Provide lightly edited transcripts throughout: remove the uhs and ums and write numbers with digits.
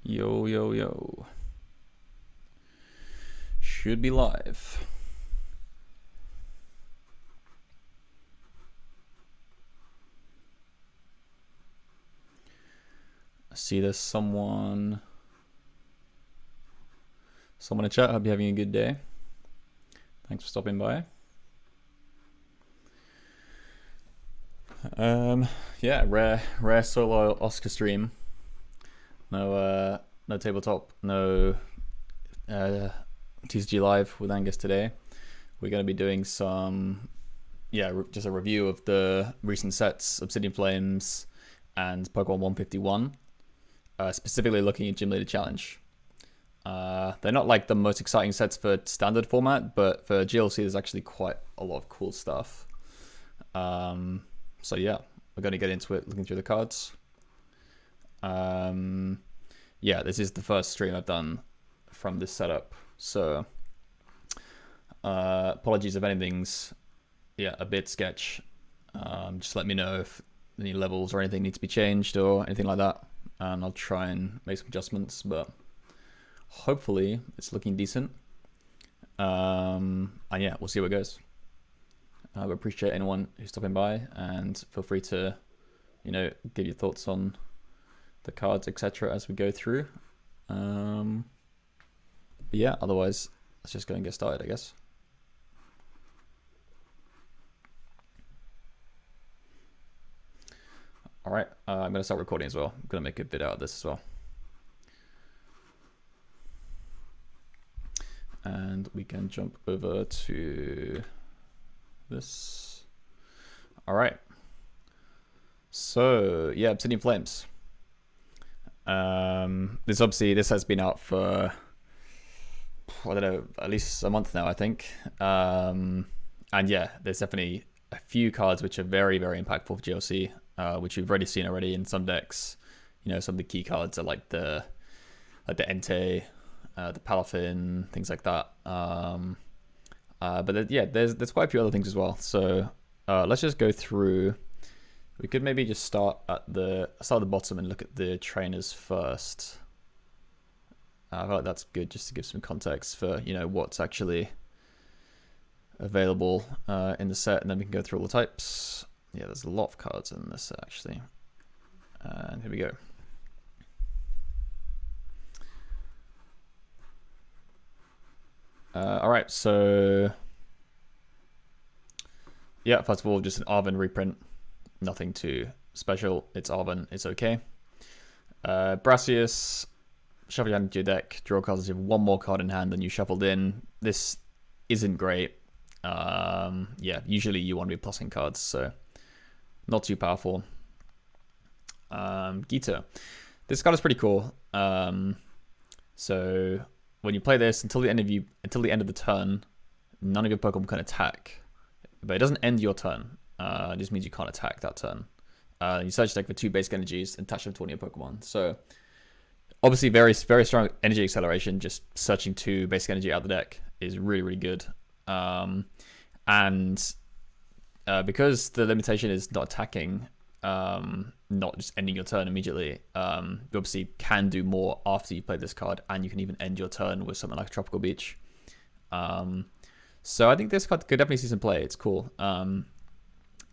Yo, yo, yo. Should be live. I see there's someone in chat. Hope you're having a good day. Thanks for stopping by. Yeah, rare solo Oscar stream. No tabletop, no TCG live with Angus today. We're going to be doing some, just a review of the recent sets, Obsidian Flames and Pokemon 151. Specifically looking at Gymleaderchallenge. They're not like the most exciting sets for standard format, but for GLC there's actually quite a lot of cool stuff. So yeah, we're going to get into it looking through the cards. Yeah, this is the first stream I've done from this setup, so apologies if anything's a bit sketch. Just let me know if any levels or anything need to be changed or anything like that, and I'll try and make some adjustments, but hopefully it's looking decent. And yeah, we'll see where it goes. I appreciate anyone who's stopping by, and feel free to, give your thoughts on the cards, etc. as we go through. But yeah, otherwise, let's just go and get started, I guess. All right, I'm going to start recording as well. I'm going to make a bit out of this as well. And we can jump over to this. All right. So yeah, Obsidian Flames. This has been out for, I don't know, at least a month now, I think. And yeah, there's definitely a few cards which are very, very impactful for GLC, which we've already seen in some decks. Some of the key cards are like the Entei, the Palafin, things like that. But yeah, there's quite a few other things as well. So let's just go through. We could maybe just start at the bottom and look at the trainers first. I feel like that's good just to give some context for what's actually available in the set, and then we can go through all the types. Yeah, there's a lot of cards in this set actually. And here we go. All right, so yeah, first of all, just an Arven reprint. Nothing too special. It's Arven. It's okay. Brassius, shuffle your hand into your deck. Draw cards. You have one more card in hand than you shuffled in. This isn't great. Yeah, usually you want to be plussing cards, so not too powerful. Gita. This card is pretty cool. So when you play this, until the end of the turn, none of your Pokemon can attack. But it doesn't end your turn. It just means you can't attack that turn. You search deck for 2 basic energies and attach them to one of your Pokemon. So obviously very, very strong energy acceleration. Just searching 2 basic energy out of the deck is really, really good. And because the limitation is not attacking, not just ending your turn immediately, you obviously can do more after you play this card, and you can even end your turn with something like Tropical Beach. So I think this card could definitely see some play. It's cool.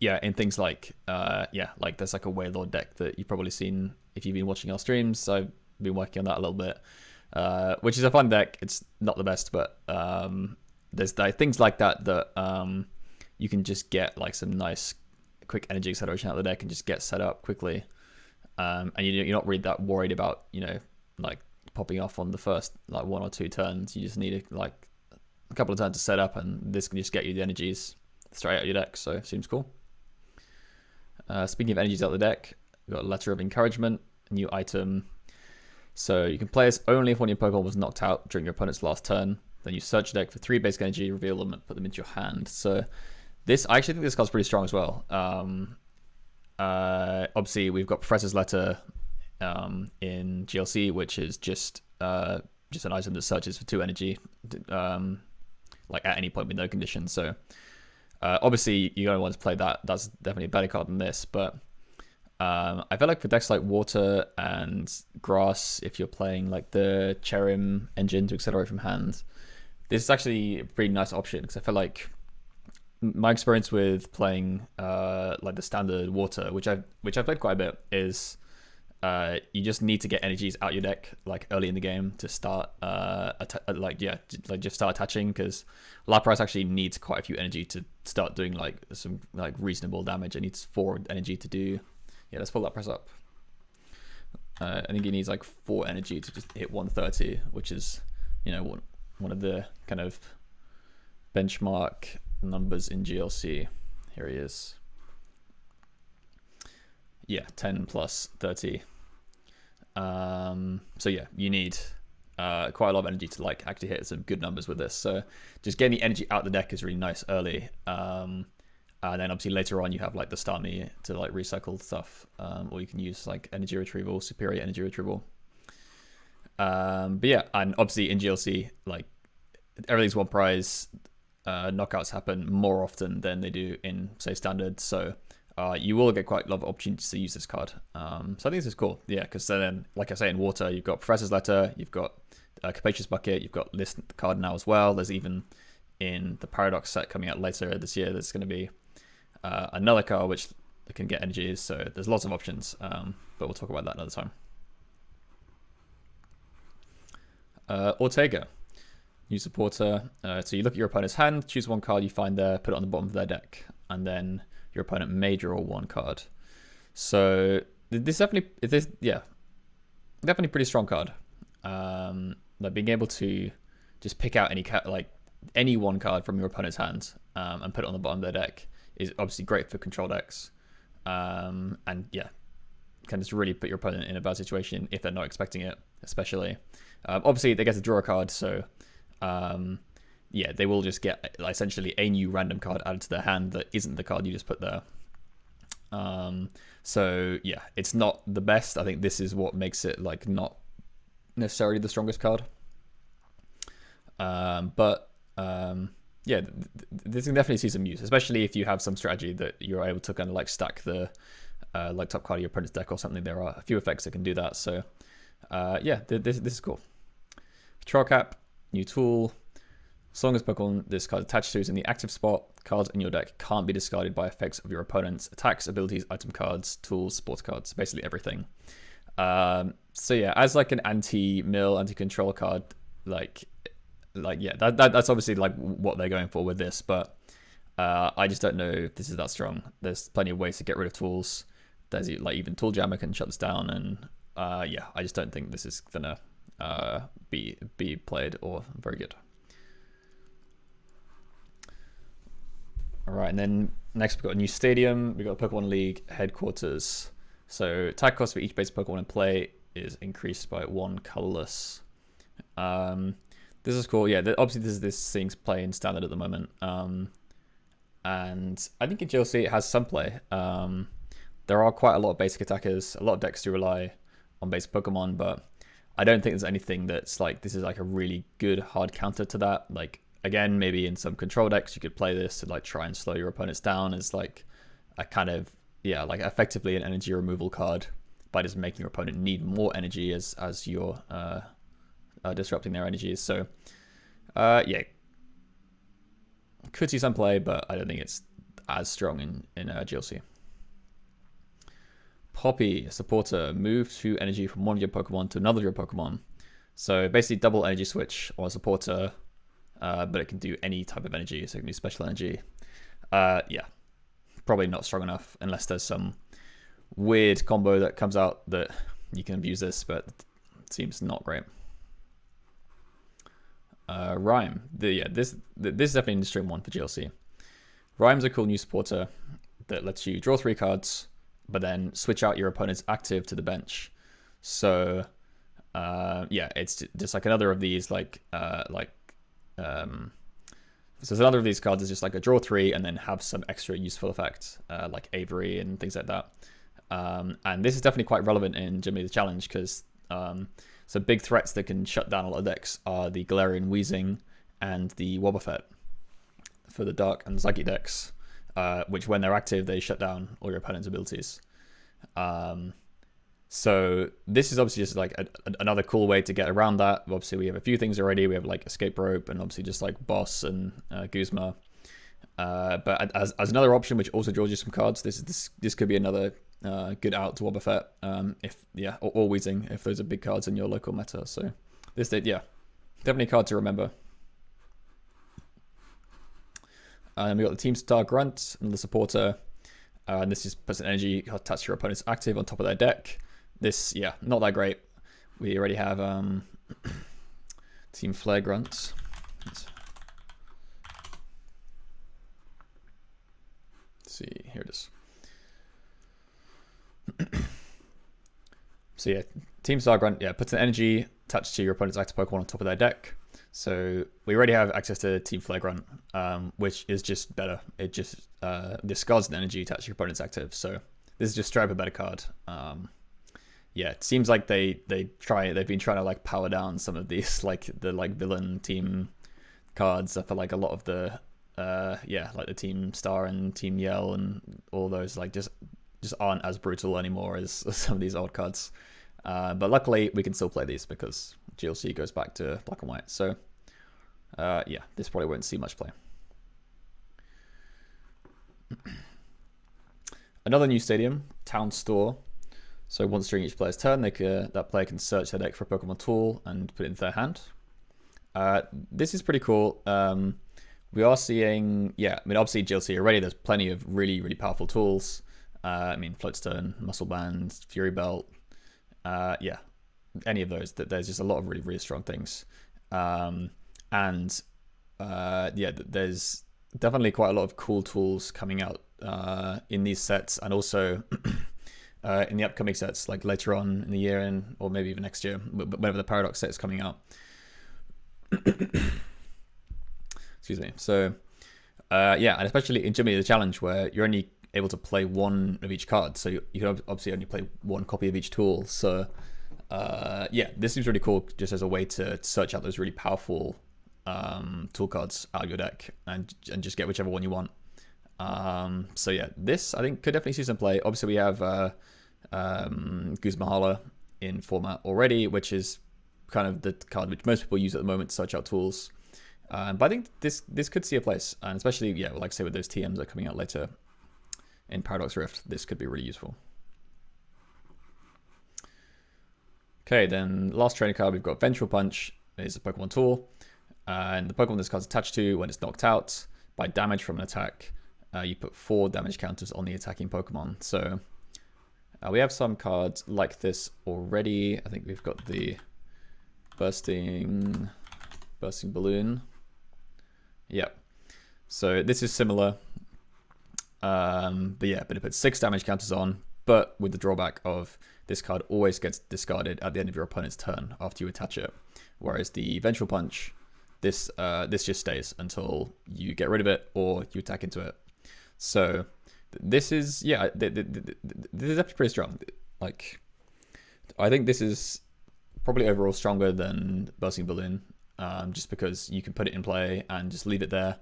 Yeah, in things like like there's like a Wailord deck that you've probably seen if you've been watching our streams. I've been working on that a little bit, which is a fun deck. It's not the best, but there's things like that you can just get like some nice quick energy acceleration out of the deck and just get set up quickly, and you're not really that worried about like popping off on the first like 1 or 2 turns. You just need like a couple of turns to set up, and this can just get you the energies straight out of your deck. So it seems cool. Speaking of energies out of the deck, we've got a Letter of Encouragement, a new item. So you can play this only if one of your Pokemon was knocked out during your opponent's last turn. Then you search the deck for 3 basic energy, reveal them, and put them into your hand. So I actually think this card's pretty strong as well. Obviously, we've got Professor's Letter in GLC, which is just an item that searches for 2 energy, like at any point with no condition. So obviously, you're going to want to play that. That's definitely a better card than this. But I feel like for decks like water and grass, if you're playing like the Cherim engine to accelerate from hand, this is actually a pretty nice option, because I feel like my experience with playing like the standard water, which I've played quite a bit, is you just need to get energies out your deck like early in the game to start just start attaching, because Lapras actually needs quite a few energy to start doing like some like reasonable damage. It needs 4 energy to do. Yeah, let's pull Lapras up. I think he needs like 4 energy to just hit 130, which is, you know, one of the kind of benchmark numbers in GLC. Here he is. Yeah, 10 plus 30. So yeah, you need quite a lot of energy to like actually hit some good numbers with this. So just getting the energy out the deck is really nice early. And then obviously later on you have like the Starmie to like recycle stuff, or you can use like energy retrieval, superior energy retrieval. But yeah, and obviously in GLC, like everything's one prize. Knockouts happen more often than they do in say standard. So you will get quite a lot of opportunities to use this card. So I think this is cool. Yeah, because then, like I say, in water, you've got Professor's Letter, you've got Capacious Bucket, you've got List card now as well. There's even in the Paradox set coming out later this year, there's going to be another card which can get energies. So there's lots of options, but we'll talk about that another time. Ortega, new supporter. So you look at your opponent's hand, choose one card you find there, put it on the bottom of their deck, and then your opponent may draw 1 card. So this definitely pretty strong card. Like being able to just pick out any 1 card from your opponent's hand and put it on the bottom of their deck is obviously great for control decks. And yeah, can just really put your opponent in a bad situation if they're not expecting it, especially. Obviously they get to draw a card, so yeah, they will just get essentially a new random card added to their hand that isn't the card you just put there. So yeah, it's not the best. I think this is what makes it like not necessarily the strongest card. Yeah, this can definitely see some use, especially if you have some strategy that you're able to kind of like stack the like top card of your opponent's deck or something. There are a few effects that can do that. So yeah, this is cool. Patrol Cap, new tool. As long as Pokemon this card attached to is in the active spot, cards in your deck can't be discarded by effects of your opponent's attacks, abilities, item cards, tools, sports cards, basically everything. So yeah, as like an anti-mill, anti-control card, like yeah, that's obviously like what they're going for with this, but I just don't know if this is that strong. There's plenty of ways to get rid of tools. There's like even Tool Jammer can shut this down, and yeah, I just don't think this is gonna be played or very good. All right, and then next we've got a new stadium. We've got a Pokemon League headquarters. So attack cost for each base Pokemon in play is increased by 1 colorless. This is cool. Yeah, obviously this thing's playing standard at the moment. And I think in GLC it has some play. There are quite a lot of basic attackers. A lot of decks do rely on basic Pokemon, but I don't think there's anything that's like, this is like a really good hard counter to that. Like, again, maybe in some control decks you could play this to like try and slow your opponents down as like a kind of, yeah, like effectively an energy removal card by just making your opponent need more energy as you're disrupting their energies. So yeah, could see some play, but I don't think it's as strong in GLC. Poppy, supporter, move 2 energy from one of your Pokemon to another of your Pokemon. So basically double energy switch on a supporter, but it can do any type of energy, so it can do special energy. Yeah, probably not strong enough unless there's some weird combo that comes out that you can abuse this, but it seems not great. Rhyme, this is definitely an interesting one for GLC. Rhyme's a cool new supporter that lets you draw 3 cards, but then switch out your opponent's active to the bench. So yeah, it's just like another of these so it's another of these cards is just like a draw 3 and then have some extra useful effects like Avery and things like that. And this is definitely quite relevant in Gymleaderchallenge because so big threats that can shut down a lot of decks are the Galarian Weezing and the Wobbuffet for the Dark and Psychic decks, which when they're active, they shut down all your opponent's abilities. So this is obviously just like another cool way to get around that. Obviously, we have a few things already. We have like escape rope and obviously just like boss and Guzma. But as another option, which also draws you some cards, this could be another good out to Wobbuffet. Or Weezing if those are big cards in your local meta. So this definitely a card to remember. And we got the Team Star Grunt and the supporter. And this is puts an energy attached to your opponent's active on top of their deck. This, not that great. We already have Team Flare Grunt. Let's see, here it is. So Team Star Grunt, puts an energy attached to your opponent's active Pokemon on top of their deck. So we already have access to Team Flare Grunt, which is just better. It just discards an energy attached to your opponent's active. So this is just straight up a better card. It seems like they've been trying to like power down some of these like the villain team cards for like a lot of the like the Team Star and Team Yell and all those like just aren't as brutal anymore as some of these old cards. But luckily we can still play these because GLC goes back to black and white. So this probably won't see much play. Another new stadium, Town Store. So once during each player's turn, that player can search their deck for a Pokemon tool and put it into their hand. This is pretty cool. We are seeing, obviously GLC already, there's plenty of really, really powerful tools. Floatstone, Muscle Band, Fury Belt. Any of those, there's just a lot of really, really strong things. There's definitely quite a lot of cool tools coming out in these sets, and also in the upcoming sets, like later on in the year or maybe even next year, whenever the Paradox set is coming out. Excuse me. So and especially in Gymleaderchallenge, where you're only able to play one of each card, so you can obviously only play one copy of each tool. So this seems really cool, just as a way to search out those really powerful tool cards out of your deck and just get whichever one you want. This I think could definitely see some play. Obviously we have Guzma in format already, which is kind of the card which most people use at the moment to search out tools. But I think this could see a place, and especially like I say, with those TMs that are coming out later in Paradox Rift, this could be really useful. Okay, then last training card, we've got Vengeful Punch. It's a Pokemon tool, and the Pokemon this card's attached to, when it's knocked out by damage from an attack, you put 4 damage counters on the attacking Pokemon. So we have some cards like this already. I think we've got the Bursting Balloon. Yep. So this is similar. But it puts 6 damage counters on, but with the drawback of this card always gets discarded at the end of your opponent's turn after you attach it. Whereas the Vengeful Punch, this just stays until you get rid of it or you attack into it. So this is this is actually pretty strong. Like, I think this is probably overall stronger than Bursting Balloon, just because you can put it in play and just leave it there.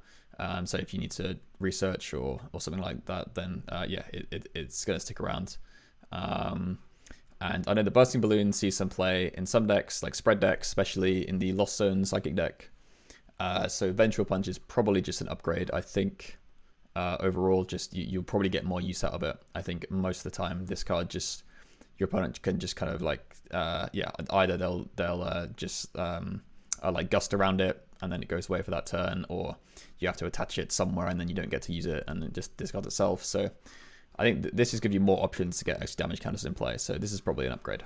So if you need to research or something like that, then it's going to stick around. And I know the Bursting Balloon sees some play in some decks, like spread decks, especially in the Lost Zone Psychic deck. So Vengeful Punch is probably just an upgrade. I think overall, just you'll probably get more use out of it. I think most of the time, this card just, your opponent can just kind of like either they'll just like gust around it and then it goes away for that turn, or you have to attach it somewhere and then you don't get to use it and it just discards itself. So I think this just gives you more options to get extra damage counters in play. So this is probably an upgrade.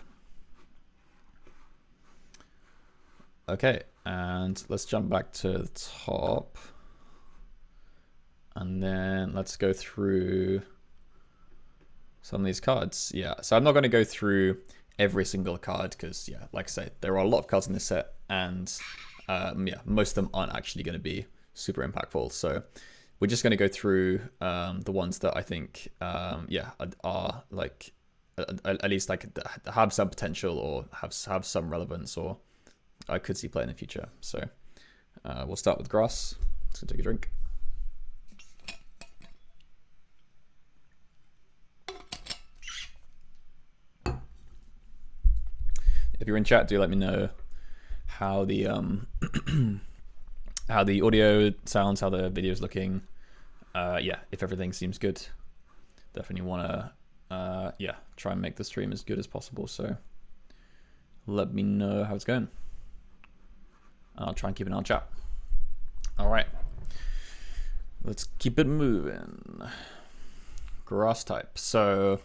Okay, and let's jump back to the top. And then let's go through some of these cards. Yeah, so I'm not going to go through every single card because, like I say, there are a lot of cards in this set, and most of them aren't actually going to be super impactful. So we're just going to go through the ones that I think, are like at least like have some potential or have some relevance, or I could see play in the future. So we'll start with Grass. Let's go take a drink. If you're in chat, do let me know how the how the audio sounds, how the video's looking. Yeah, if everything seems good, definitely want to yeah, try and make the stream as good as possible. So let me know how it's going. I'll try and keep an eye on chat. All right, let's keep it moving. Grass type. So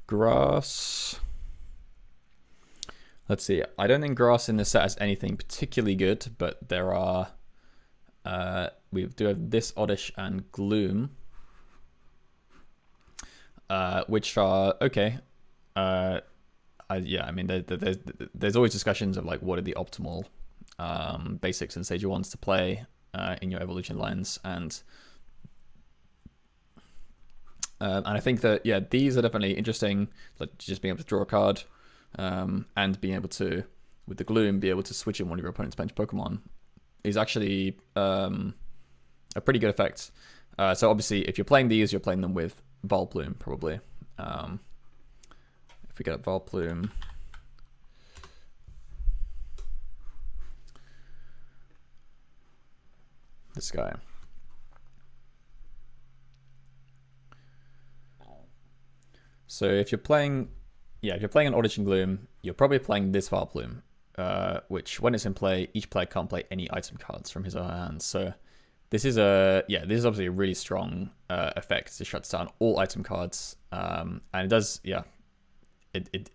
grass. Let's see. I don't think grass in this set has anything particularly good, but there are. We do have this Oddish and Gloom, which are okay. Yeah, I mean, there's always discussions of like what are the optimal basics and stage ones to play in your evolution lines, and I think that yeah, these are definitely interesting. Like just being able to draw a card, and being able to, with the Gloom, be able to switch in one of your opponent's bench Pokemon is actually a pretty good effect. So obviously, if you're playing these, you're playing them with Vileplume probably. If we get up Vileplume, this guy. So if you're playing, yeah, if you're playing an Oddish and Gloom, you're probably playing this Vileplume, which when it's in play, each player can't play any item cards from his or her hands. So this is this is obviously a really strong effect. It shuts down all item cards, and it does, yeah, it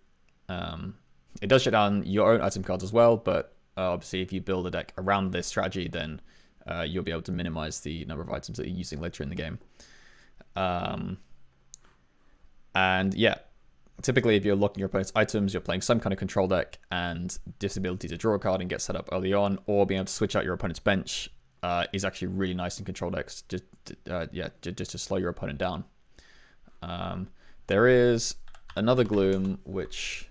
does shut down your own item cards as well. But obviously, if you build a deck around this strategy, then you'll be able to minimize the number of items that you're using later in the game. And yeah, typically if you're locking your opponent's items, you're playing some kind of control deck, and this ability to draw a card and get set up early on, or being able to switch out your opponent's bench is actually really nice in control decks, just to slow your opponent down. There is another Gloom which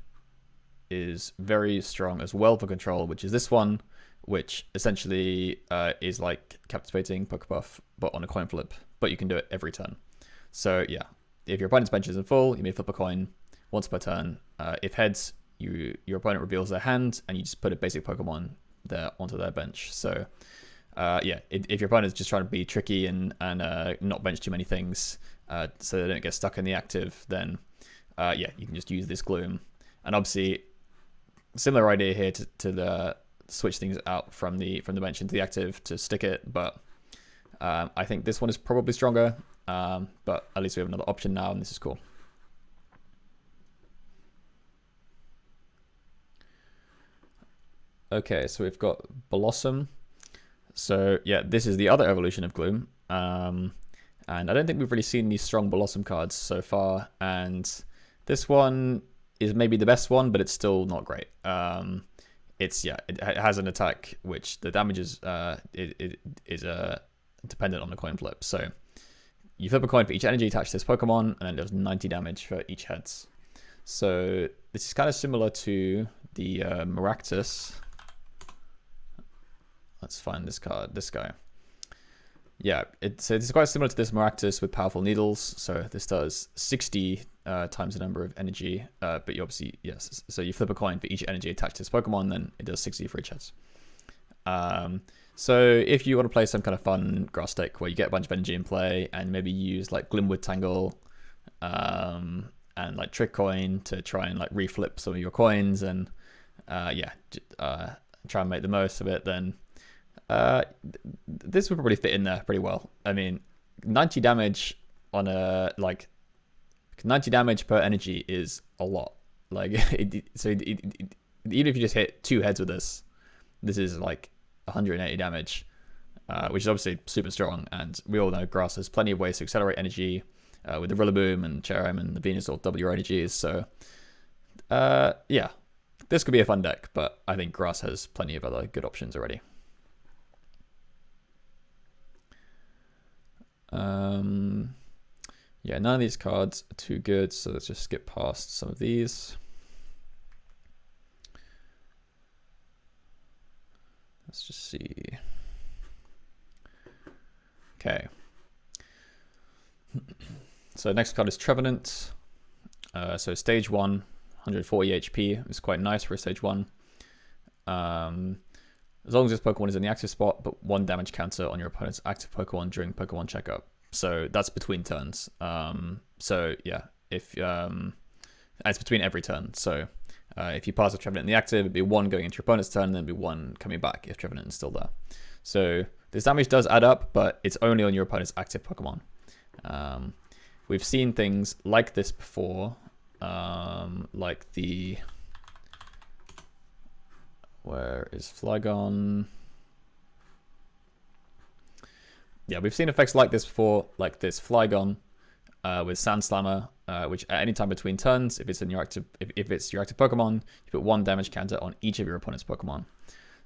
is very strong as well for control, which is this one, which essentially is like Captivating Pokebuff, but on a coin flip, but you can do it every turn. So yeah, if your opponent's bench isn't full, you may flip a coin once per turn. If heads, your opponent reveals their hand, and you just put a basic Pokemon there onto their bench. So yeah, if your opponent is just trying to be tricky and not bench too many things, so they don't get stuck in the active, then yeah, you can just use this Gloom. And obviously, similar idea here to the switch things out from the bench into the active to stick it, but I think this one is probably stronger. But at least we have another option now, and this is cool. Okay, so we've got Blossom. So yeah, this is the other evolution of Gloom. And I don't think we've really seen any strong Blossom cards so far. And this one is maybe the best one, but it's still not great. It has an attack which the damage is dependent on the coin flip. So you flip a coin for each energy attached to this Pokemon, and then it does 90 damage for each heads. So this is kind of similar to the Maractus. Let's find this card, this guy. Yeah, it's quite similar to this Maractus with powerful needles. So this does 60 times the number of energy, but you obviously, yes, so you flip a coin for each energy attached to this Pokemon, then it does 60 for each heads. So if you want to play some kind of fun grass deck where you get a bunch of energy in play, and maybe use like Glimwood Tangle and like Trick Coin to try and like reflip some of your coins, and yeah, try and make the most of it, then this would probably fit in there pretty well. I mean, 90 damage on a 90 damage per energy is a lot. Like even if you just hit 2 heads with this is like 180 damage, which is obviously super strong. And we all know grass has plenty of ways to accelerate energy with the Rillaboom and Cherrim and the Venusaur double your energies. So yeah, this could be a fun deck, but I think grass has plenty of other good options already. Yeah, none of these cards are too good, so let's just skip past some of these. Let's just see. Okay. So next card is Trevenant. So stage 1, 140 HP. It's quite nice for a stage 1. As long as this Pokemon is in the active spot, but 1 damage counter on your opponent's active Pokemon during Pokemon checkup. So that's between turns. So yeah, if it's between every turn. So if you pass with Trevenant in the active, it'd be 1 going into your opponent's turn, and then it'd be 1 coming back if Trevenant is still there. So this damage does add up, but it's only on your opponent's active Pokemon. We've seen things like this before, like the... Where is Flygon? Yeah, we've seen effects like this before, like this Flygon with Sand Slammer, which at any time between turns, if it's your active Pokemon, you put 1 damage counter on each of your opponent's Pokemon.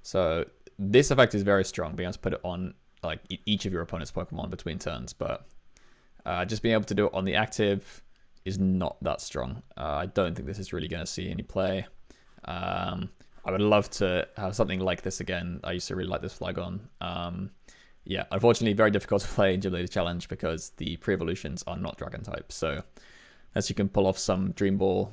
So this effect is very strong, being able to put it on like each of your opponent's Pokemon between turns, but just being able to do it on the active is not that strong. I don't think this is really going to see any play. I would love to have something like this again. I used to really like this Flygon. Yeah, unfortunately, very difficult to play in Gym Challenge because the pre-evolutions are not Dragon type. So, unless you can pull off some Dream Ball,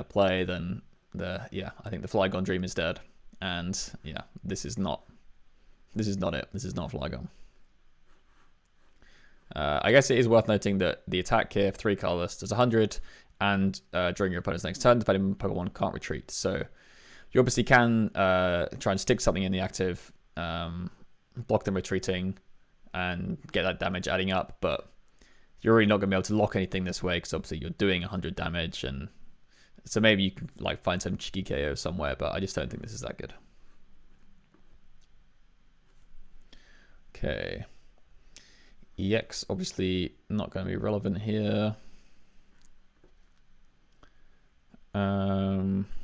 play, then I think the Flygon dream is dead. And yeah, this is not it. This is not Flygon. I guess it is worth noting that the attack here, 3 colorless, does 100, and during your opponent's next turn, depending on Pokemon can't retreat. So you obviously can try and stick something in the active, block them retreating, and get that damage adding up, but you're really not going to be able to lock anything this way, because obviously you're doing 100 damage, and so maybe you can like find some cheeky KO somewhere, but I just don't think this is that good. Okay. EX obviously not going to be relevant here.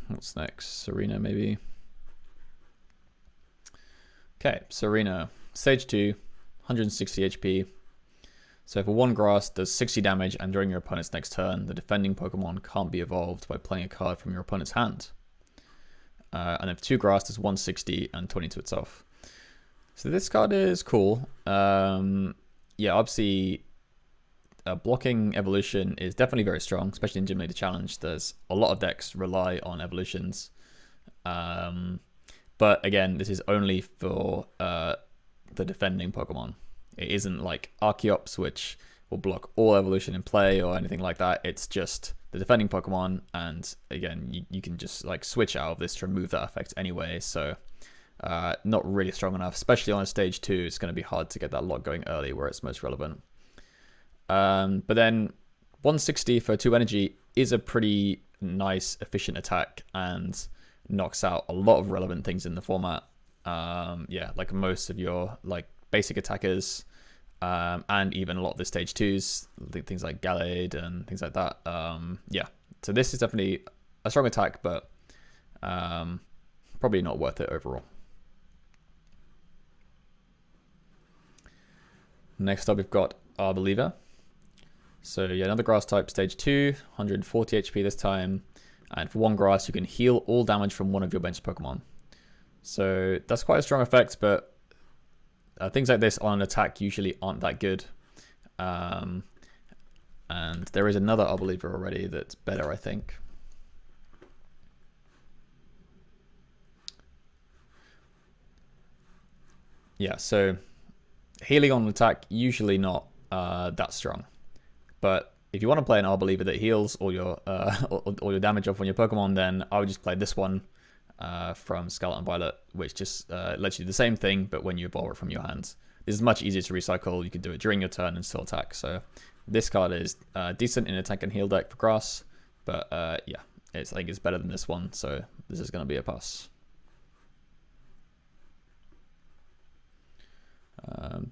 What's next? Serena, maybe. Okay, Serena, stage 2, 160 HP. So for 1 grass, does 60 damage, and during your opponent's next turn, the defending Pokemon can't be evolved by playing a card from your opponent's hand. And if 2 grass, does 160 and 20 to itself. So this card is cool. Yeah, obviously, blocking evolution is definitely very strong, especially in Gym Leader Challenge. There's a lot of decks rely on evolutions. But again, this is only for the defending Pokemon. It isn't like Archeops, which will block all evolution in play or anything like that. It's just the defending Pokemon, and again, you can just like switch out of this to remove that effect anyway. So not really strong enough, especially on a stage 2. It's going to be hard to get that lock going early where it's most relevant. But then 160 for 2 energy is a pretty nice, efficient attack, and knocks out a lot of relevant things in the format. Yeah, like most of your like basic attackers, and even a lot of the stage 2s, things like Gallade and things like that. Yeah, so this is definitely a strong attack, but probably not worth it overall. Next up, we've got Arboliva. So yeah, another grass type, stage 2, 140 HP this time. And for 1 grass, you can heal all damage from one of your bench Pokemon. So that's quite a strong effect, but things like this on an attack usually aren't that good. And there is another Arboliva already that's better, I think. Yeah, so healing on an attack, usually not that strong. But if you want to play an Arboliva that heals all your damage off on your Pokemon, then I would just play this one from Scarlet and Violet, which just lets you do the same thing, but when you evolve it from your hands. This is much easier to recycle. You can do it during your turn and still attack. So this card is decent in attack and heal deck for grass, but yeah, I think it's better than this one, so this is going to be a pass.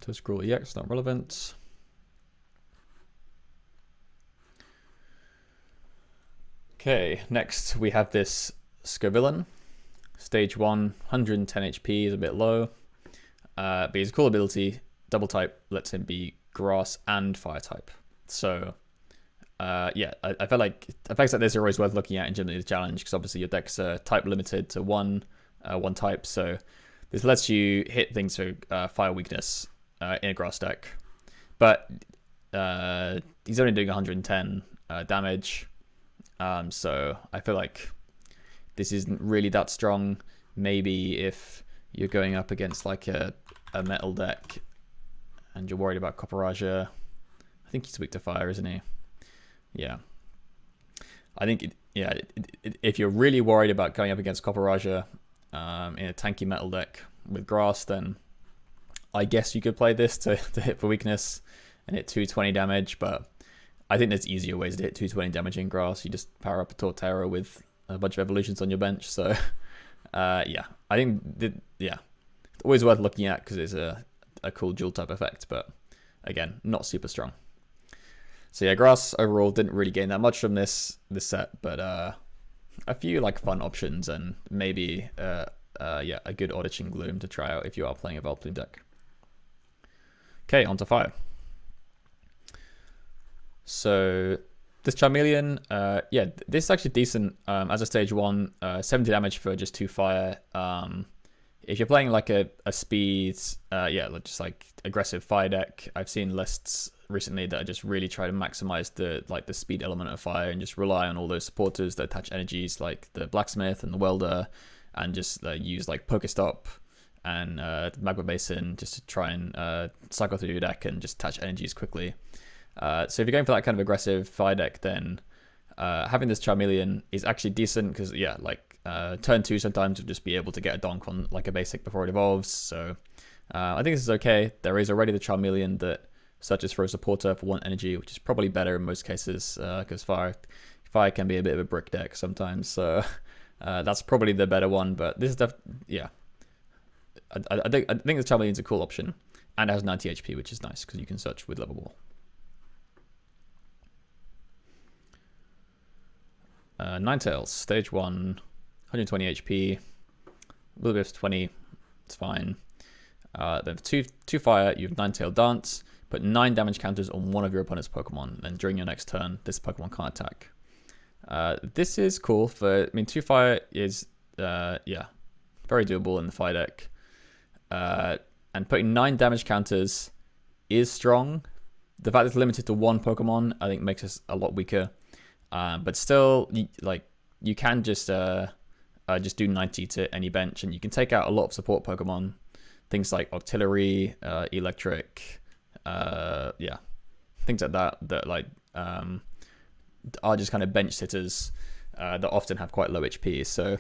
Toadstool EX, not relevant. Okay, next we have this Scovillain. Stage 1, 110 HP is a bit low. But his cool ability, double type, lets him be grass and fire type. So, yeah, I felt like effects like this are always worth looking at in Gym Leader Challenge, because obviously your deck's type limited to one type. So this lets you hit things for fire weakness in a grass deck. But he's only doing 110 damage. So I feel like this isn't really that strong. Maybe if you're going up against like a metal deck and you're worried about Copperajah. I think he's weak to fire, isn't he? Yeah. I think, if you're really worried about going up against Copperajah in a tanky metal deck with grass, then I guess you could play this to hit for weakness and hit 220 damage, but I think there's easier ways to hit 220 damage in grass. You just power up a Torterra with a bunch of evolutions on your bench. So, yeah, I think, it's always worth looking at because it's a cool dual type effect, but again, not super strong. So yeah, grass overall didn't really gain that much from this set, but a few like fun options and maybe a good Audition Gloom to try out if you are playing a Vileplume deck. Okay, on to fire. So this Charmeleon, this is actually decent as a stage 1, 70 damage for just 2 fire. If you're playing like a speed, just like aggressive fire deck, I've seen lists recently that just really try to maximize the speed element of fire and just rely on all those supporters that attach energies like the Blacksmith and the Welder, and just use like Pokestop and Magma Basin just to try and cycle through your deck and just attach energies quickly. So if you're going for that kind of aggressive fire deck, then having this Charmeleon is actually decent because turn 2 sometimes you'll just be able to get a donk on like a basic before it evolves. So I think this is okay. There is already the Charmeleon that searches for a supporter for 1 energy, which is probably better in most cases because fire can be a bit of a brick deck sometimes. So that's probably the better one. But this is I think the Charmeleon's a cool option, and it has 90 HP, which is nice because you can search with Level Wall. Ninetales, stage 1, 120 HP, a little bit of 20, it's fine. Then 2 fire, you have Ninetale Dance, put 9 damage counters on one of your opponent's Pokemon, and during your next turn, this Pokemon can't attack. This is cool 2 fire is, very doable in the fire deck. And putting 9 damage counters is strong. The fact it's limited to 1 Pokemon, I think makes us a lot weaker. But still, you can just do 90 to any bench, and you can take out a lot of support Pokemon, things like Octillery, Electric, things like that are just kind of bench sitters that often have quite low HP. So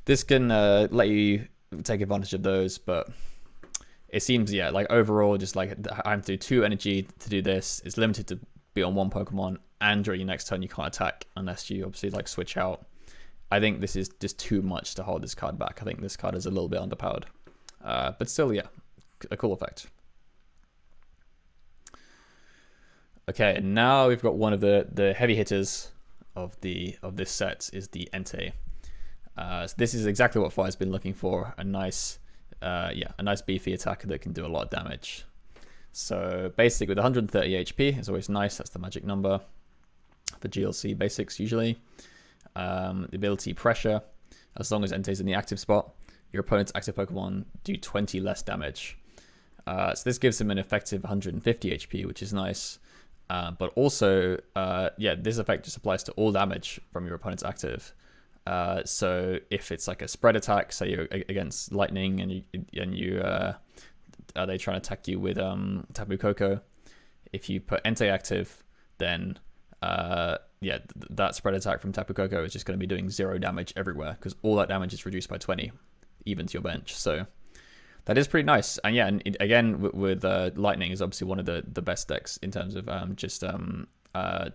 this can let you take advantage of those, but it seems overall just I have to do 2 energy to do this. It's limited to be on 1 Pokemon, and during your next turn you can't attack unless you obviously switch out. I think this is just too much to hold this card back. I think this card is a little bit underpowered, but still, a cool effect. Okay, now we've got one of the heavy hitters of this set is the Entei. So this is exactly what Fire's been looking for, a nice beefy attacker that can do a lot of damage. So basic with 130 HP is always nice. That's the magic number for GLC basics usually. The ability Pressure, as long as Entei's in the active spot, your opponent's active Pokemon do 20 less damage. So this gives him an effective 150 HP, which is nice. But also, this effect just applies to all damage from your opponent's active. So if it's like a spread attack, say you're against Lightning and you are they trying to attack you with Tapu Koko, if you put Entei active, then that spread attack from Tapu Koko is just going to be doing 0 damage everywhere because all that damage is reduced by 20, even to your bench. So that is pretty nice. And again, with Lightning is obviously one of the best decks in terms of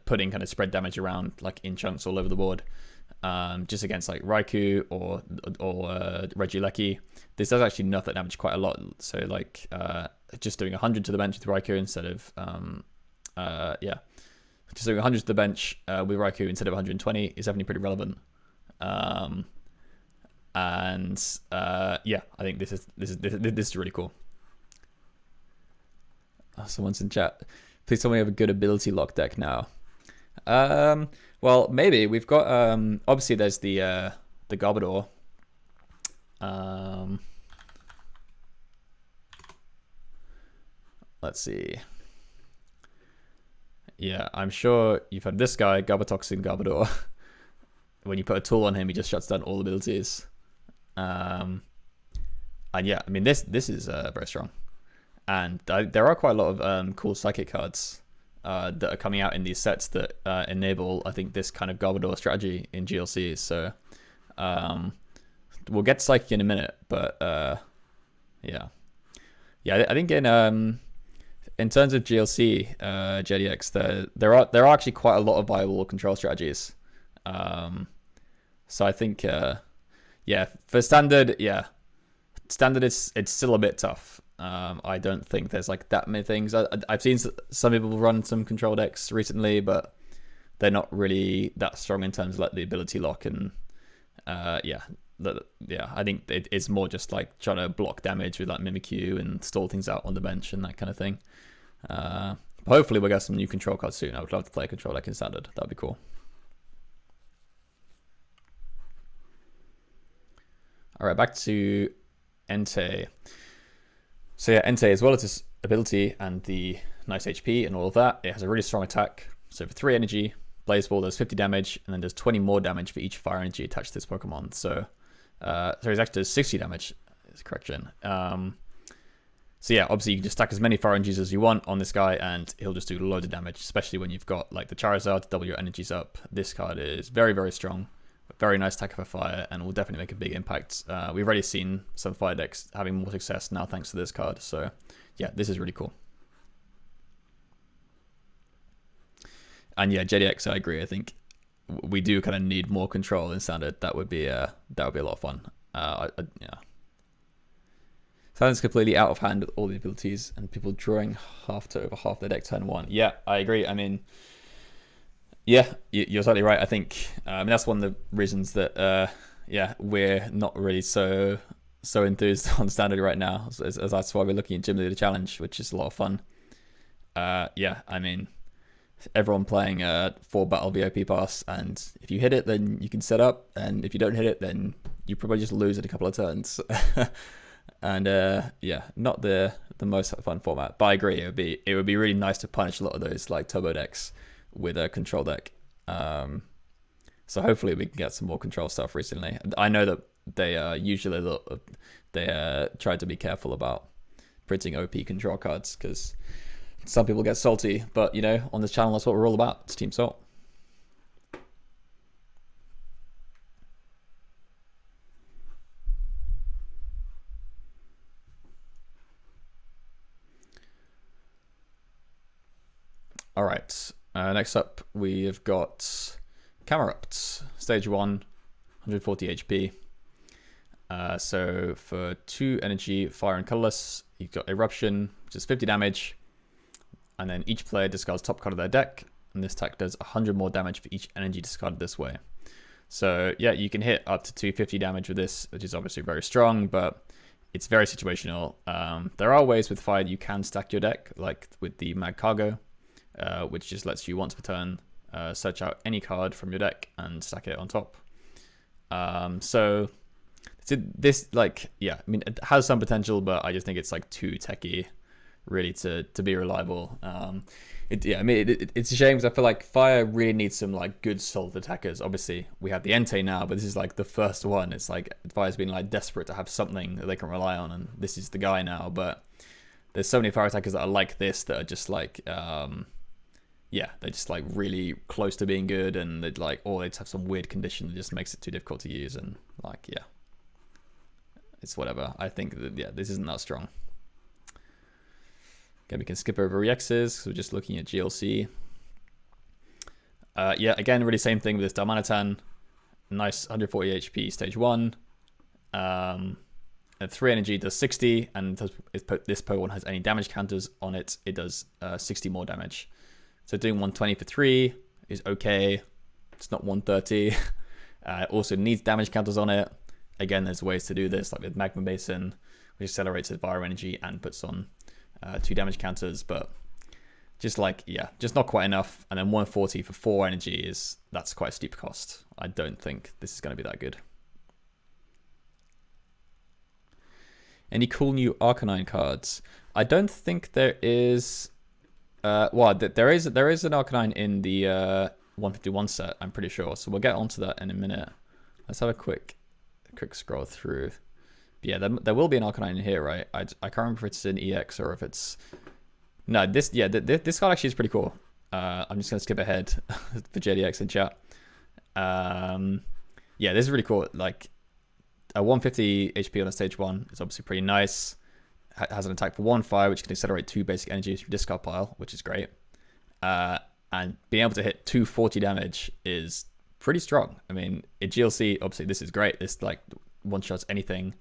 putting kind of spread damage around in chunks all over the board. Just against Raikou or Regieleki, this does actually nerf that damage quite a lot. So just doing 100 to the bench with Raikou instead of just doing 100 to the bench with Raikou instead of 120 is definitely pretty relevant. I think this is really cool. Someone's in chat. Please tell me I have a good ability lock deck now. Well, maybe we've got obviously there's the Garbodor. Let's see. Yeah, I'm sure you've heard this guy, Garbatoxin Garbodor. when you put a tool on him, he just shuts down all abilities. And yeah, I mean, this is very strong. And there are quite a lot of cool psychic cards that are coming out in these sets that enable, I think, this kind of Garbodor strategy in GLC. So we'll get psychic in a minute, but yeah, I think in terms of GLC, JDX, there are actually quite a lot of viable control strategies. So I think, yeah, for standard, it's still a bit tough. I don't think there's like that many things. I've seen some people run some control decks recently, but they're not really that strong in terms of like the ability lock and yeah, I think it's more just like trying to block damage with like Mimikyu and stall things out on the bench and that kind of thing. Hopefully we'll get some new control cards soon. I would love to play a control deck in standard. That'd be cool. All right, back to Entei. So yeah, Entei, as well as its ability and the nice HP and all of that, it has a really strong attack. So for 3 energy, Blaze Ball does 50 damage, and then does 20 more damage for each fire energy attached to this Pokemon. So it actually does 60 damage, is correction. So yeah, obviously you can just stack as many fire energies as you want on this guy, and he'll just do loads of damage, especially when you've got like the Charizard to double your energies up. This card is very, very strong. Very nice attack for fire, and will definitely make a big impact. We've already seen some fire decks having more success now thanks to this card. So yeah, this is really cool. And yeah, JDX, I agree. I think we do kind of need more control in standard. That would be a lot of fun. Yeah. Standard's completely out of hand with all the abilities and people drawing half to over half their deck turn 1. Yeah, I agree. I mean, yeah, you're totally right. I think that's one of the reasons that yeah, we're not really so enthused on standard right now. As that's why we're looking at Gymleaderchallenge, which is a lot of fun. Yeah, I mean, everyone playing 4 battle VIP pass, and if you hit it, then you can set up, and if you don't hit it, then you probably just lose in a couple of turns. And yeah, not the most fun format. But I agree, it would be really nice to punish a lot of those like turbo decks with a control deck. So hopefully we can get some more control stuff recently. I know that they usually try to be careful about printing OP control cards because some people get salty, but you know, on this channel that's what we're all about. It's Team Salt. All right. Next up, we've got Camerupt, stage 1, 140 HP. So for 2 energy, fire and colorless, you've got Eruption, which is 50 damage. And then each player discards top card of their deck. And this attack does 100 more damage for each energy discarded this way. So yeah, you can hit up to 250 damage with this, which is obviously very strong, but it's very situational. There are ways with fire you can stack your deck, like with the Mag Cargo. Which just lets you once per turn search out any card from your deck and stack it on top. So this, like, yeah, I mean, it has some potential, but I just think it's like too techy, really, to be reliable. Yeah, I mean, it's a shame because I feel like fire really needs some like good solid attackers. Obviously, we have the Entei now, but this is like the first one. It's like fire's been like desperate to have something that they can rely on, and this is the guy now. But there's so many fire attackers that are like this that are just like. Yeah, they're just like really close to being good, and they'd like, or they just have some weird condition that just makes it too difficult to use, and like, yeah, it's whatever. I think that, yeah, this isn't that strong. Okay, we can skip over EXs because we're just looking at GLC. Yeah, again, really same thing with this Darmanitan. Nice 140 HP stage 1. And 3 energy does 60, and if this Pokemon has any damage counters on it, it does 60 more damage. So doing 120 for 3 is okay. It's not 130. It also needs damage counters on it. Again, there's ways to do this, like with Magma Basin, which accelerates its fire energy and puts on 2 damage counters. But just like, yeah, just not quite enough. And then 140 for 4 energy that's quite a steep cost. I don't think this is going to be that good. Any cool new Arcanine cards? I don't think there is. Well, there is an Arcanine in the 151 set, I'm pretty sure. So we'll get onto that in a minute. Let's have a quick scroll through. But yeah, there will be an Arcanine in here, right? I can't remember if it's an EX or if it's... No, this card actually is pretty cool. I'm just going to skip ahead for JDX in chat. Yeah, this is really cool. Like, a 150 HP on a stage 1 is obviously pretty nice. Has an attack for 1/5, which can accelerate 2 basic energies from discard pile, which is great. And being able to hit 240 damage is pretty strong. I mean, in GLC, obviously, this is great. This, like, one-shots anything.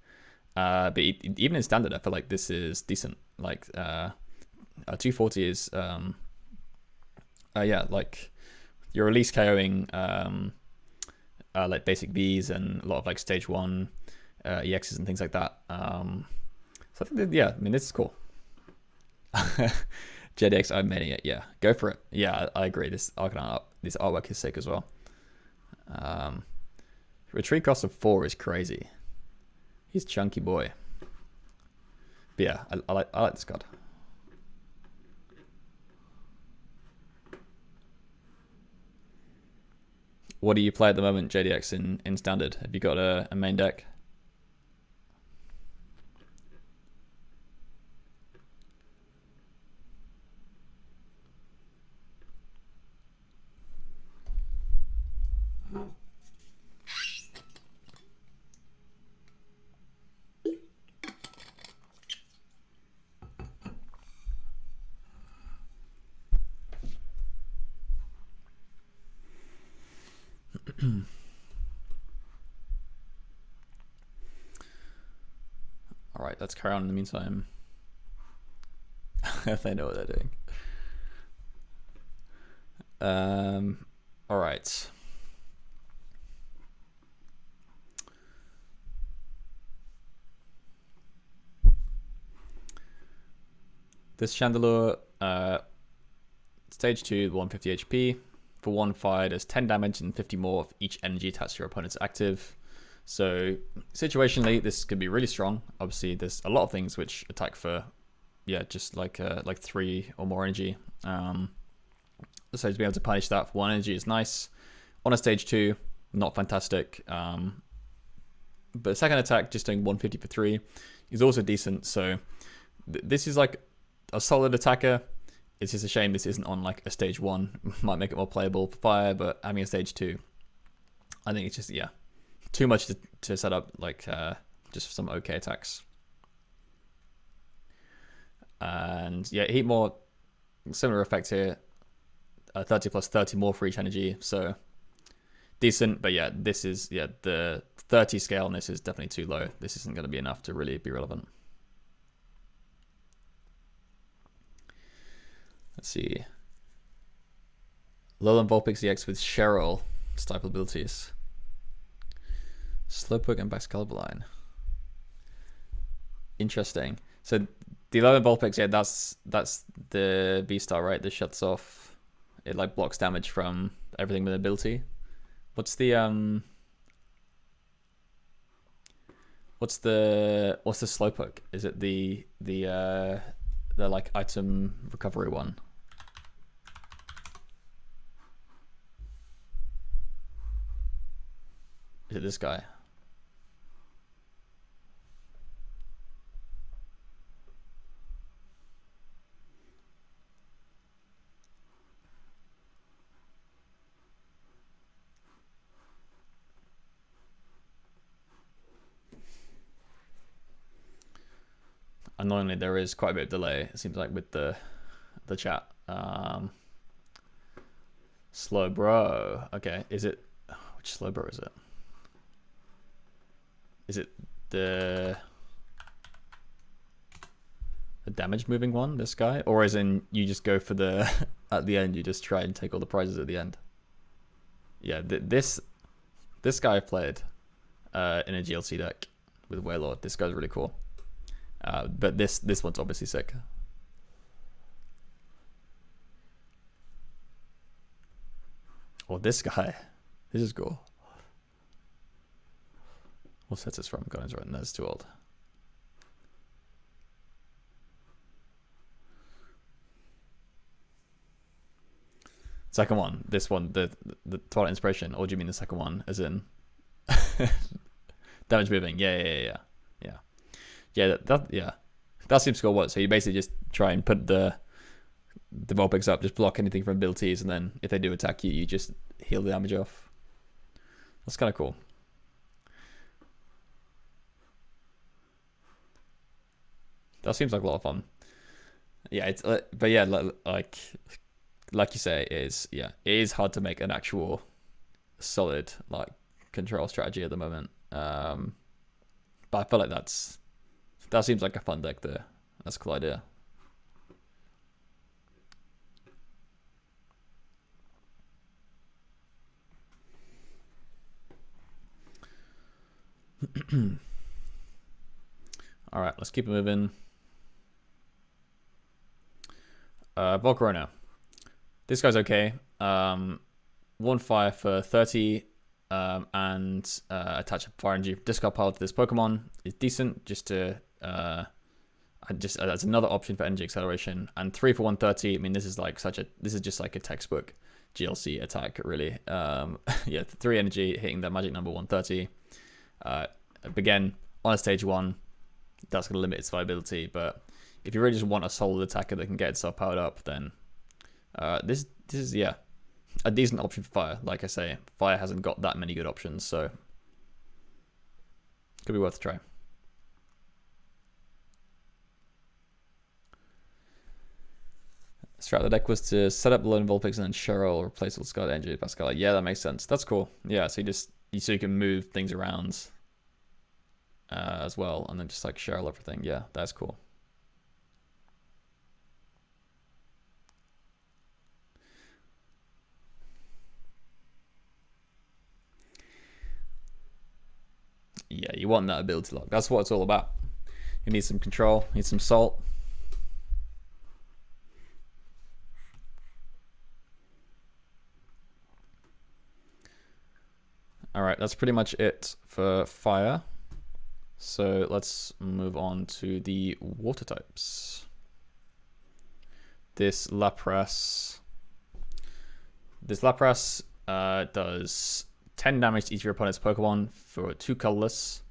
But even in standard, I feel like this is decent. Like, 240 is, yeah, like, you're at least KOing, like, basic Vs and a lot of, like, stage 1 EXs and things like that. So I think that, yeah, I mean, this is cool. JDX, I'm many it. Yeah, go for it. Yeah, I agree. This artwork is sick as well. Retreat cost of 4 is crazy. He's chunky boy. But yeah, I like this card. What do you play at the moment, JDX, in standard? Have you got a main deck? All right, let's carry on in the meantime. They know what they're doing. All right. This Chandelure, stage 2, 150 HP. For 1/5, there's 10 damage and 50 more of each energy attached to your opponent's active. So situationally, this could be really strong. Obviously, there's a lot of things which attack for, yeah, just like 3 or more energy. So to be able to punish that for 1 energy is nice. On a stage 2, not fantastic. But second attack, just doing 150 for 3 is also decent. So this is like a solid attacker. It's just a shame this isn't on like a stage 1. Might make it more playable for fire, but having a stage 2, I think it's just, yeah, too much to set up like just some okay attacks. And yeah, heat more, similar effect here. 30 plus 30 more for each energy, so decent. But yeah, this is, yeah, the 30 scale on this is definitely too low. This isn't going to be enough to really be relevant. Let's see. Lowland Vulpix EX with Cheryl stifle abilities. Slowpoke and Baxcalibur. Interesting. So the Lowland Vulpix, yeah, that's the V-Star, right? That shuts off. It like blocks damage from everything with ability. What's the Slowpoke? Is it the like item recovery one? Is it this guy? Annoyingly, there is quite a bit of delay, it seems like, with the chat. Slow bro. Okay, is it, which slow bro is it? Is it the damage moving one, this guy? Or as in you just go for the, at the end, you just try and take all the prizes at the end? Yeah, this guy I've played in a GLC deck with Wailord. This guy's really cool. But this one's obviously sick. Or this guy. This is cool. What set's this from? God, it's right. No, it's too old. Second one, this one, the Twilight Inspiration, or do you mean the second one, as in damage moving? Yeah. That seems to go what. So you basically just try and put the Vulpix up, just block anything from abilities, and then if they do attack you, you just heal the damage off. That's kind of cool. That seems like a lot of fun. Yeah, it's but yeah, like you say, it is hard to make an actual solid like control strategy at the moment. But I feel like that seems like a fun deck there. That's a cool idea. All right, let's keep it moving. Volcarona. This guy's okay. 1-fire for 30, and attach a fire energy discard pile to this Pokemon is decent. Just to that's another option for energy acceleration. And 3 for 130. I mean, this is just like a textbook GLC attack, really. Yeah, 3 energy hitting the magic number 130. Again, on a stage 1, that's gonna limit its viability, but if you really just want a solid attacker that can get itself powered up, then this is a decent option for fire. Like I say, fire hasn't got that many good options, so could be worth a try. Strat the deck was to set up the Lone Vulpix and then Cheryl replace with Scarlet Energy Pascal. Yeah, that makes sense. That's cool. Yeah, so you can move things around as well, and then just like Cheryl everything. Yeah, that's cool. Yeah, you want that ability lock. That's what it's all about. You need some control, you need some salt. All right, that's pretty much it for fire. So let's move on to the water types. This Lapras does 10 damage to each of your opponent's Pokemon for 2 colorless.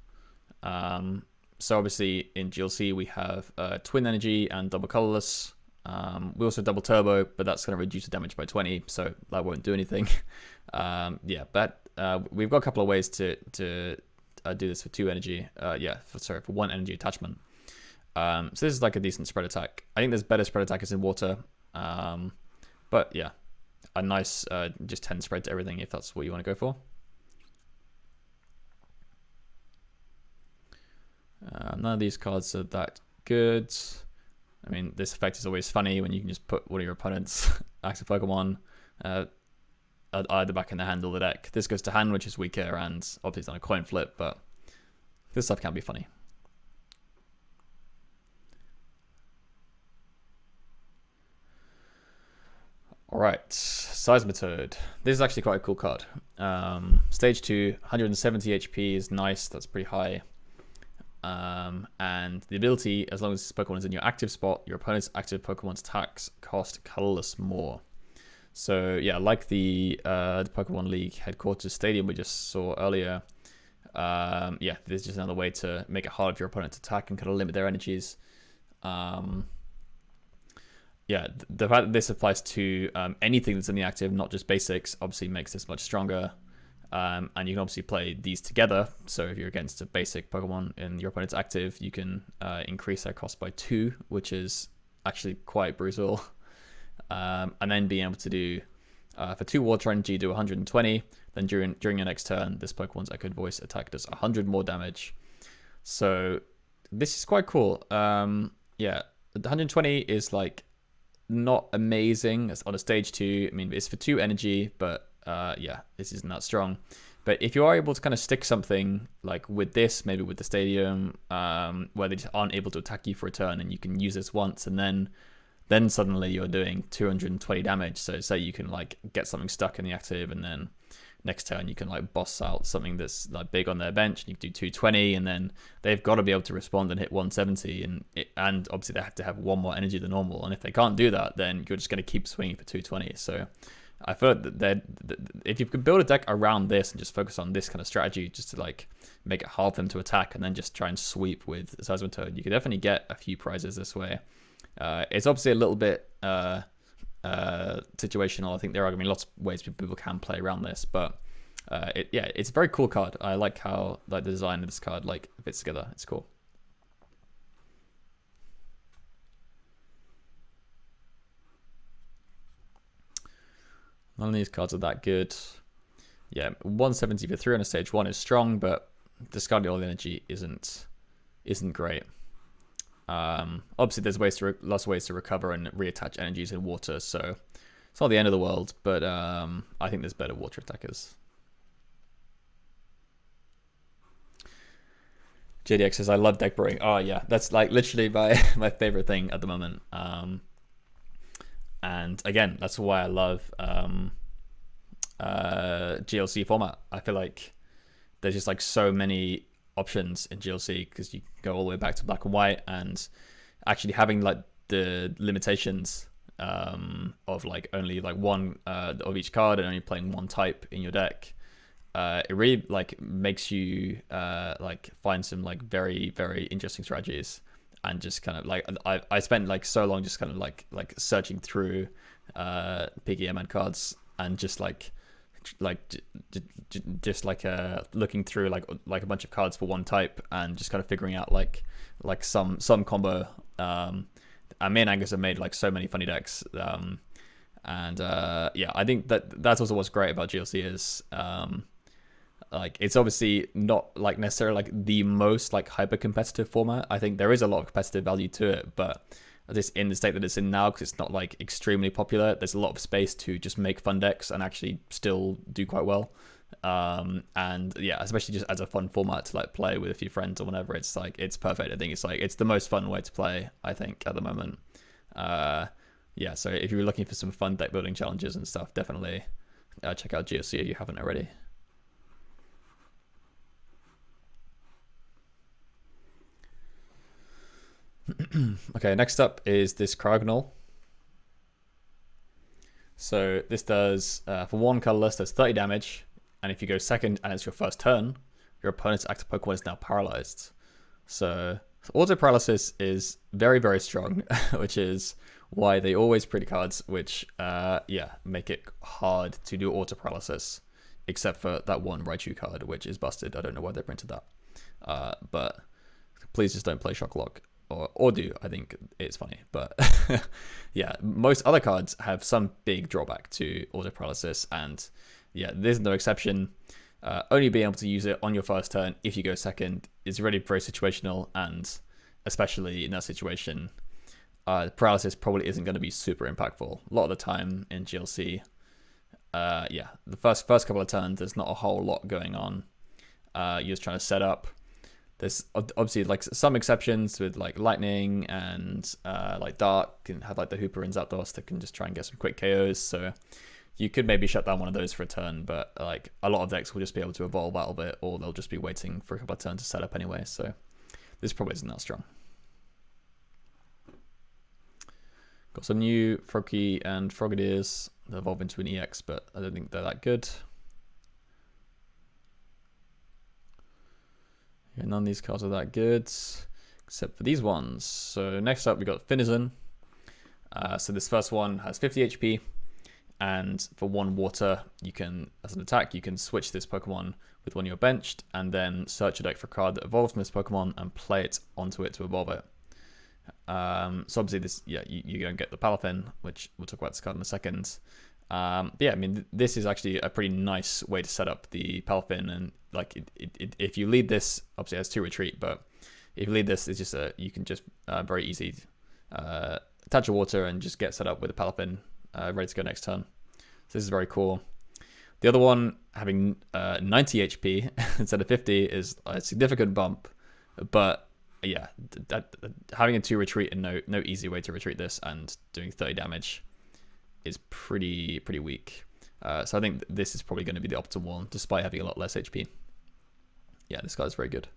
So obviously in GLC we have Twin Energy and double colorless. We also have double turbo, but that's going to reduce the damage by 20, so that won't do anything. Yeah, but we've got a couple of ways to do this for 2 energy. For 1 energy attachment. So this is like a decent spread attack. I think there's better spread attackers in water, but yeah, a nice just 10 spread to everything if that's what you want to go for. None of these cards are that good. I mean, this effect is always funny when you can just put one of your opponent's active Pokemon either back in the hand or the deck. This goes to hand, which is weaker, and obviously it's on a coin flip, but this stuff can be funny. All right, Seismitoad. This is actually quite a cool card. Stage 2, 170 HP is nice. That's pretty high. And the ability, as long as this Pokemon is in your active spot, your opponent's active Pokemon's attacks cost colorless more. So yeah, like the Pokemon League headquarters stadium we just saw earlier. Yeah, this is just another way to make it hard for your opponent to attack and kind of limit their energies. Yeah, the fact that this applies to anything that's in the active, not just basics, obviously makes this much stronger. And you can obviously play these together. So if you're against a basic Pokemon and your opponent's active, you can increase their cost by 2, which is actually quite brutal. And then being able to do, for 2 Water Energy, do 120. Then during your next turn, this Pokemon's Echoed Voice attack does 100 more damage. So this is quite cool. Yeah, the 120 is like not amazing. It's on a stage 2. I mean, it's for 2 energy, but yeah, this isn't that strong. But if you are able to kind of stick something like with this, maybe with the stadium, where they just aren't able to attack you for a turn, and you can use this once, and then suddenly you're doing 220 damage. So say you can like get something stuck in the active, and then next turn you can like boss out something that's like big on their bench, and you can do 220, and then they've got to be able to respond and hit 170, and obviously they have to have 1 more energy than normal. And if they can't do that, then you're just going to keep swinging for 220. So I feel that if you could build a deck around this and just focus on this kind of strategy, just to like make it hard for them to attack and then just try and sweep with Seismitoad, you could definitely get a few prizes this way. It's obviously a little bit situational. I think there are going to be lots of ways people can play around this, but it's a very cool card. I like how like the design of this card like fits together. It's cool. None of these cards are that good. Yeah, 170 for 3 on a stage 1 is strong, but discarding all the energy isn't great. Obviously, there's lots of ways to recover and reattach energies in water, so it's not the end of the world. But I think there's better water attackers. JDX says, "I love deck brewing." Oh yeah, that's like literally my favorite thing at the moment. And again, that's why I love GLC format. I feel like there's just like so many options in GLC because you go all the way back to black and white, and actually having like the limitations of like only like one of each card and only playing one type in your deck, it really like makes you like find some like very, very interesting strategies. And just kind of like I spent like so long just kind of like searching through PKMN cards and just looking through like a bunch of cards for one type and just kind of figuring out like some combo. And me and Angus have made like so many funny decks. And yeah, I think that's also what's great about GLC is like it's obviously not like necessarily like the most like hyper competitive format. I think there is a lot of competitive value to it, but just in the state that it's in now, because it's not like extremely popular, there's a lot of space to just make fun decks and actually still do quite well. And yeah, especially just as a fun format to like play with a few friends or whatever, it's like it's perfect. I think it's like it's the most fun way to play, I think, at the moment. Yeah, so if you're looking for some fun deck building challenges and stuff, definitely check out GLC if you haven't already. Okay, next up is this Cryogonal. So this does, for one colorless, does 30 damage, and if you go second and it's your first turn, your opponent's active Pokemon is now paralyzed. So auto paralysis is very, very strong, which is why they always print cards which, yeah, make it hard to do auto paralysis, except for that one Raichu card, which is busted. I don't know why they printed that. But please just don't play Shock Lock. Or do. I think it's funny, but yeah, most other cards have some big drawback to auto paralysis, and yeah, there's no exception. Only being able to use it on your first turn if you go second is really very situational, and especially in that situation, paralysis probably isn't going to be super impactful. A lot of the time in GLC, yeah, the first couple of turns, there's not a whole lot going on. You're just trying to set up. There's obviously like some exceptions with like lightning and like dark can have like the Hooper and Zapdos that can just try and get some quick KOs. So you could maybe shut down one of those for a turn, but like a lot of decks will just be able to evolve out of it, or they'll just be waiting for a couple of turns to set up anyway. So this probably isn't that strong. Got some new Froakie and Frogadiers that evolve into an EX, but I don't think they're that good. Yeah, none of these cards are that good, except for these ones. So next up, we got Finizen. So this first one has 50 HP, and for one water, you can, as an attack, you can switch this Pokemon with one you're benched, and then search your deck for a card that evolves from this Pokemon and play it onto it to evolve it. So obviously this, yeah, you go and get the Palafin, which we'll talk about this card in a second. Yeah, I mean, this is actually a pretty nice way to set up the Palafin, and like if you lead this, obviously it has 2 retreat, but if you lead this, it's just you can just very easy attach a water and just get set up with a Palafin ready to go next turn. So this is very cool. The other one, having 90 HP instead of 50, is a significant bump, but yeah, having a 2 retreat and no easy way to retreat this and doing 30 damage is pretty weak. So I think this is probably going to be the optimal one, despite having a lot less HP. Yeah, this guy's very good.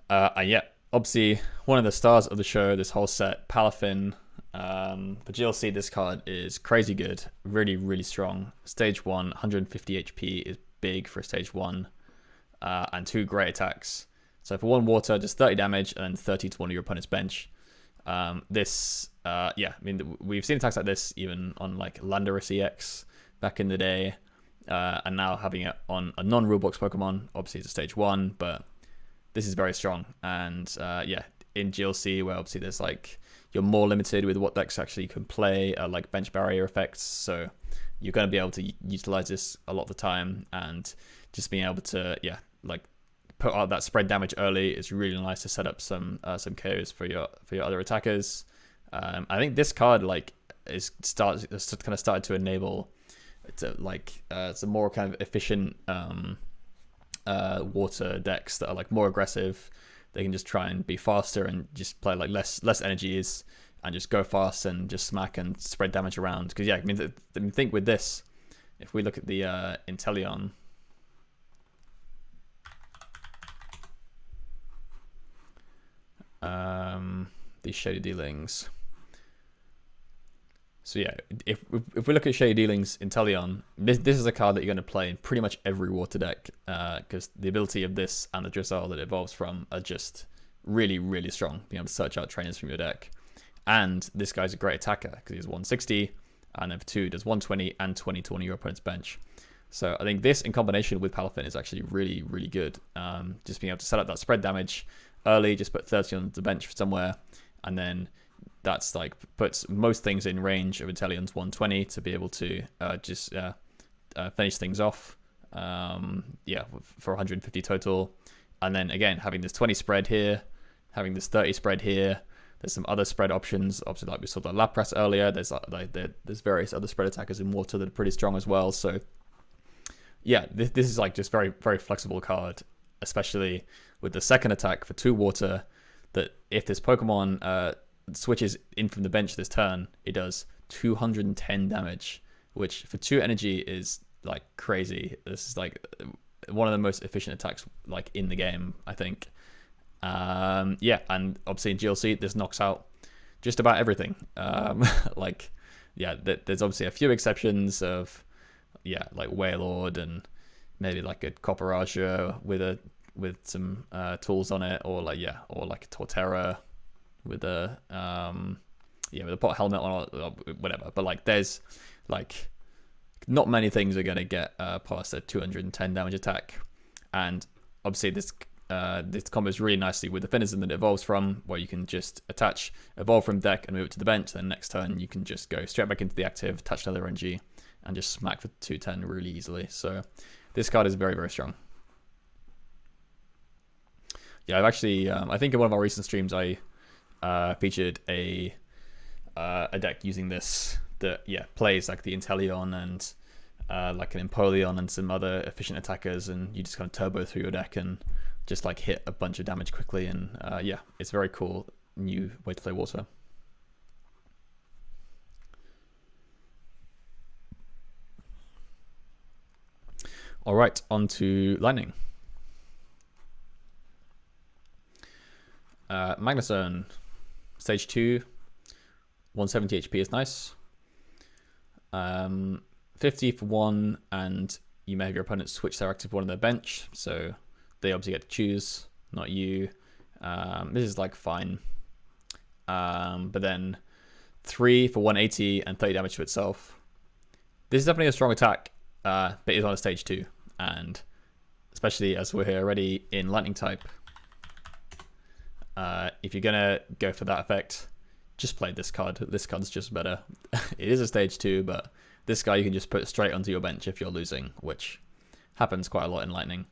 And yeah, obviously one of the stars of the show, this whole set, Palafin. For GLC, this card is crazy good, really, really strong. Stage 1, 150 HP is big for stage 1, and 2 great attacks. So for 1 water, just 30 damage and 30 to one of your opponent's bench. Yeah, I mean, we've seen attacks like this even on like Landorus EX back in the day, and now having it on a non-rulebox Pokemon. Obviously, it's a stage 1, but this is very strong. And yeah, in GLC, where obviously there's like, you're more limited with what decks actually you can play, like bench barrier effects. So you're going to be able to utilize this a lot of the time, and just being able to, yeah, like put out that spread damage early is really nice to set up some KOs for your other attackers. I think this card like has kind of started to enable to like some more kind of efficient water decks that are like more aggressive. They can just try and be faster and just play like less energies and just go fast and just smack and spread damage around. Because yeah, I mean, think with this, if we look at the Inteleon. These shady dealings. So yeah, if we look at shady dealings Inteleon, this is a card that you're going to play in pretty much every water deck, because the ability of this and the Drizzle that it evolves from are just really, really strong. Being able to search out trainers from your deck. And this guy's a great attacker because he's 160, and then for 2 does 120 and 20 to one of your opponent's bench. So I think this in combination with Palafin is actually really, really good. Just being able to set up that spread damage early, just put 30 on the bench somewhere, and then that's like puts most things in range of Inteleon's 120 to be able to just finish things off. Yeah, for 150 total. And then again, having this 20 spread here, having this 30 spread here. There's some other spread options. Obviously, like we saw the Lapras earlier. There's various other spread attackers in water that are pretty strong as well. So yeah, this is like just very, very flexible card, especially with the second attack for 2 water, that if this Pokemon switches in from the bench this turn, it does 210 damage, which for 2 energy is like crazy. This is like one of the most efficient attacks like in the game, I think. Yeah, and obviously in GLC, this knocks out just about everything. Like, yeah, there's obviously a few exceptions of, yeah, like Wailord and maybe like a Copperaja with some tools on it, or like, yeah, or like a Torterra with a yeah, with a pot helmet on, or whatever. But like, there's like not many things are gonna get past a 210 damage attack, and obviously this combos really nicely with the Finizen that it evolves from, where you can just attach, evolve from deck and move it to the bench. Then next turn you can just go straight back into the active, touch another NG, and just smack for 210 really easily. So this card is very, very strong. Yeah, I've actually, I think in one of our recent streams, I featured a deck using this that, yeah, plays like the Inteleon and like an Empoleon and some other efficient attackers, and you just kind of turbo through your deck and just like hit a bunch of damage quickly. And yeah, it's a very cool new way to play water. All right, on to Lightning. Magnezone, stage 2, 170 HP is nice. 50 for 1, and you may have your opponent switch their active one on their bench, so they obviously get to choose, not you. This is like fine. But then 3 for 180 and 30 damage to itself. This is definitely a strong attack, but it's on a stage 2, and especially as we're here already in Lightning type, if you're gonna go for that effect, just play this card. This card's just better. It is a stage 2, but this guy you can just put straight onto your bench if you're losing, which happens quite a lot in Lightning.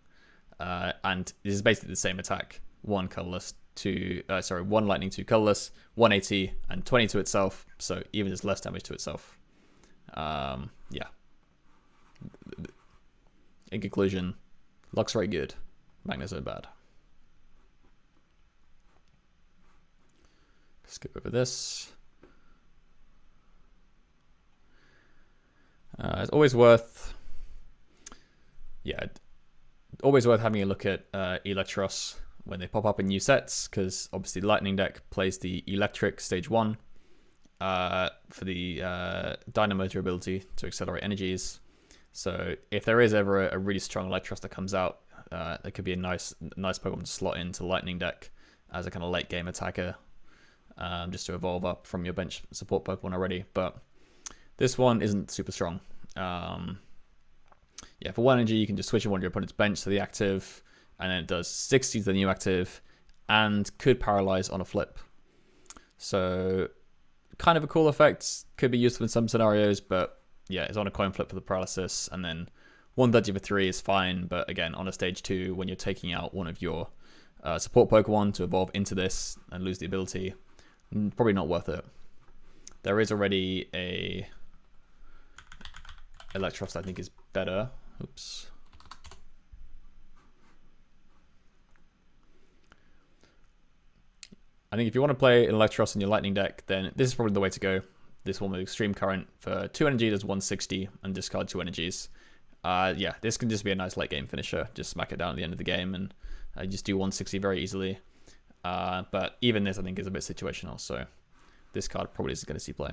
And this is basically the same attack: 1 colorless, 1 lightning, 2 colorless, 180 and 20 to itself. So even just less damage to itself. Yeah. In conclusion, Luxray good, Magnezone bad. Skip over this. It's always worth, having a look at Electros when they pop up in new sets, because obviously the Lightning deck plays the Electric stage 1, for the Dynamotor ability to accelerate energies. So if there is ever a really strong Electros that comes out, that could be a nice Pokemon to slot into Lightning deck as a kind of late game attacker, just to evolve up from your bench support Pokemon already. But this one isn't super strong. Yeah, for 1 energy, you can just switch in one of your opponent's bench to the active, and then it does 60 to the new active, and could paralyze on a flip. So kind of a cool effect, could be useful in some scenarios, but yeah, it's on a coin flip for the paralysis, and then 1 dodgy for 3 is fine, but again, on a stage 2, when you're taking out one of your support Pokemon to evolve into this and lose the ability, probably not worth it. There is already a Electros that I think is better. Oops. I think if you want to play an Electros in your Lightning deck, then this is probably the way to go. This one with Extreme Current for 2 energy does 160 and discard 2 energies. Yeah, this can just be a nice late game finisher. Just smack it down at the end of the game and just do 160 very easily. But even this, I think, is a bit situational, so this card probably isn't going to see play.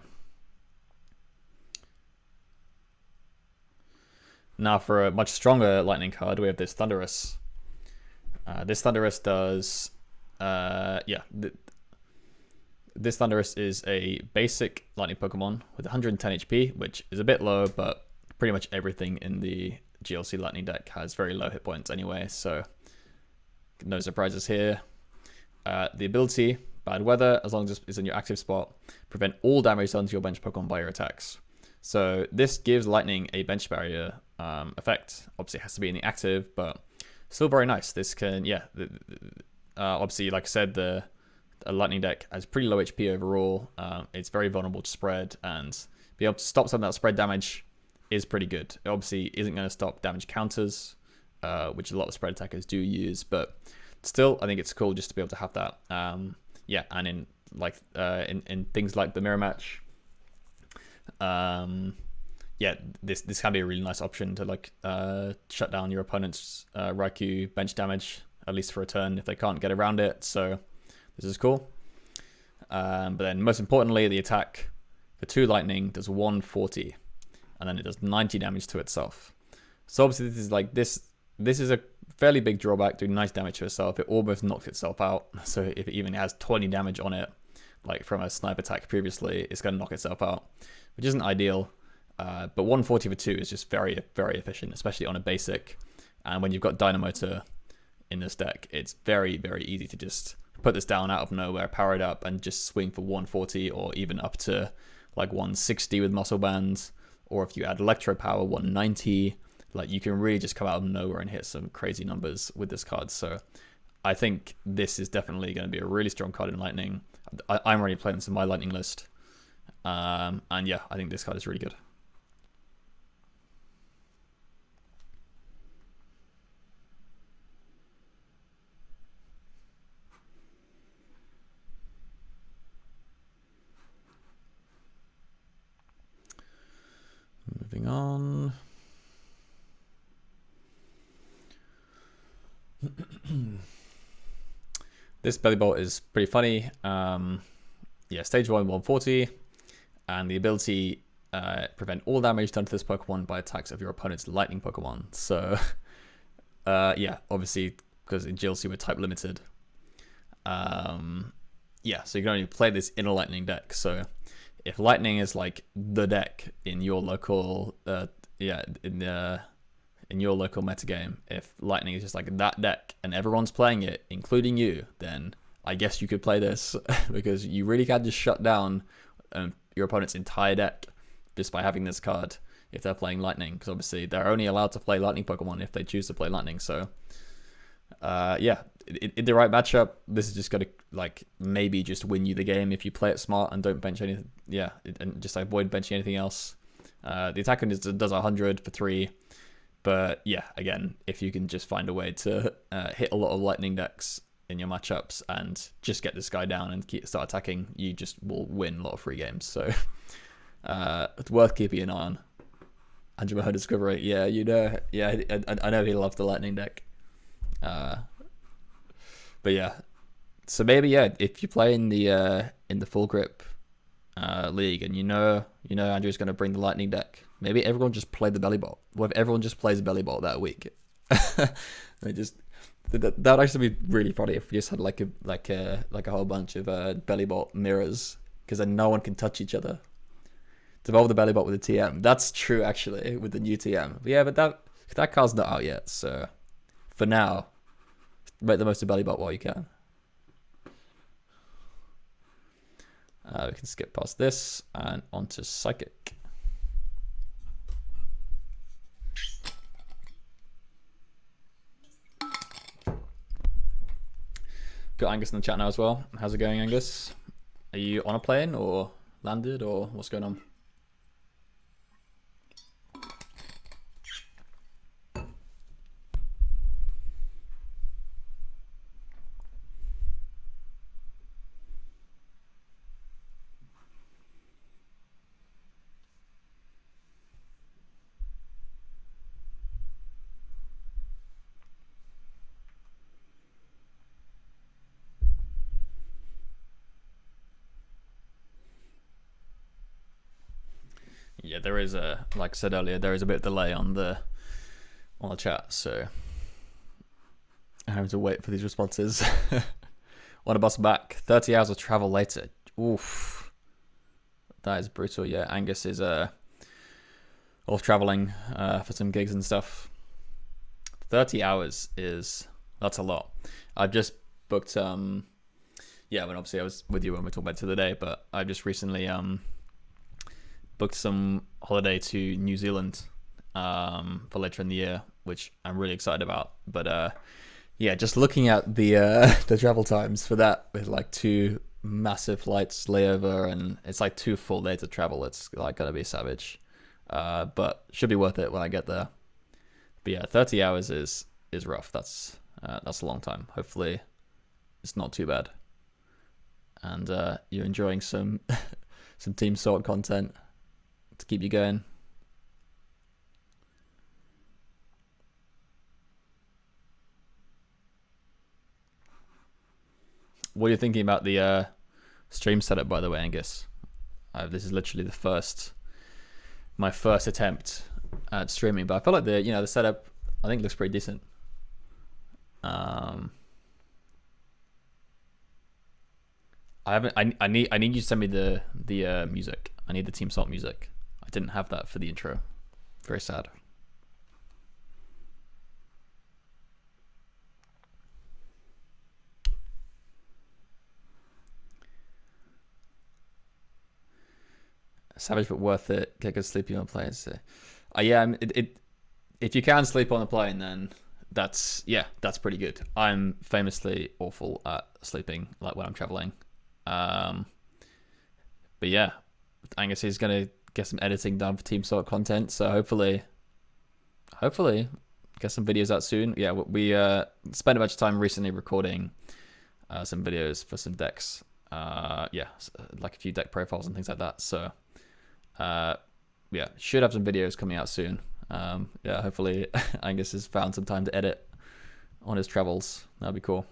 Now for a much stronger Lightning card, we have this Thundurus. This Thundurus does... this Thundurus is a basic Lightning Pokemon with 110 HP, which is a bit low, but pretty much everything in the GLC Lightning deck has very low hit points anyway, so no surprises here. The ability, Bad Weather, as long as it's in your active spot, prevent all damage done to your bench Pokemon by your attacks. So this gives Lightning a bench barrier effect. Obviously it has to be in the active, but still very nice. This can, yeah, obviously, like I said, the Lightning deck has pretty low HP overall. It's very vulnerable to spread, and be able to stop some of that spread damage is pretty good. It obviously isn't going to stop damage counters, which a lot of spread attackers do use, but still, I think it's cool just to be able to have that. Yeah, and in like in things like the mirror match, yeah, this can be a really nice option to like shut down your opponent's Raikou bench damage, at least for a turn if they can't get around it. So this is cool. But then most importantly, the attack for 2 Lightning does 140, and then it does 90 damage to itself. So obviously this is like this is a fairly big drawback, doing nice damage to itself. It almost knocks itself out. So if it even has 20 damage on it, like from a snipe attack previously, it's going to knock itself out, which isn't ideal. But 140 for 2 is just very, very efficient, especially on a basic. And when you've got Dynamotor in this deck, it's very, very easy to just put this down out of nowhere, power it up, and just swing for 140 or even up to like 160 with Muscle Bands. Or if you add Electro Power, 190. Like, you can really just come out of nowhere and hit some crazy numbers with this card. So I think this is definitely going to be a really strong card in Lightning. I'm already playing this in my Lightning list. And yeah, I think this card is really good. Moving on. This Belly Bolt is pretty funny. Yeah, stage 1, 140, and the ability prevent all damage done to this Pokemon by attacks of your opponent's Lightning Pokemon. So, yeah, obviously because in GLC we're type limited. Yeah, so you can only play this in a Lightning deck. So if Lightning is like the deck in your local, in your local metagame, if Lightning is just like that deck and everyone's playing it, including you, then I guess you could play this because you really can just shut down your opponent's entire deck just by having this card if they're playing Lightning, because obviously they're only allowed to play Lightning Pokemon if they choose to play Lightning. So yeah, in the right matchup, this is just going to like maybe just win you the game if you play it smart and don't bench anything. Yeah, and just avoid benching anything else. The attack does 100 for 3. But yeah, again, if you can just find a way to hit a lot of Lightning decks in your matchups and just get this guy down and start attacking, you just will win a lot of free games. So it's worth keeping an eye on. Andrew Discovery, yeah, you know, yeah, I know he loved the Lightning deck. But yeah, so maybe yeah, if you play in the full grip league, and you know Andrew's going to bring the lightning deck. Maybe everyone just play the belly bot. What if everyone just plays belly bot that week? They just that would actually be really funny if we just had like a whole bunch of belly bot mirrors, because then no one can touch each other. Devolve the belly bot with a TM. That's true actually with the new TM. But yeah, but that card's not out yet, so for now, make the most of belly bot while you can. We can skip past this and onto Psychic. Got Angus in the chat now as well. How's it going, Angus? Are you on a plane or landed, or what's going on? Yeah, there is a, like I said earlier, there is a bit of delay on the chat, so I'm having to wait for these responses. Want to bust back? 30 hours of travel later. Oof, that is brutal. Yeah, Angus is off traveling for some gigs and stuff. 30 hours that's a lot. I've just booked yeah, when obviously I was with you when we talked about it the other day, but I just recently booked some holiday to New Zealand for later in the year, which I'm really excited about. But yeah, just looking at the travel times for that, with like 2 massive flights layover, and it's like 2 full days of travel, it's like gonna be savage. But should be worth it when I get there. But yeah, 30 hours is rough. That's a long time. Hopefully it's not too bad, and you're enjoying some some Team Salt content to keep you going. What are you thinking about the stream setup, by the way, Angus? This is literally my first attempt at streaming, but I feel like the setup I think looks pretty decent. I need you to send me the music. I need the Team Salt music. I didn't have that for the intro. Very sad. Savage but worth it. Get good sleeping on planes. Yeah, if you can sleep on the plane, then that's pretty good. I'm famously awful at sleeping, like when I'm traveling. But yeah, Angus is gonna get some editing done for Team Salt content, so hopefully get some videos out soon. Yeah, we spent a bunch of time recently recording some videos for some decks. Yeah, like a few deck profiles and things like that. So yeah, should have some videos coming out soon. Yeah, hopefully Angus has found some time to edit on his travels. That'd be cool.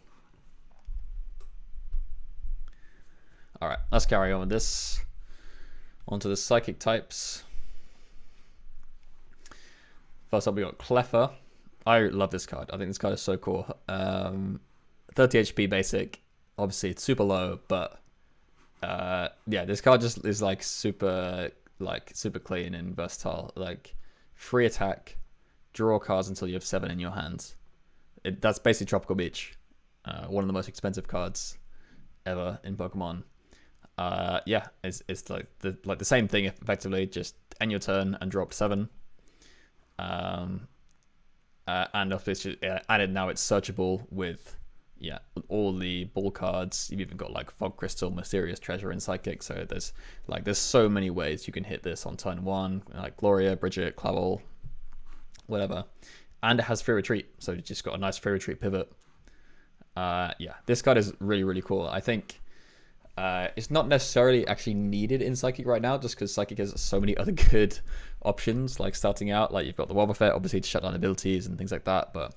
All right, let's carry on with this. Onto the psychic types. First up, we got Cleffer. I love this card. I think this card is so cool. 30 HP basic. Obviously, it's super low, but yeah, this card just is like super clean and versatile. Like, free attack, draw cards until you have 7 in your hands. That's basically Tropical Beach. One of the most expensive cards ever in Pokemon. Yeah, it's like the same thing effectively, just end your turn and drop 7. And obviously added now it's searchable with all the ball cards. You've even got like Fog Crystal, Mysterious Treasure, and Psychic. So there's so many ways you can hit this on turn 1, like Gloria, Bridget, Clavel, whatever. And it has Free Retreat, so you just got a nice Free Retreat pivot. Yeah, this card is really, really cool. I think it's not necessarily actually needed in Psychic right now, just because Psychic has so many other good options, like starting out, like you've got the Wobbuffet, obviously, to shut down abilities and things like that. But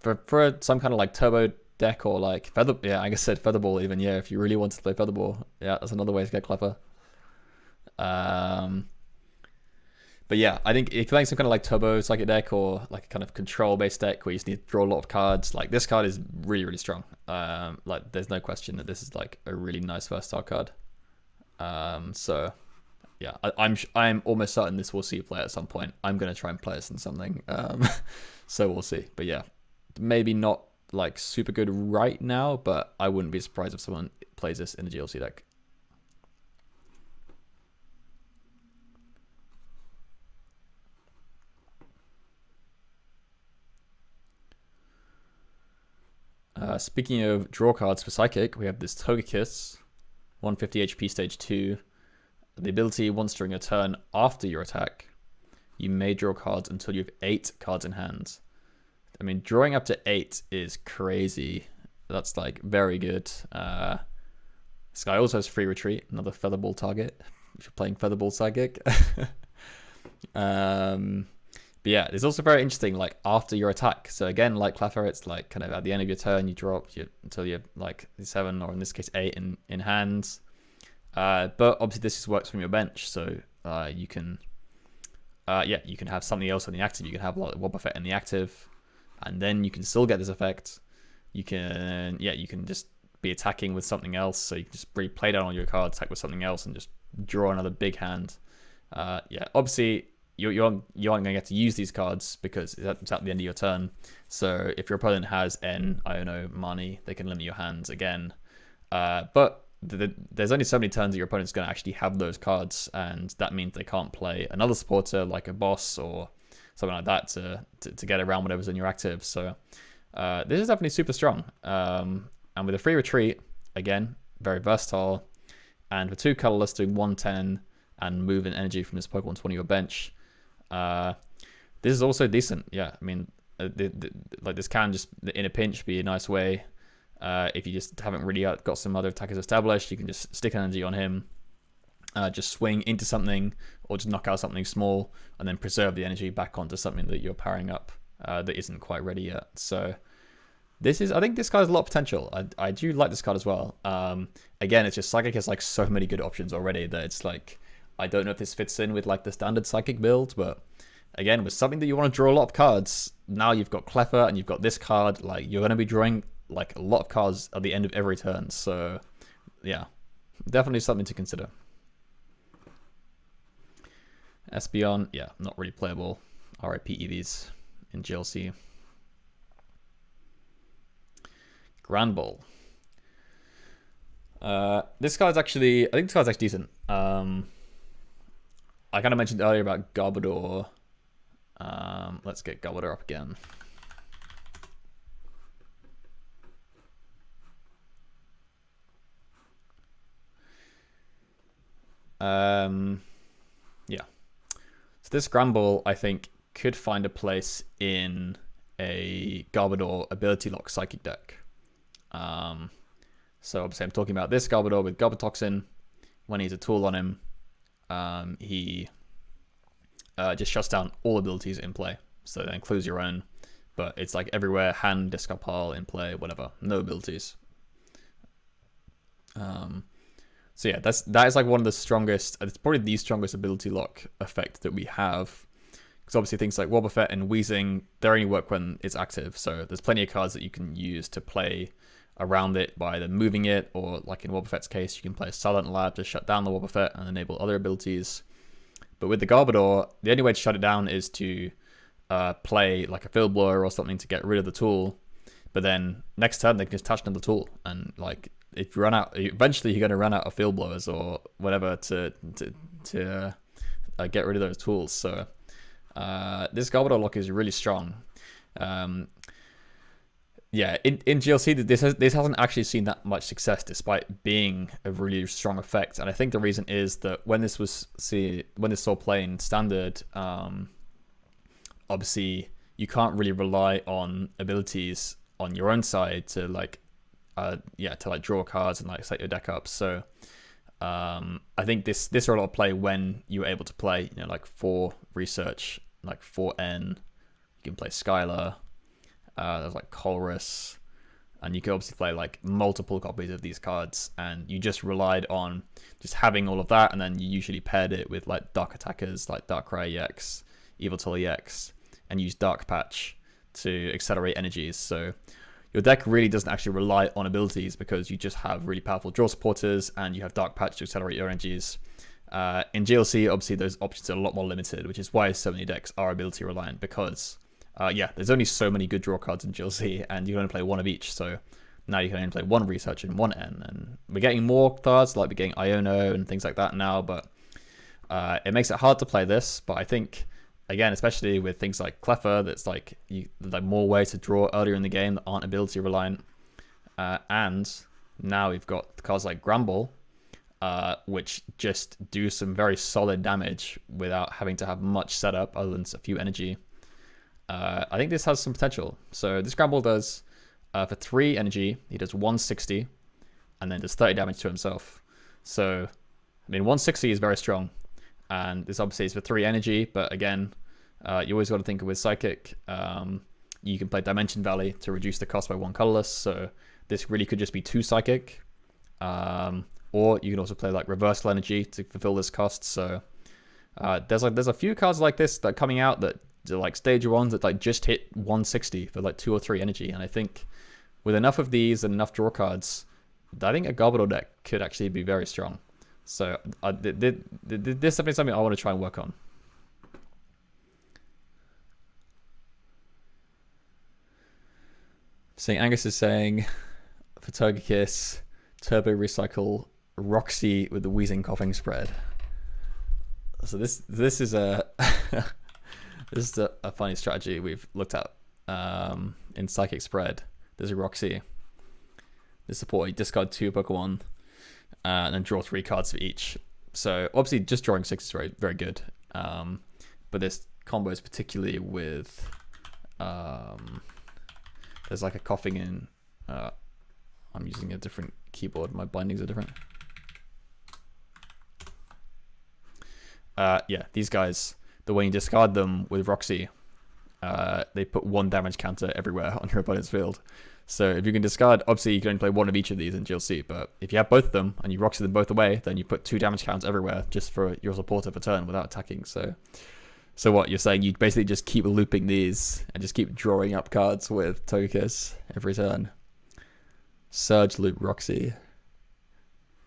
for some kind of like turbo deck, or like feather. Yeah, I guess said featherball even. Yeah, if you really wanted to play featherball, yeah, that's another way to get clever. But yeah, I think if you're playing some kind of like turbo psychic deck, or like a kind of control based deck where you just need to draw a lot of cards, like this card is really, really strong. Like there's no question that this is like a really nice versatile card. So yeah, I'm almost certain this will see a play at some point. I'm gonna try and play this in something. So we'll see. But yeah, maybe not like super good right now, but I wouldn't be surprised if someone plays this in a GLC deck. Speaking of draw cards for Psychic, we have this Togekiss, 150 HP stage 2. The ability, once during a turn after your attack, you may draw cards until you have 8 cards in hand. I mean, drawing up to 8 is crazy. That's like very good. This guy also has free retreat, another Featherball target if you're playing Featherball Psychic. But yeah, it's also very interesting, like after your attack. So again, like Clefairy, it's like kind of at the end of your turn, you draw up until you have like 7, or in this case 8 in hands. But obviously this just works from your bench, so you can have something else on the active. You can have like Wobbuffet in the active, and then you can still get this effect. You can just be attacking with something else, so you can just play down all your cards, attack with something else, and just draw another big hand. Obviously you aren't going to get to use these cards because it's at the end of your turn. So if your opponent has Iono, Marnie, they can limit your hands again. But there's only so many turns that your opponent's going to actually have those cards, and that means they can't play another supporter like a boss or something like that to get around whatever's in your active. So this is definitely super strong. And with a free retreat, again, very versatile. And with 2 colorless, doing 110 and move an energy from this Pokemon to one of your bench. This is also decent. Yeah, I mean, like this can just in a pinch be a nice way. If you just haven't really got some other attackers established, you can just stick energy on him, just swing into something, or just knock out something small, and then preserve the energy back onto something that you're powering up that isn't quite ready yet. So I think this card has a lot of potential. I do like this card as well. Again, it's just Psychic has like so many good options already that it's like, I don't know if this fits in with like the standard Psychic build, but again, with something that you want to draw a lot of cards, now you've got Clefairy and you've got this card, like you're going to be drawing like a lot of cards at the end of every turn. So yeah, definitely something to consider. Espeon, yeah, not really playable. RIP EVs in GLC. Grand Ball. This card's actually, I think this card's actually decent. I kind of mentioned earlier about Garbodor. Let's get Garbodor up again. Yeah. So this Grand Ball, I think, could find a place in a Garbodor ability lock Psychic deck. So obviously I'm talking about this Garbodor with Garbotoxin. When he's a tool on him, he just shuts down all abilities in play. So that includes your own, but it's like everywhere, hand, discard pile, in play, whatever, no abilities. So yeah, that is like one of the strongest, it's probably the strongest ability lock effect that we have. Because obviously things like Wobbuffet and Weezing, they only work when it's active. So there's plenty of cards that you can use to play around it by either moving it, or like in Wobbuffet's case, you can play a Silent Lab to shut down the Wobbuffet and enable other abilities. But with the Garbodor, the only way to shut it down is to play like a Field Blower or something to get rid of the tool. But then next turn they can just touch another tool, and like if you run out, eventually you're going to run out of Field Blowers or whatever to get rid of those tools. So this Garbodor lock is really strong. Yeah, in GLC, this hasn't actually seen that much success despite being a really strong effect. And I think the reason is that when this saw play in standard, obviously you can't really rely on abilities on your own side to like draw cards and like set your deck up. So I think this saw a lot of play when you were able to play, like 4 research, like 4N. You can play Skylar. There's like Colress. and you could obviously play like multiple copies of these cards, and you just relied on just having all of that, and then you usually paired it with like Dark Attackers like Darkrai EX, Yveltal EX, and use Dark Patch to accelerate energies. So your deck really doesn't actually rely on abilities, because you just have really powerful draw supporters, and you have Dark Patch to accelerate your energies. In GLC, obviously, those options are a lot more limited, which is why so many decks are ability reliant, because yeah, there's only so many good draw cards in GLC, and you can only play one of each. So now you can only play one Research and one N, and we're getting more cards, like we're getting Iono and things like that now, but it makes it hard to play this. But I think, again, especially with things like Cleffer, that's like more ways to draw earlier in the game that aren't ability reliant, and now we've got cards like Gramble, which just do some very solid damage without having to have much setup other than a few energy. I think this has some potential. So this Gramble does, for 3 energy, he does 160, and then does 30 damage to himself. So, I mean, 160 is very strong, and this obviously is for 3 energy, but again, you always got to think with Psychic. You can play Dimension Valley to reduce the cost by 1 colorless, so this really could just be 2 Psychic. Or you can also play like Reversal Energy to fulfill this cost. So there's a few cards like this that are coming out that are like stage 1s that like just hit 160 for like 2 or 3 energy. And I think with enough of these and enough draw cards, I think a Garbodor deck could actually be very strong. So this is definitely something I want to try and work on. Saying Angus is saying for Togekiss, Turbo Recycle Roxy with the wheezing coughing spread. So this is a this is a funny strategy we've looked at in Psychic Spread. There's a Roxy. The support, you discard 2 Pokemon and then draw 3 cards for each. So obviously just drawing 6 is very, very good. But this combo is particularly with there's like a coughing in. I'm using a different keyboard. My bindings are different. Yeah, these guys, the way you discard them with Roxy, they put 1 damage counter everywhere on your opponent's field. So if you can discard, obviously you can only play 1 of each of these in GLC, but if you have both of them and you Roxy them both away, then you put 2 damage counts everywhere just for your supporter for turn without attacking. So what you're saying, you basically just keep looping these and just keep drawing up cards with Togekiss every turn. Surge Loop Roxy.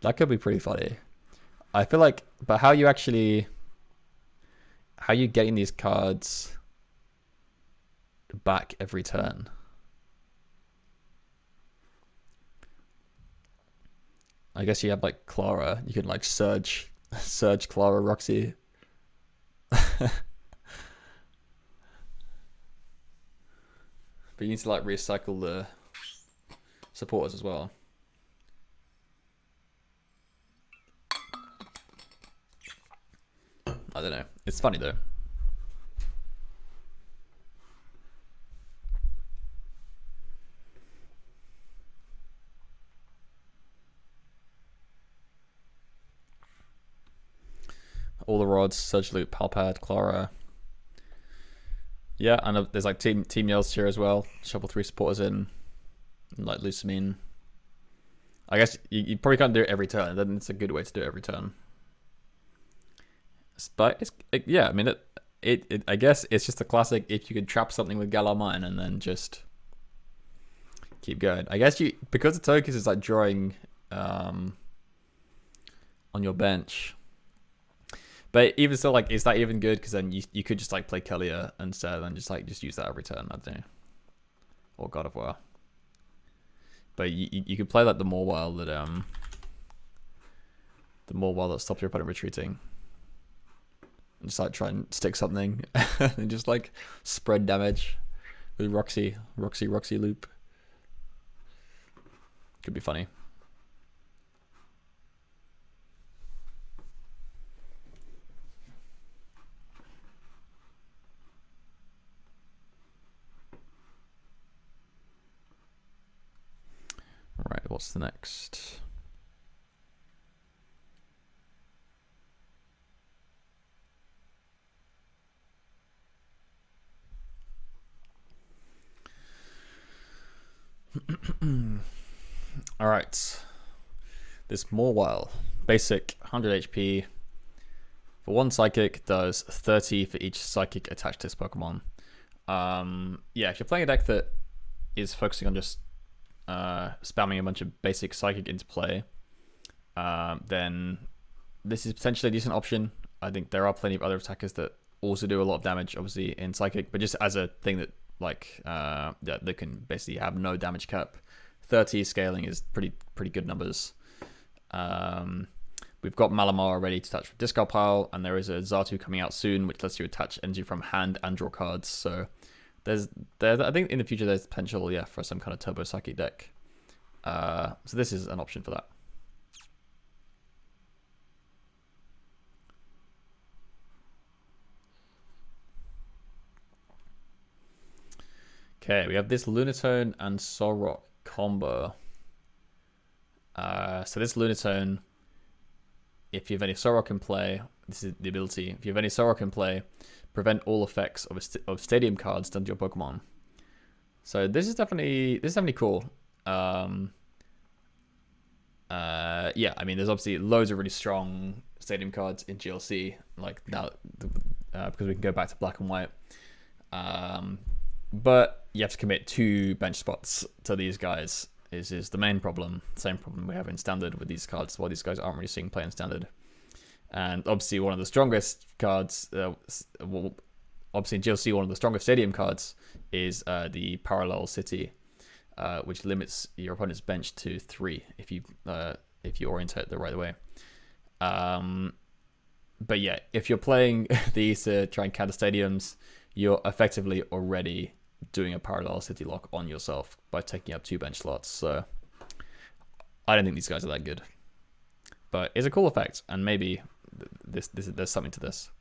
That could be pretty funny. I feel like, but how you getting these cards back every turn? I guess you have like Clara. You can like Surge Clara Roxy. But you need to like recycle the supporters as well. I don't know. It's funny though. All the rods, Surge Loop, Palpad, Clara. Yeah, and there's like Team Yells here as well. Shuffle 3 supporters in. Like Lusamine. I guess you probably can't do it every turn. Then it's a good way to do it every turn. But yeah, I mean it. I guess it's just a classic. If you could trap something with Galar Mine and then just keep going. I guess because the Togekiss is like drawing on your bench. But even still, like, is that even good? Because then you could just like play Kelia instead and just use that every turn. I don't know. Or God of War. But you could play like the Mawile that stops your opponent retreating. And just like try and stick something and just like spread damage with Roxy Loop. Could be funny. All right, what's the next? All right. This Morwile, basic 100 HP. For one psychic, does 30 for each psychic attached to this Pokemon. Yeah, if you're playing a deck that is focusing on just spamming a bunch of basic psychic into play, then this is potentially a decent option. I think there are plenty of other attackers that also do a lot of damage, obviously, in psychic, but just as a thing that, like, that can basically have no damage cap. 30 scaling is pretty good numbers. We've got Malamar ready to touch with discard pile, and there is a Xatu coming out soon, which lets you attach energy from hand and draw cards. So I think in the future there's potential, yeah, for some kind of turbo psychic deck. So this is an option for that. Okay, we have this Lunatone and Solrock combo. So this Lunatone, if you have any Solrock in play, this is the ability. If you have any Solrock in play, prevent all effects of stadium cards done to your Pokemon. So this is definitely cool. Yeah, I mean, there's obviously loads of really strong stadium cards in GLC, like now, because we can go back to black and white. But you have to commit 2 bench spots to these guys. Is the main problem. Same problem we have in standard with these cards. Why these guys aren't really seeing play in standard. And obviously one of the strongest cards, obviously in GLC one of the strongest stadium cards is the Parallel City, which limits your opponent's bench to 3 if you orientate it the right way. But yeah, if you're playing these to try and counter stadiums, you're effectively already doing a Parallel City lock on yourself by taking up 2 bench slots. So I don't think these guys are that good, but it's a cool effect, and maybe there's something to this.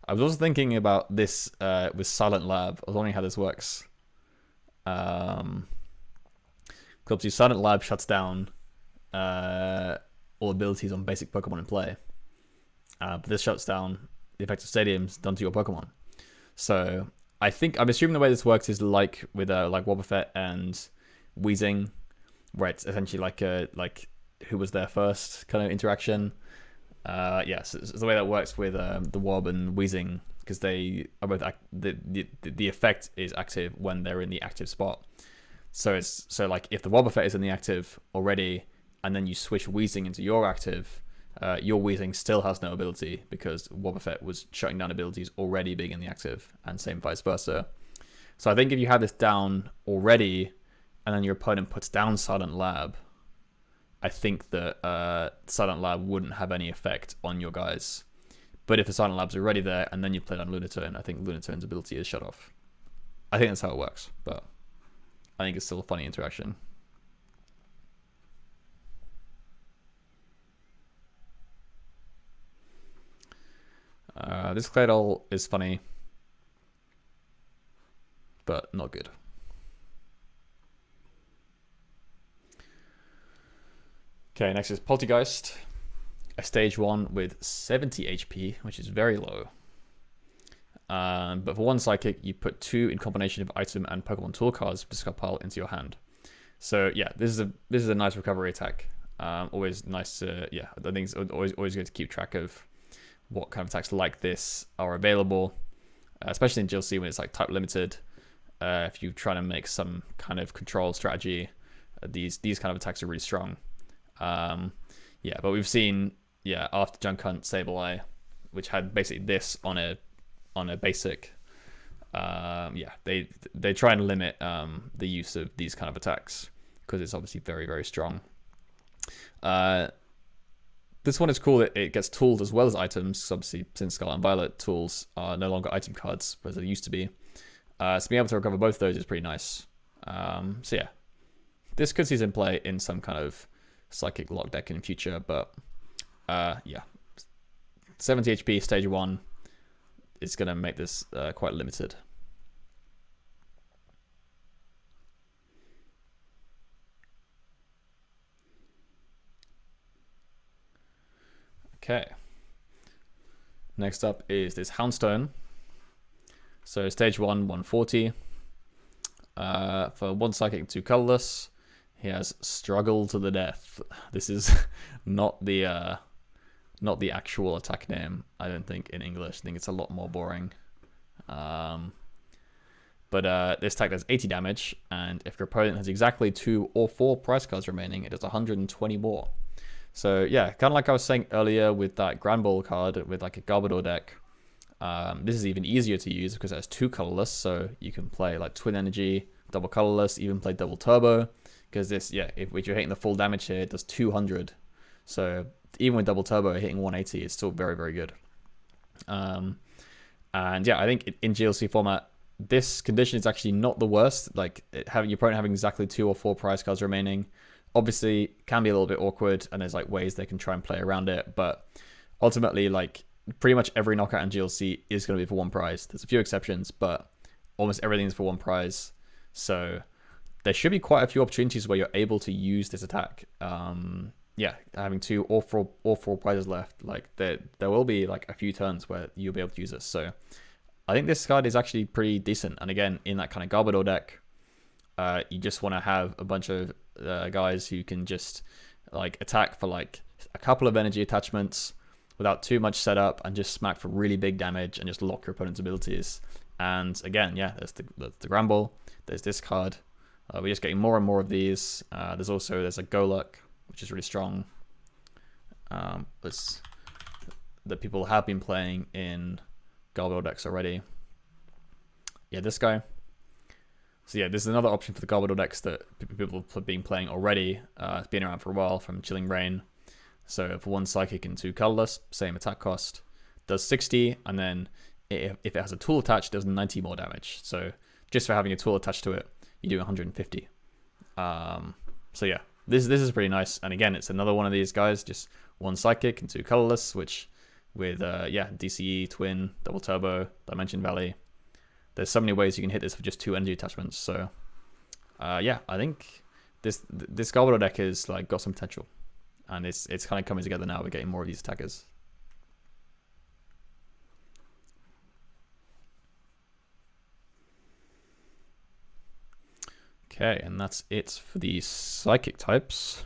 I was also thinking about this with Silent Lab. I was wondering how this works. Obviously Silent Lab shuts down all abilities on basic Pokemon in play, but this shuts down the effects of stadiums done to your Pokemon. So I'm assuming the way this works is like with like Wobbuffet and Weezing, where it's essentially like who was there first kind of interaction. Yeah, so the way that works with the Wob and Weezing, because they are both the effect is active when they're in the active spot. So like if the Wobbuffet is in the active already, and then you switch Weezing into your active, your Weezing still has no ability because Wobbuffet was shutting down abilities already being in the active, and same vice versa. So I think if you have this down already, and then your opponent puts down Silent Lab, I think that Silent Lab wouldn't have any effect on your guys. But if the Silent Lab's already there, and then you play on Lunatone, I think Lunatone's ability is shut off. I think that's how it works, but I think it's still a funny interaction. This Claydol is funny, but not good. Okay, next is Poltergeist, a stage 1 with 70 HP, which is very low. But for one psychic, you put 2 in combination of item and Pokemon tool cards discard pile into your hand. So yeah, this is a nice recovery attack. Always nice to, yeah, I think it's always good to keep track of what kind of attacks like this are available, especially in GLC when it's like type limited. If you're trying to make some kind of control strategy, these kind of attacks are really strong. Yeah, but we've seen, yeah, after Junk Hunt, Sableye, which had basically this on a basic, yeah, they try and limit the use of these kind of attacks because it's obviously very, very strong. This one is cool that it gets tooled as well as items. Obviously, since Scarlet and Violet, tools are no longer item cards, as they used to be. So being able to recover both of those is pretty nice. So yeah, this could see some play in some kind of psychic lock deck in the future, but yeah, 70 HP stage 1 is going to make this quite limited. Okay. Next up is this Houndstone. So stage 1, 140. For 1 psychic and 2 colorless, he has Struggle to the Death. This is not the actual attack name, I don't think, in English. I think it's a lot more boring. But this attack does 80 damage, and if your opponent has exactly 2 or 4 prize cards remaining, it does 120 more. So yeah, kind of like I was saying earlier with that Grand Ball card with like a Garbodor deck, this is even easier to use because it has 2 colorless, so you can play like Twin Energy, double colorless, even play double turbo, because this, yeah, if you're hitting the full damage here, it does 200. So even with double turbo hitting 180, it's still very, very good. And yeah, I think in GLC format, this condition is actually not the worst. Like having your opponent having exactly 2 or 4 prize cards remaining, obviously can be a little bit awkward, and there's like ways they can try and play around it. But ultimately, like pretty much every knockout in GLC is going to be for 1 prize. There's a few exceptions, but almost everything is for 1 prize. So there should be quite a few opportunities where you're able to use this attack. Yeah, having 2 or 4 prizes left, like there will be like a few turns where you'll be able to use this. So I think this card is actually pretty decent. And again, in that kind of Garbodor deck, you just want to have a bunch of guys who can just like attack for like a couple of energy attachments without too much setup and just smack for really big damage and just lock your opponent's abilities. And again, yeah, there's the Grand Ball, there's this card. We're just getting more and more of these. There's a Golurk, which is really strong. That people have been playing in Garbodor decks already. Yeah, this guy. So yeah, this is another option for the Garbodor decks that people have been playing already. It's been around for a while, from Chilling Reign. So for 1 psychic and 2 colorless, same attack cost, does 60, and then if it has a tool attached, does 90 more damage. So just for having a tool attached to it, you do 150. So yeah, this is pretty nice. And again, it's another one of these guys, just 1 psychic and 2 colorless, which with yeah, DCE, Twin, Double Turbo, Dimension Valley. There's so many ways you can hit this for just 2 energy attachments. So yeah, I think this Garbodor deck is like got some potential, and it's kind of coming together now. We're getting more of these attackers. Okay, and that's it for the psychic types.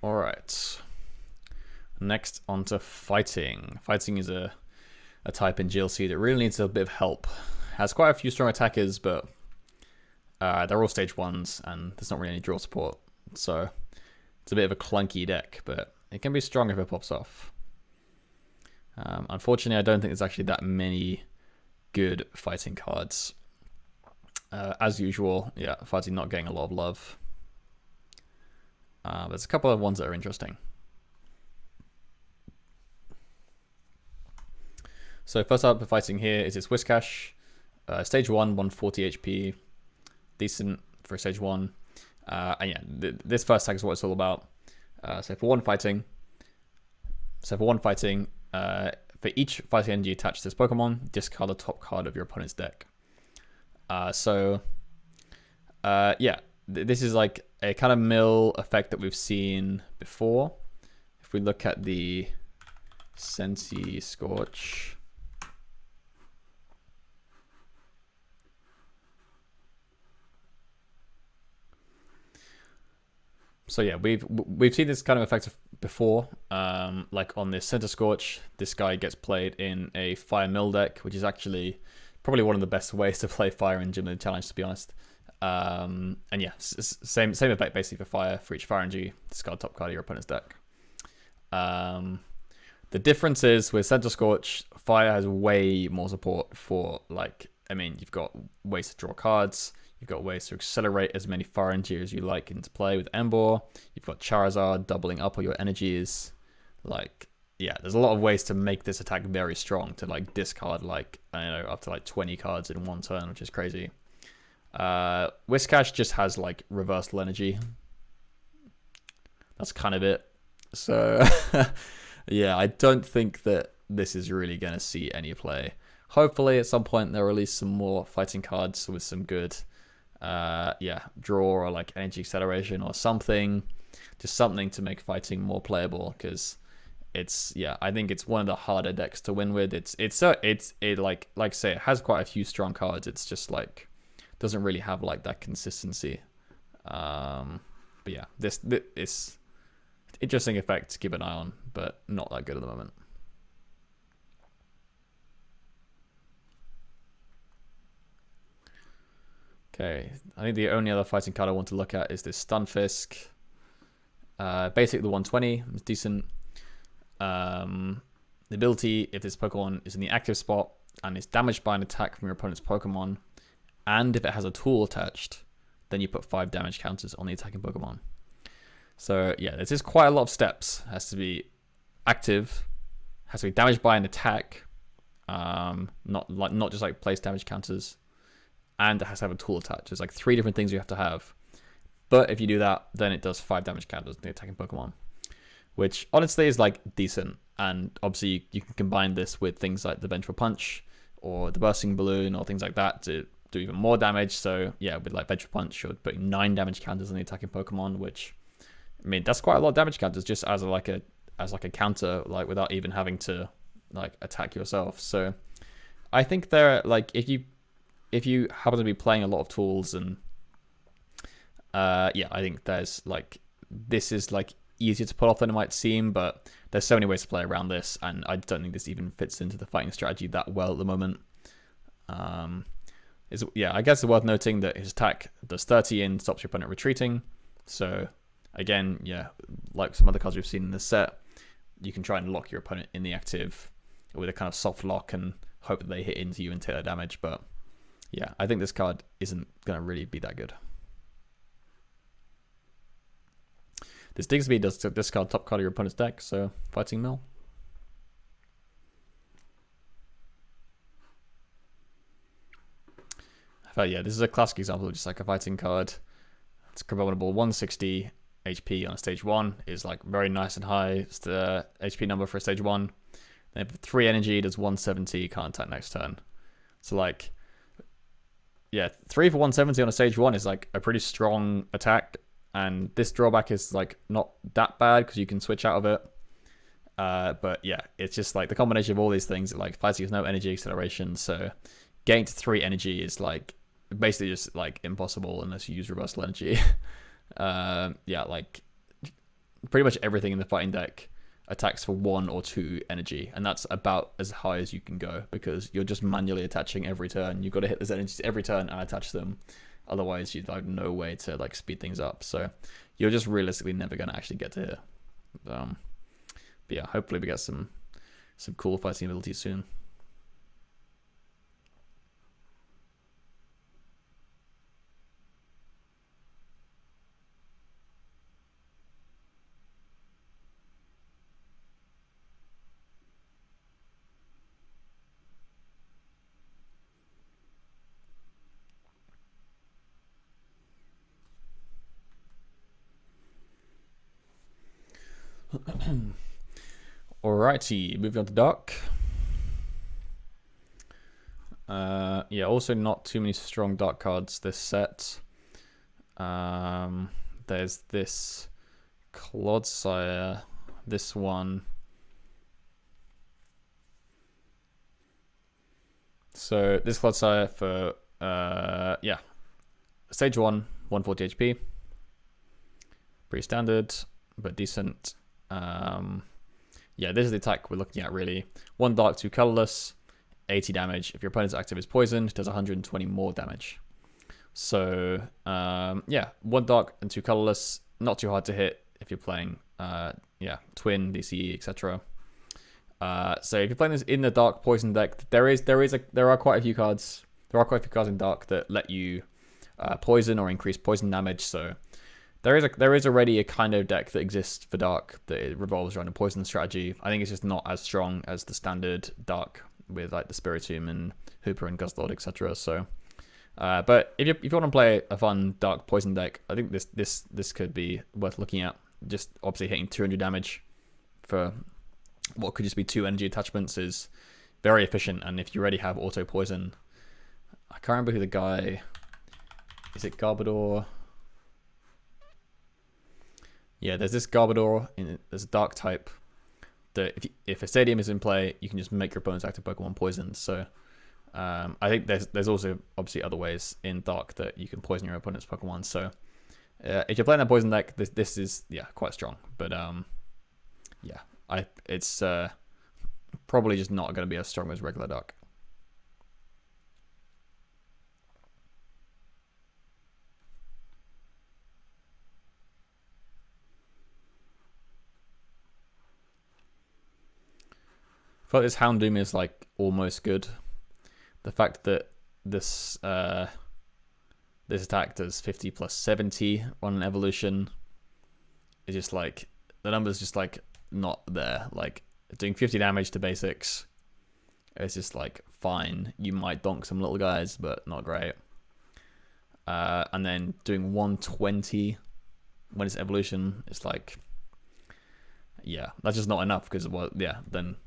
All right. Next, on to fighting. Fighting is a type in GLC that really needs a bit of help. Has quite a few strong attackers, but they're all stage 1s, and there's not really any draw support. So it's a bit of a clunky deck, but it can be strong if it pops off. Unfortunately, I don't think there's actually that many good fighting cards. As usual, yeah, fighting not getting a lot of love. There's a couple of ones that are interesting. So first up for fighting here is its Whiscash. Stage 1, 140 HP. Decent for stage 1. And yeah, this first tag is what it's all about. So for one fighting, for each fighting energy attached to this Pokemon, discard the top card of your opponent's deck. Yeah, this is like a kind of mill effect that we've seen before. If we look at the Sensi Scorch. So yeah, we've seen this kind of effect before. Like on this Center Scorch, this guy gets played in a Fire Mill deck, which is actually probably one of the best ways to play Fire in Gym Leader Challenge, to be honest. And yeah, same effect basically for Fire. For each Fire energy, discard top card of your opponent's deck. The difference is with Center Scorch, Fire has way more support for, like, I mean, you've got ways to draw cards. You've got ways to accelerate as many Fire energy as you like into play with Emboar. You've got Charizard doubling up all your energies. Like, yeah, there's a lot of ways to make this attack very strong, to like discard like, I don't know, up to like 20 cards in one turn, which is crazy. Whiscash just has like reversal energy. That's kind of it. So yeah, I don't think that this is really going to see any play. Hopefully at some point they'll release some more fighting cards with some good yeah, draw or like energy acceleration or something, just something to make fighting more playable, because it's, yeah, I think it's one of the harder decks to win with. It like I say, it has quite a few strong cards. It's just like doesn't really have like that consistency. But yeah, this is interesting effect to keep an eye on, but not that good at the moment. Okay, I think the only other fighting card I want to look at is this Stunfisk. Basically the 120 is decent. The ability, if this Pokemon is in the active spot and is damaged by an attack from your opponent's Pokemon, and if it has a tool attached, then you put 5 damage counters on the attacking Pokemon. So yeah, there's just quite a lot of steps. It has to be active, has to be damaged by an attack, not just like place damage counters, and it has to have a tool attached. There's like 3 different things you have to have. But if you do that, then it does 5 damage counters on the attacking Pokemon, which honestly is like decent. And obviously you can combine this with things like the Vengeful Punch or the Bursting Balloon or things like that to do even more damage. So yeah, with like Vengeful Punch, you're putting 9 damage counters on the attacking Pokemon, which, I mean, that's quite a lot of damage counters just as a counter, like without even having to like attack yourself. So I think they're like, if you happen to be playing a lot of tools, and yeah, I think there's like, this is like easier to pull off than it might seem, but there's so many ways to play around this, and I don't think this even fits into the fighting strategy that well at the moment. Yeah, I guess it's worth noting that his attack does 30 and stops your opponent retreating. So again, yeah, like some other cards we've seen in this set, you can try and lock your opponent in the active with a kind of soft lock and hope that they hit into you and take their damage. But yeah, I think this card isn't going to really be that good. This Digsby does discard top card of your opponent's deck, so Fighting Mill. But yeah, this is a classic example of just like a fighting card. It's Abominable 160 HP on a stage 1 is like very nice and high. It's the HP number for a stage 1. Then 3 energy, does 170, can't attack next turn. So like, yeah, 3 for 170 on a stage 1 is like a pretty strong attack. And this drawback is like not that bad because you can switch out of it. But yeah, it's just like the combination of all these things. Like fighting has no energy acceleration, so getting to 3 energy is like basically just like impossible unless you use reversal energy. Yeah, like pretty much everything in the fighting deck attacks for 1 or 2 energy, and that's about as high as you can go because you're just manually attaching every turn. You've got to hit those energies every turn and attach them. Otherwise, you'd have no way to like speed things up. So you're just realistically never going to actually get to here. But yeah, hopefully we get some cool fighting abilities soon. Alrighty, moving on to Dark. Yeah, also not too many strong Dark cards this set. There's this Clodsire, this one. So this Clodsire for yeah, stage 1, 140 HP. Pretty standard, but decent. Yeah, this is the attack we're looking at really. 1 dark, 2 colorless, 80 damage. If your opponent's active is poisoned, it does 120 more damage. So yeah, 1 dark and 2 colorless, not too hard to hit if you're playing yeah, Twin, DCE, etc. So if you're playing this in the dark poison deck, there are quite a few cards. There are quite a few cards in dark that let you poison or increase poison damage. So there is already a kind of deck that exists for dark that it revolves around a poison strategy. I think it's just not as strong as the standard dark with like the Spiritomb and Hooper and Guzzlord, etc. So, but if you want to play a fun dark poison deck, I think this could be worth looking at. Just obviously hitting 200 damage for what could just be 2 energy attachments is very efficient. And if you already have auto poison, I can't remember who the guy is it Garbodor? Yeah, there's this Garbodor, there's a dark type, that if a stadium is in play, you can just make your opponent's active Pokemon poisoned. So I think there's also obviously other ways in dark that you can poison your opponent's Pokemon. So if you're playing that poison deck, this is quite strong. But yeah, it's probably just not going to be as strong as regular dark. I feel like this Houndoom is like almost good. The fact that this this attack does 50 plus 70 on an evolution is just like, the number's just like not there. Like doing 50 damage to basics, it's just like fine. You might donk some little guys, but not great. And then doing 120 when it's evolution, it's like, yeah, that's just not enough, because then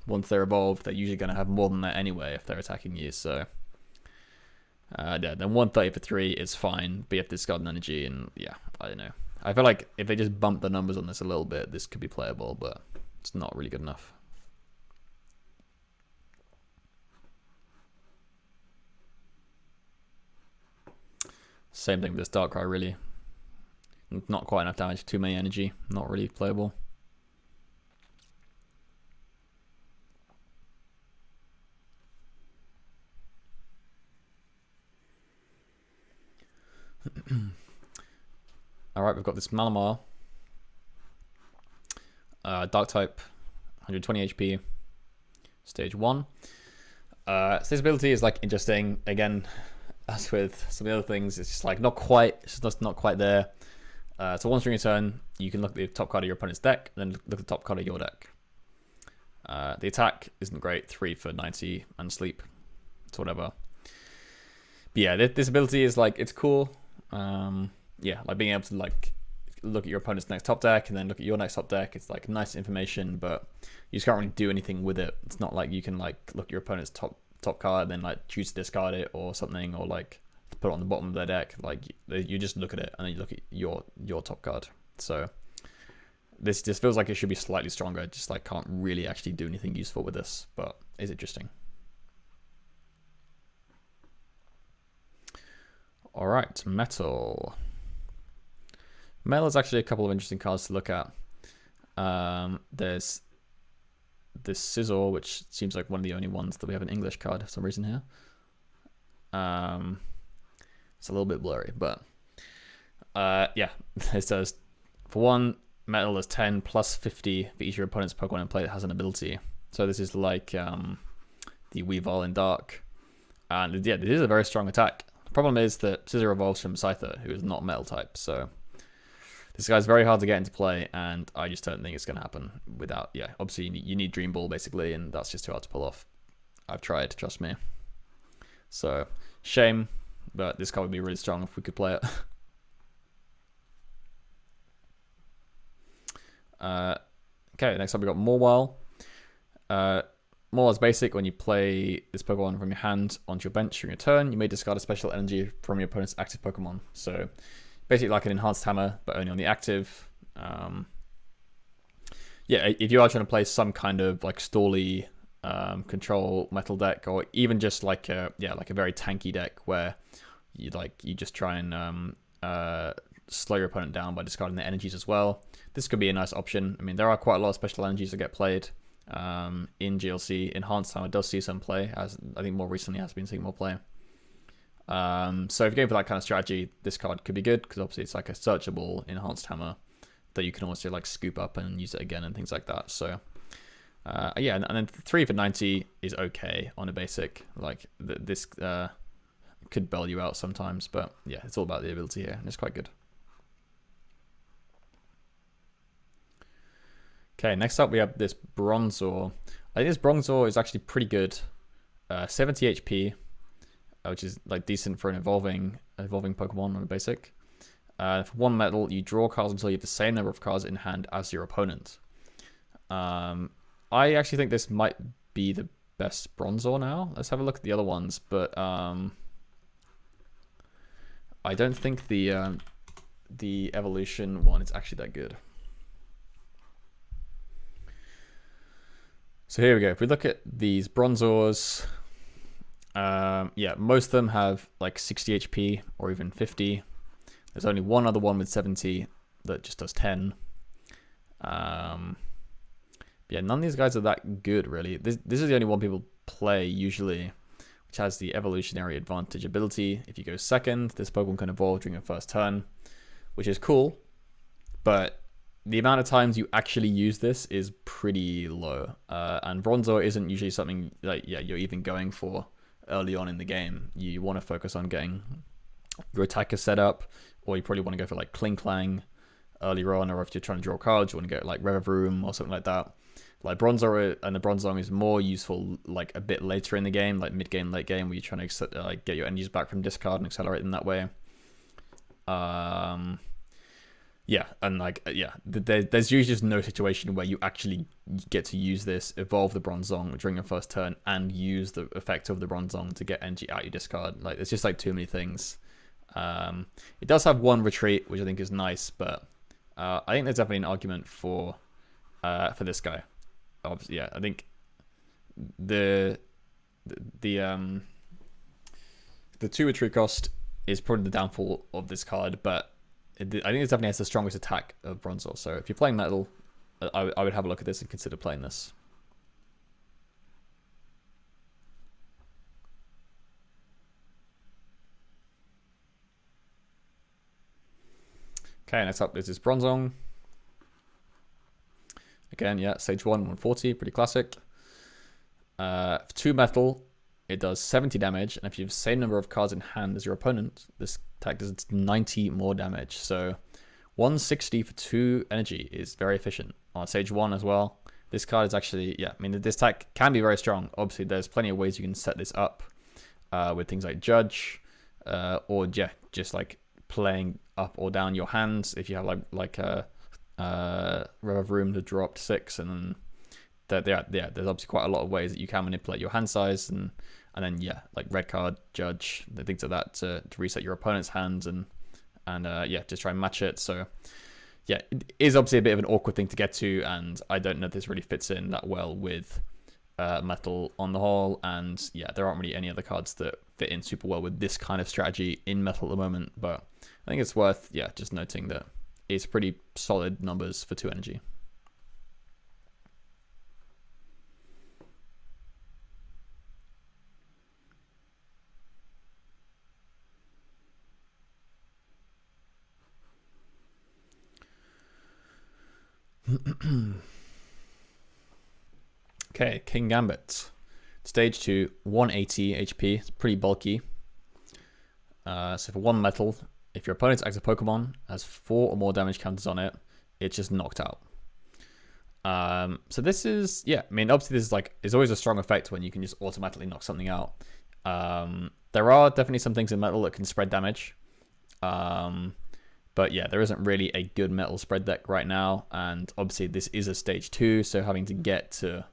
once they're evolved, they're usually going to have more than that anyway if they're attacking you. So then 130 for 3 is fine, but you have to discard an energy, and yeah, I don't know. I feel like if they just bump the numbers on this a little bit, this could be playable, but it's not really good enough. Same thing with this Darkrai, really. Not quite enough damage, too many energy, not really playable. Alright, we've got this Malamar. Dark type, 120 HP, stage 1. So this ability is like interesting. Again, as with some of the other things, it's just like not quite there. So once during your turn, you can look at the top card of your opponent's deck, and then look at the top card of your deck. The attack isn't great, 3 for 90 and sleep. It's whatever. But yeah, this ability is like, it's cool. Yeah, like being able to like look at your opponent's next top deck and then look at your next top deck. It's like nice information, but you just can't really do anything with it. It's not like you can like look at your opponent's top card and then like choose to discard it or something, or like put it on the bottom of their deck. Like you just look at it and then you look at your top card. So this just feels like it should be slightly stronger. Just like can't really actually do anything useful with this, but is interesting. All right, Metal. Metal is actually a couple of interesting cards to look at. There's this Scizor, which seems like one of the only ones that we have an English card for some reason here. It's a little bit blurry, but yeah, it says for 1, Metal is 10 plus 50 for each of your opponent's Pokemon in play that has an ability. So this is like the Weavile in Dark, and yeah, this is a very strong attack. The problem is that Scizor evolves from Scyther, who is not Metal type, so this guy's very hard to get into play, and I just don't think it's going to happen without, yeah, obviously you need Dream Ball basically, and that's just too hard to pull off. I've tried, trust me. So, shame, but this card would be really strong if we could play it. Okay, next up we got Mawile. More as basic. When you play this Pokemon from your hand onto your bench during your turn, you may discard a special energy from your opponent's active Pokemon. So basically like an enhanced hammer, but only on the active. Yeah, if you are trying to play some kind of like stally control metal deck, or even just like a very tanky deck where you just try and slow your opponent down by discarding their energies as well, this could be a nice option. I mean, there are quite a lot of special energies that get played in GLC. Enhanced Hammer does see some play, as I think more recently has been seeing more play. So if you're going for that kind of strategy, this card could be good, because obviously it's like a searchable Enhanced Hammer that you can also like scoop up and use it again and things like that. So yeah, and then 3 for 90 is okay on a basic. Like this could bail you out sometimes, but yeah, it's all about the ability here, and it's quite good. Okay, next up we have this Bronzor. I think this Bronzor is actually pretty good. 70 HP, which is like decent for an evolving Pokemon on a basic. For 1 metal, you draw cards until you have the same number of cards in hand as your opponent. I actually think this might be the best Bronzor now. Let's have a look at the other ones, but I don't think the evolution one is actually that good. So here we go. If we look at these Bronzors, yeah, most of them have like 60 HP or even 50. There's only one other one with 70 that just does 10. Yeah, none of these guys are that good, really. This is the only one people play usually, which has the evolutionary advantage ability. If you go second, this Pokemon can evolve during your first turn, which is cool, but the amount of times you actually use this is pretty low. And Bronzor isn't usually something like, yeah, you're even going for early on in the game. You want to focus on getting your attacker set up, or you probably want to go for like Kling Clang earlier on, or if you're trying to draw cards, you want to get like Revavroom or something like that. Like Bronzor and the Bronzong is more useful like a bit later in the game, like mid game, late game, where you're trying to get your energies back from discard and accelerate them that way. Yeah, and like, yeah, there's usually just no situation where you actually get to use this, evolve the Bronzong during your first turn, and use the effect of the Bronzong to get energy out your discard. Like, it's just like too many things. It does have one retreat, which I think is nice, but I think there's definitely an argument for this guy. Obviously, yeah, I think the 2 retreat cost is probably the downfall of this card, but I think it definitely has the strongest attack of Bronzor. So if you're playing Metal, I would have a look at this and consider playing this. Okay, next up is this Bronzong. Again, yeah, Stage 1, 140, pretty classic. For 2 Metal, it does 70 damage, and if you have the same number of cards in hand as your opponent, this attack does 90 more damage. So 160 for 2 energy is very efficient. On Stage 1 as well, this card is actually, yeah, I mean, this attack can be very strong. Obviously, there's plenty of ways you can set this up with things like Judge, or yeah, just like playing up or down your hands. If you have like a Revavroom to drop 6, and then there's obviously quite a lot of ways that you can manipulate your hand size, and then yeah, like red card, Judge, things like that to reset your opponent's hands, and yeah, just try and match it. So yeah, it is obviously a bit of an awkward thing to get to, and I don't know if this really fits in that well with Metal on the whole. And yeah, there aren't really any other cards that fit in super well with this kind of strategy in Metal at the moment, but I think it's worth, yeah, just noting that it's pretty solid numbers for 2 energy. Okay, King Gambit. Stage 2, 180 HP. It's pretty bulky. So for 1 Metal, if your opponent's active Pokemon has 4 or more damage counters on it, it's just knocked out. So this is, yeah, I mean, obviously this is like, it's always a strong effect when you can just automatically knock something out. There are definitely some things in Metal that can spread damage. But yeah, there isn't really a good Metal spread deck right now, and obviously this is a Stage 2, so having to get to,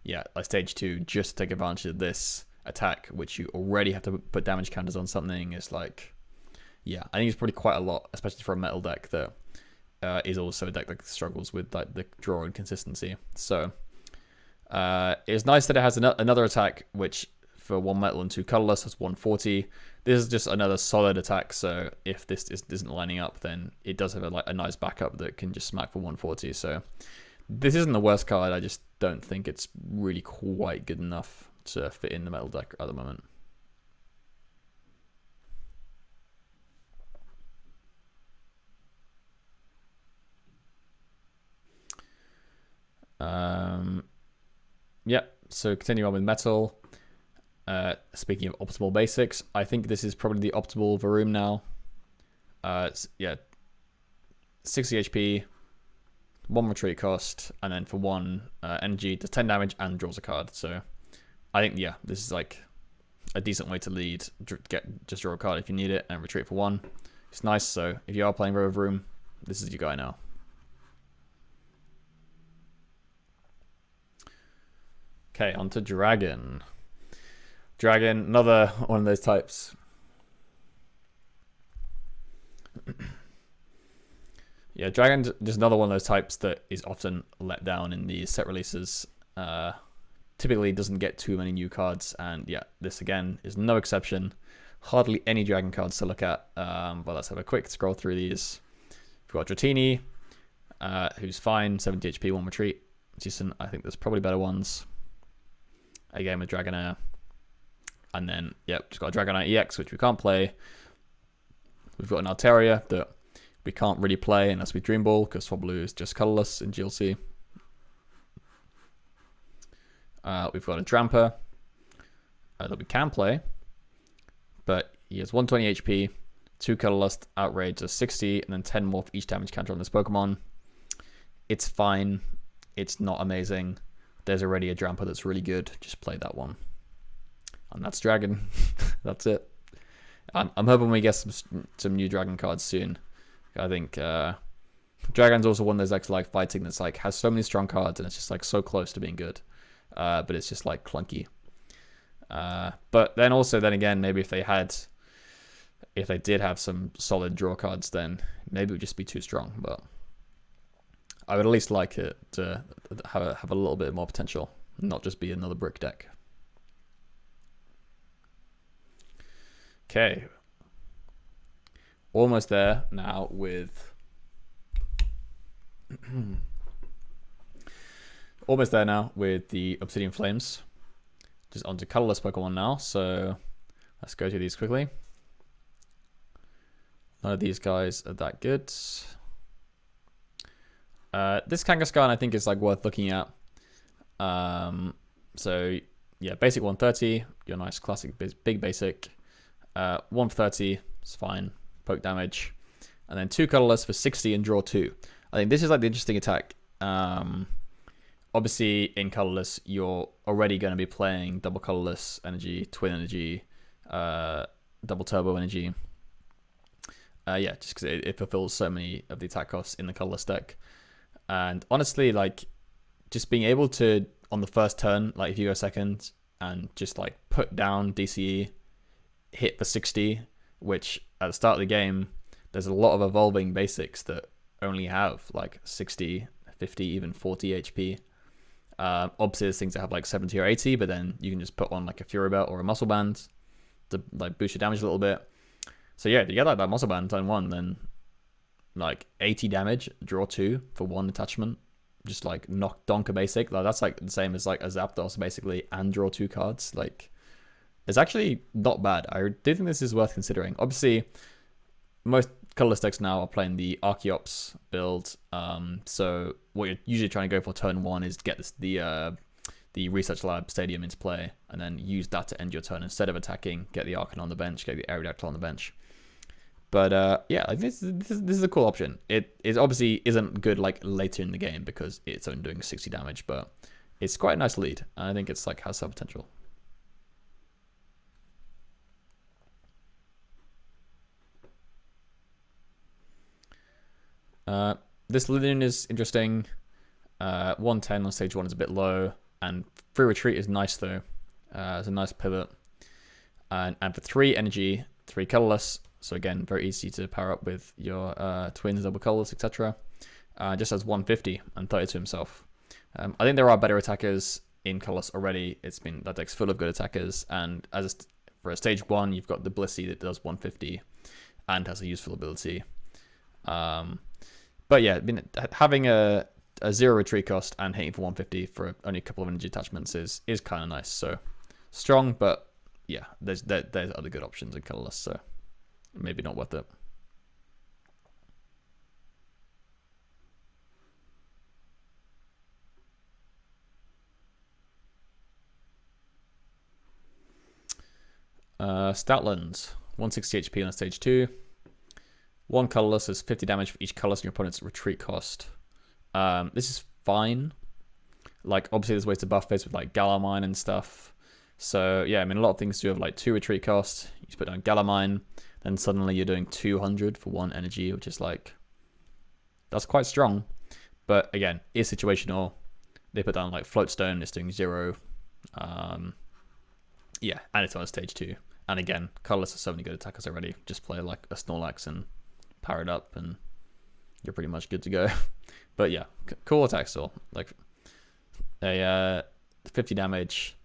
yeah, like Stage 2 just to take advantage of this attack, which you already have to put damage counters on something, is like, yeah, I think it's probably quite a lot, especially for a Metal deck that is also a deck that struggles with like the draw and consistency. So it's nice that it has another attack, which for 1 Metal and 2 colorless has 140. This is just another solid attack, so if this isn't lining up, then it does have a nice backup that can just smack for 140. So this isn't the worst card, I just don't think it's really quite good enough to fit in the Metal deck at the moment. Yeah, so continuing on with Metal. Speaking of optimal basics, I think this is probably the optimal Varoom now. Yeah, 60 HP, 1 retreat cost, and then for 1 energy, does 10 damage and draws a card. So I think, yeah, this is like a decent way to lead. Just draw a card if you need it, and retreat for 1. It's nice, so if you are playing Varoom, this is your guy now. Okay, on to Dragon. Dragon, another one of those types. Yeah, Dragon's just another one of those types that is often let down in the set releases. Typically doesn't get too many new cards, and yeah, this again is no exception. Hardly any Dragon cards to look at, but let's have a quick scroll through these. We've got Dratini, who's fine, 70 HP, 1 retreat. Decent. I think there's probably better ones. Again with Dragonair. And then, yep, just got a Dragonite EX, which we can't play. We've got an Altaria that we can't really play unless we Dream Ball, because Swablu is just colorless in GLC. We've got a Dramper that we can play, but he has 120 HP, 2 colorless, outrage of 60, and then 10 more for each damage counter on this Pokemon. It's fine. It's not amazing. There's already a Dramper that's really good. Just play that one. And that's Dragon. That's it. I'm hoping we get some new Dragon cards soon. I think Dragon's also one of those decks like fighting that's like has so many strong cards and it's just like so close to being good. But it's just like clunky. But then also then again, maybe if they did have some solid draw cards, then maybe it would just be too strong. But I would at least like it to have a little bit more potential, not just be another brick deck. Okay. Almost there now with almost there now with the Obsidian Flames. Just onto colorless Pokemon now, so let's go through these quickly. None of these guys are that good. This Kangaskhan I think is like worth looking at. So yeah, basic 130, your nice classic big basic. 1 for 30 is fine, poke damage, and then 2 colorless for 60 and draw 2. I think this is like the interesting attack. Obviously in colorless you're already going to be playing double colorless energy, twin energy, double turbo energy. Yeah, just because it fulfills so many of the attack costs in the colorless deck. And honestly, like just being able to on the first turn, like if you go second and just like put down DCE, hit for 60, which at the start of the game there's a lot of evolving basics that only have like 60, 50, even 40 HP. Obviously there's things that have like 70 or 80, but then you can just put on like a Fury Belt or a Muscle Band to like boost your damage a little bit. So yeah, if you get like that Muscle Band turn 1, then like 80 damage, draw 2 for 1 attachment, just like knock donk a basic. Like that's like the same as like a Zapdos basically, and draw 2 cards. Like it's actually not bad. I do think this is worth considering. Obviously, most colorless decks now are playing the Archeops build. So what you're usually trying to go for turn 1 is get the Research Lab Stadium into play, and then use that to end your turn instead of attacking. Get the Archon on the bench, get the Aerodactyl on the bench. But yeah, this is a cool option. It obviously isn't good like later in the game because it's only doing 60 damage, but it's quite a nice lead. And I think it's like has some potential. This Linoon is interesting. 110 on stage 1 is a bit low, and free retreat is nice though. It's a nice pivot. And for 3 energy, 3 colorless. So again, very easy to power up with your twins, double colors, etc. Just has 150 and 30 to himself. I think there are better attackers in colorless already. It's been that deck's full of good attackers, and for a stage 1, you've got the Blissey that does 150 and has a useful ability. But yeah, having a 0 retreat cost and hitting for 150 for only a couple of energy attachments is kind of nice. So strong, but yeah, there's other good options in colorless, so maybe not worth it. Stoutland, 160 HP on stage 2. 1 colorless is 50 damage for each colorless in your opponent's retreat cost. This is fine. Like obviously there's ways to buff this with like Galamine and stuff. So yeah, I mean a lot of things do have like 2 retreat costs. You just put down Galamine, then suddenly you're doing 200 for 1 energy, which is like, that's quite strong. But again, it's situational. They put down like Floatstone, it's doing 0. Yeah, and it's on stage 2. And again, colorless are so many good attackers already. Just play like a Snorlax and power it up, and you're pretty much good to go. But yeah, cool attack still. Like a 50 damage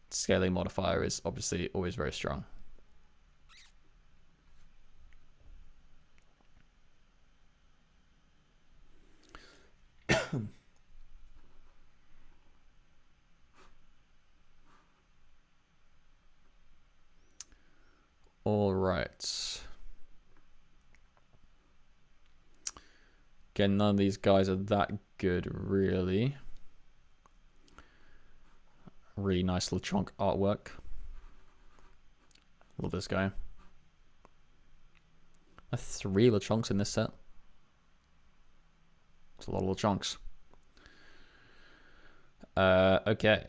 scaling modifier is obviously always very strong. All right. Again, none of these guys are that good, really. Really nice little chunk artwork. Love this guy. That's 3 little chunks in this set. It's a lot of little chunks. Okay.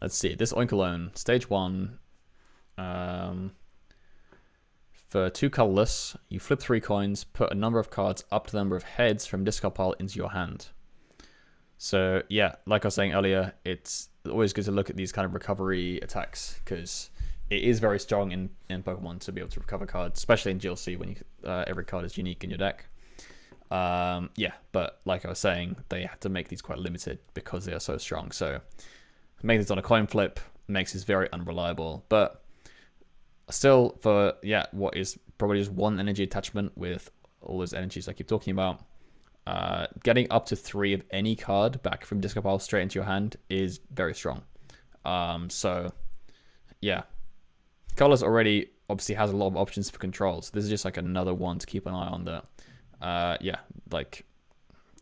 Let's see. This Oinkalone, stage 1. For 2 colorless, you flip 3 coins, put a number of cards up to the number of heads from discard pile into your hand. So yeah, like I was saying earlier, it's always good to look at these kind of recovery attacks, because it is very strong in Pokemon to be able to recover cards, especially in GLC when you, every card is unique in your deck. Yeah, but like I was saying, they have to make these quite limited because they are so strong. So making this on a coin flip makes this very unreliable, but still, for what is probably just 1 energy attachment with all those energies I keep talking about, getting up to 3 of any card back from discard pile straight into your hand is very strong. So yeah, Colors already obviously has a lot of options for control, so this is just like another one to keep an eye on. That yeah, like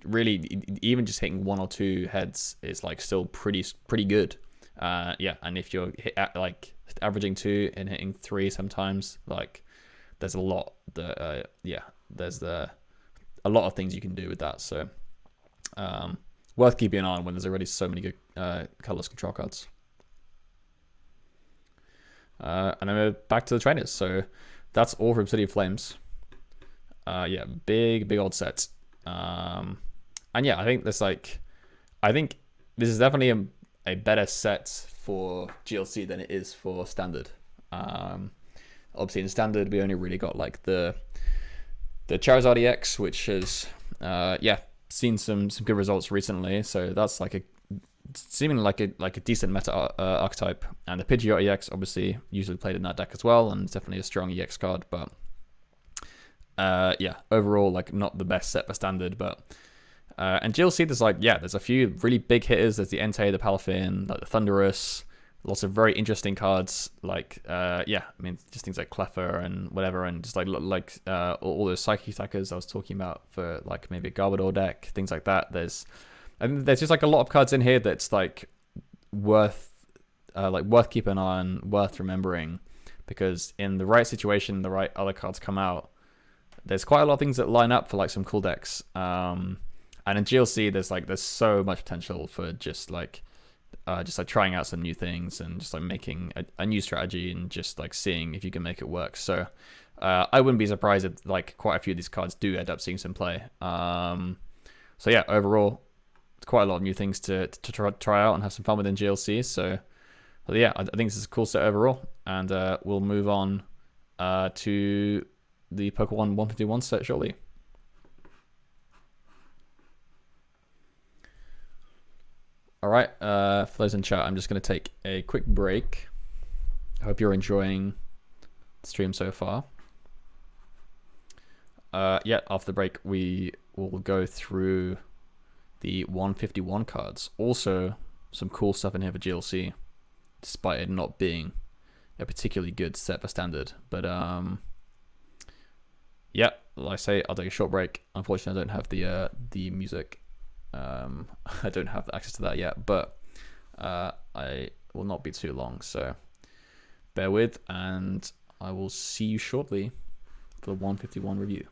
really even just hitting 1 or 2 heads is like still pretty good. Yeah, and if you're like averaging 2 and hitting 3 sometimes, like there's a lot that yeah, there's a lot of things you can do with that. So worth keeping an eye on when there's already so many good colorless control cards. And then we're back to the trainers. So that's all for Obsidian Flames. Yeah, big old set. And yeah, I think this is definitely a better set for GLC than it is for Standard. Obviously in Standard we only really got like the Charizard EX, which has yeah, seen some good results recently. So that's like seemingly like a decent meta archetype. And the Pidgeot EX obviously usually played in that deck as well, and it's definitely a strong EX card. But yeah, overall like not the best set for Standard. But and GLC, there's a few really big hitters. There's the Entei, the Palafin, like the Thunderous. Lots of very interesting cards, like yeah, I mean just things like Cleffer and whatever, and just like all those Psychic attackers I was talking about for like maybe a Garbodor deck, things like that. There's just like a lot of cards in here that's like worth keeping an eye on, worth remembering, because in the right situation, the right other cards come out. There's quite a lot of things that line up for like some cool decks. And in GLC, there's so much potential for just like trying out some new things and just like making a new strategy and just like seeing if you can make it work. So I wouldn't be surprised if like quite a few of these cards do end up seeing some play. So yeah, overall, it's quite a lot of new things to try out and have some fun with in GLC. So yeah, I think this is a cool set overall, and we'll move on to the Pokemon 151 set shortly. All right, for those in chat, I'm just going to take a quick break. I hope you're enjoying the stream so far. Yeah, after the break, we will go through the 151 cards. Also, some cool stuff in here for GLC, despite it not being a particularly good set for Standard. But yeah, like I say, I'll take a short break. Unfortunately, I don't have the music. I don't have access to that yet, but I will not be too long, so bear with, and I will see you shortly for the 151 review.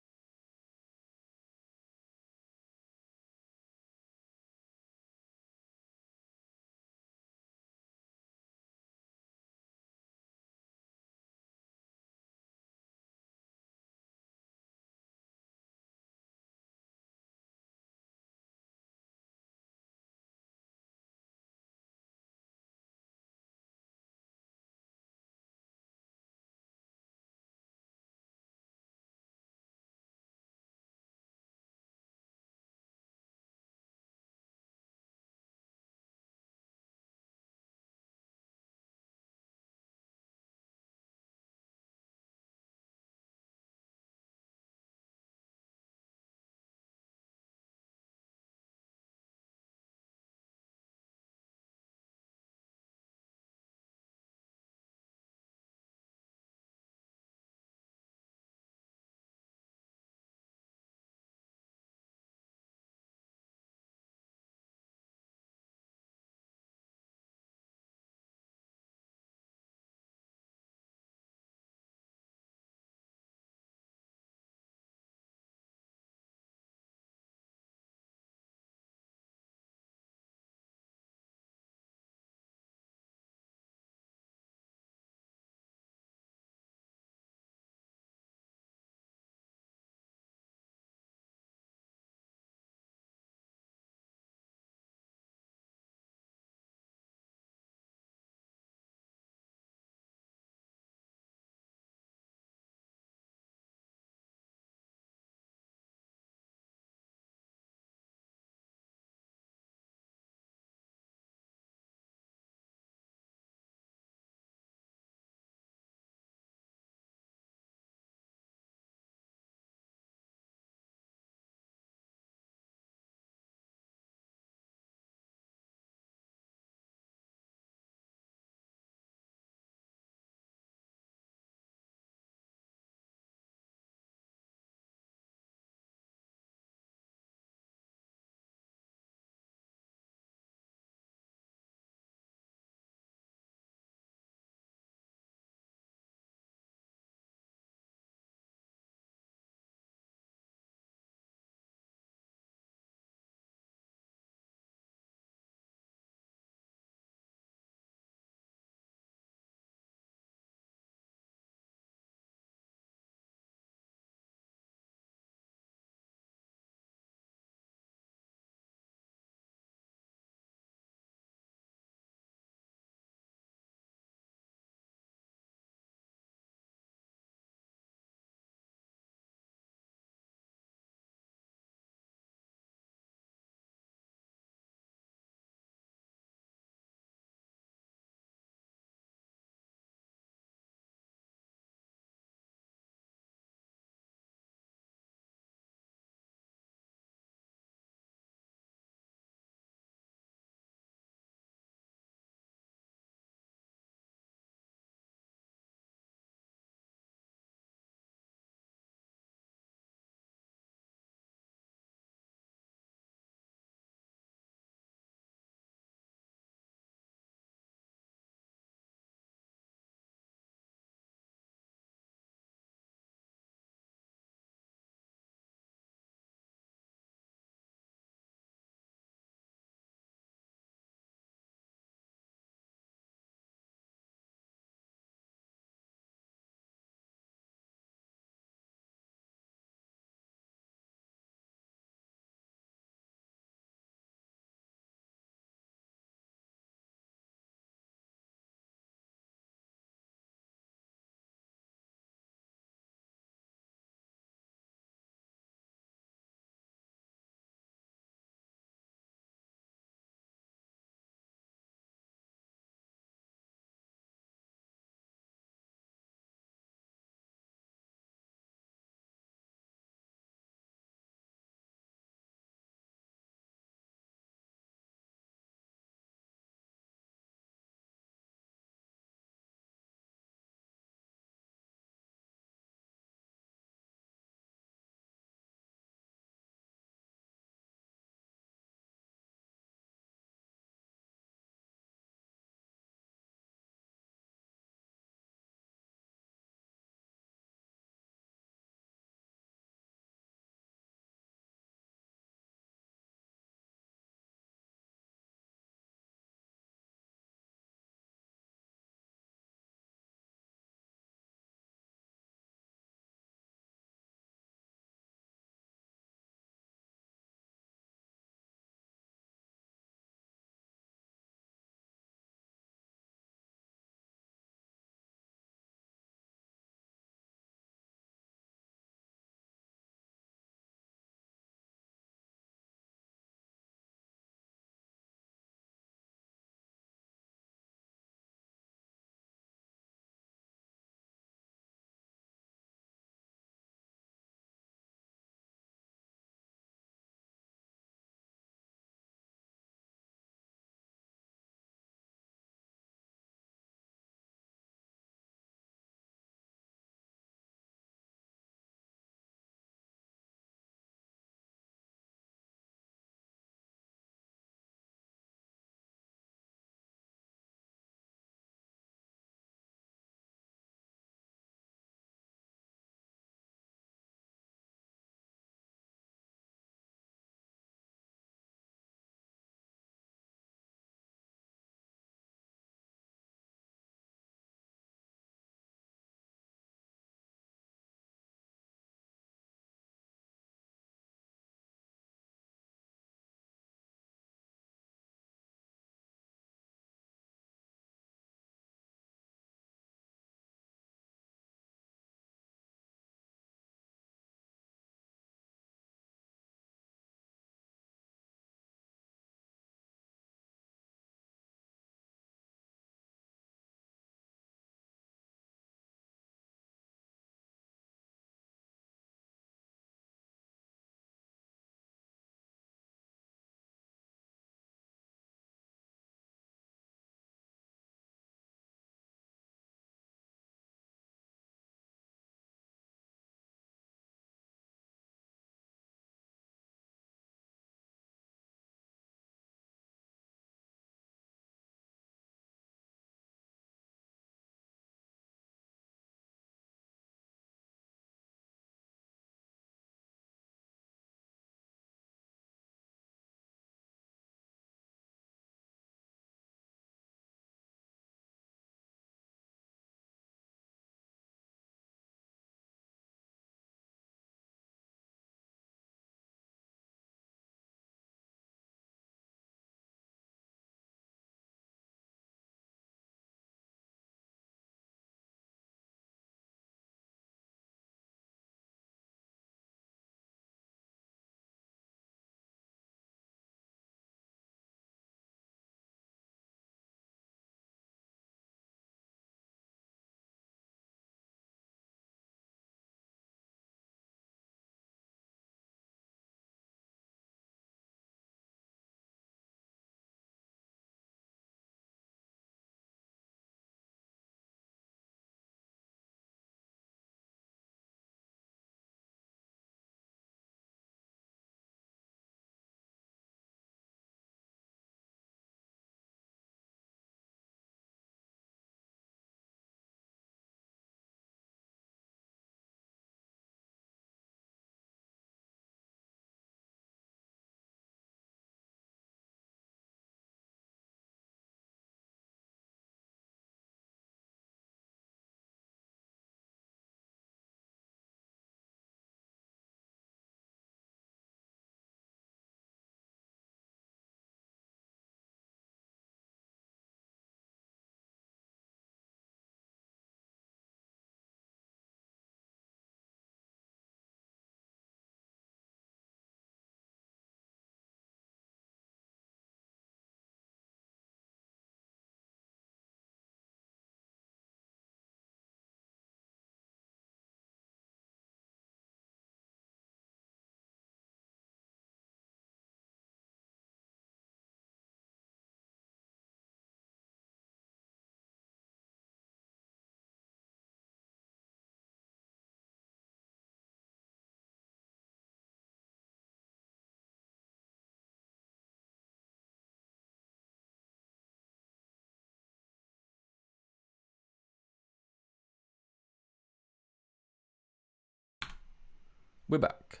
We're back.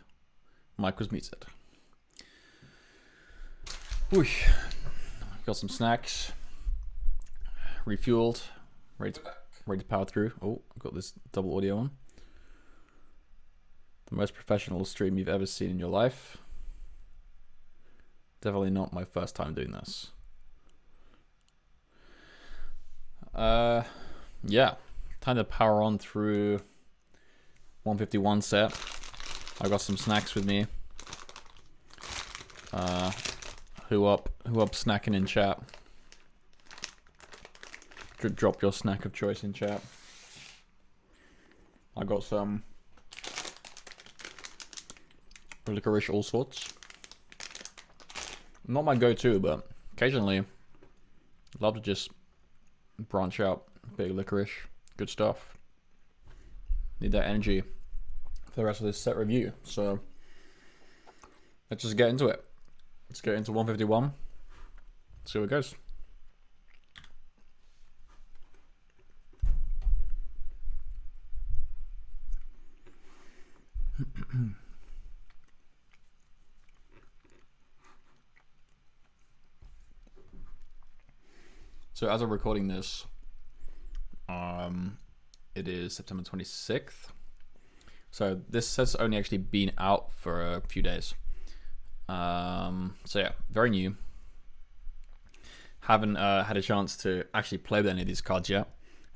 Mike was muted. Whoosh. Got some snacks. Refueled. Ready to power through. Oh, got this double audio on. The most professional stream you've ever seen in your life. Definitely not my first time doing this. Yeah. Time to power on through 151 set. I got some snacks with me. Who up snacking in chat? Could drop your snack of choice in chat. I got some licorice all sorts. Not my go-to, but occasionally love to just branch out. Big licorice, good stuff. Need that energy for the rest of this set review. So let's just get into it. Let's get into 151. See how it goes. So as I'm recording this, it is September 26th. So this has only actually been out for a few days. So yeah, very new. Haven't had a chance to actually play with any of these cards yet.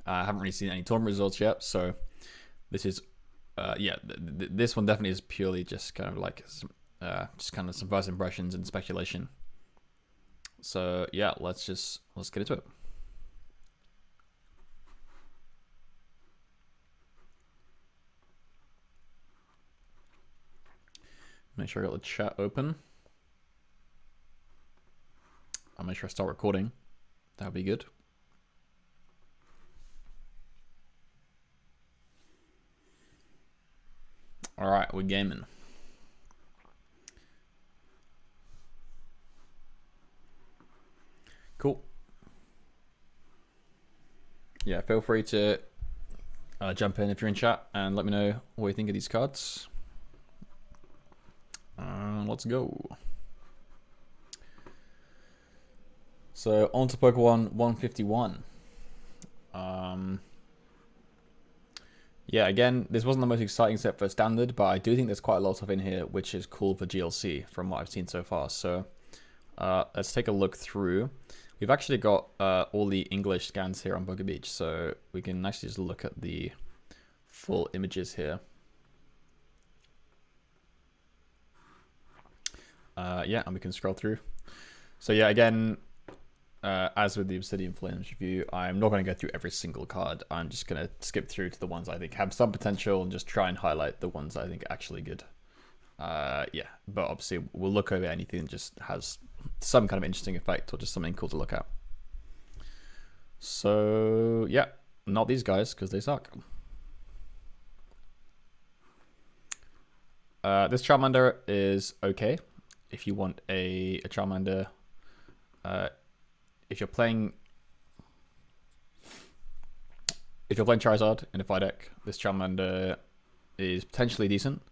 Haven't really seen any tournament results yet. So this is, yeah, this one definitely is purely just kind of like some, some first impressions and speculation. So yeah, let's get into it. Make sure I got the chat open. I'll make sure I start recording. That would be good. All right, we're gaming. Cool. Yeah, feel free to jump in if you're in chat and let me know what you think of these cards. Let's go. So on to Pokemon 151. Yeah, again, this wasn't the most exciting set for standard, but I do think there's quite a lot of stuff in here which is cool for GLC from what I've seen so far. So let's take a look through. We've actually got all the English scans here on PokeBeach, so we can actually just look at the full images here. Yeah, and we can scroll through. So yeah, again, as with the Obsidian Flames review, I'm not going to go through every single card. I'm just going to skip through to the ones I think have some potential and just try and highlight the ones I think are actually good. Yeah, but obviously we'll look over anything that just has some kind of interesting effect or just something cool to look at. So yeah, not these guys because they suck. This Charmander is okay. If you want a Charmander, if you're playing Charizard in a fight deck, this Charmander is potentially decent.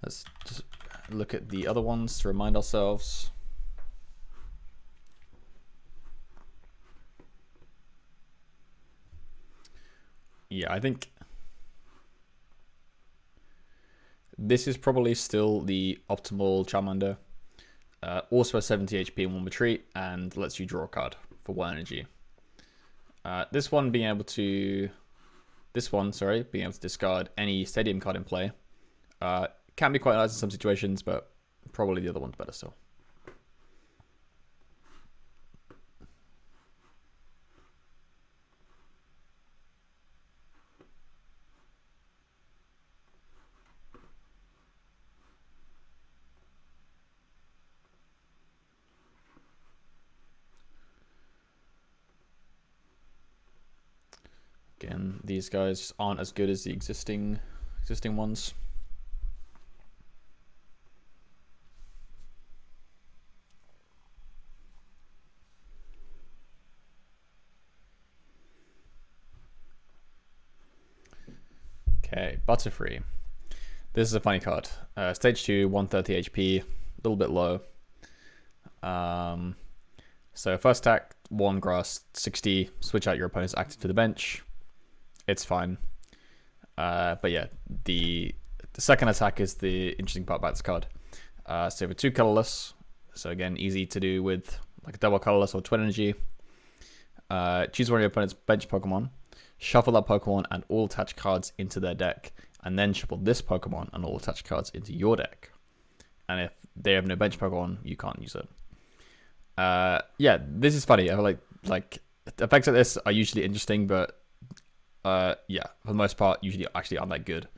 Let's just look at the other ones to remind ourselves. Yeah, I think this is probably still the optimal Charmander. Also a 70 HP in 1 retreat and lets you draw a card for 1 energy. This one being able to discard any stadium card in play. Can be quite nice in some situations, but probably the other one's better still. Again, these guys aren't as good as the existing ones. Okay, Butterfree. This is a funny card. Stage 2, 130 HP, a little bit low. So first attack, 1 grass, 60, switch out your opponent's active to the bench. It's fine. But yeah, the second attack is the interesting part about this card. So for 2 colorless, so again, easy to do with like a double colorless or twin energy. Choose one of your opponent's bench Pokemon, shuffle that Pokemon and all attached cards into their deck, and then shuffle this Pokemon and all attached cards into your deck. And if they have no bench Pokemon, you can't use it. Yeah, this is funny. I feel like effects like this are usually interesting, but yeah, for the most part, usually actually aren't that good.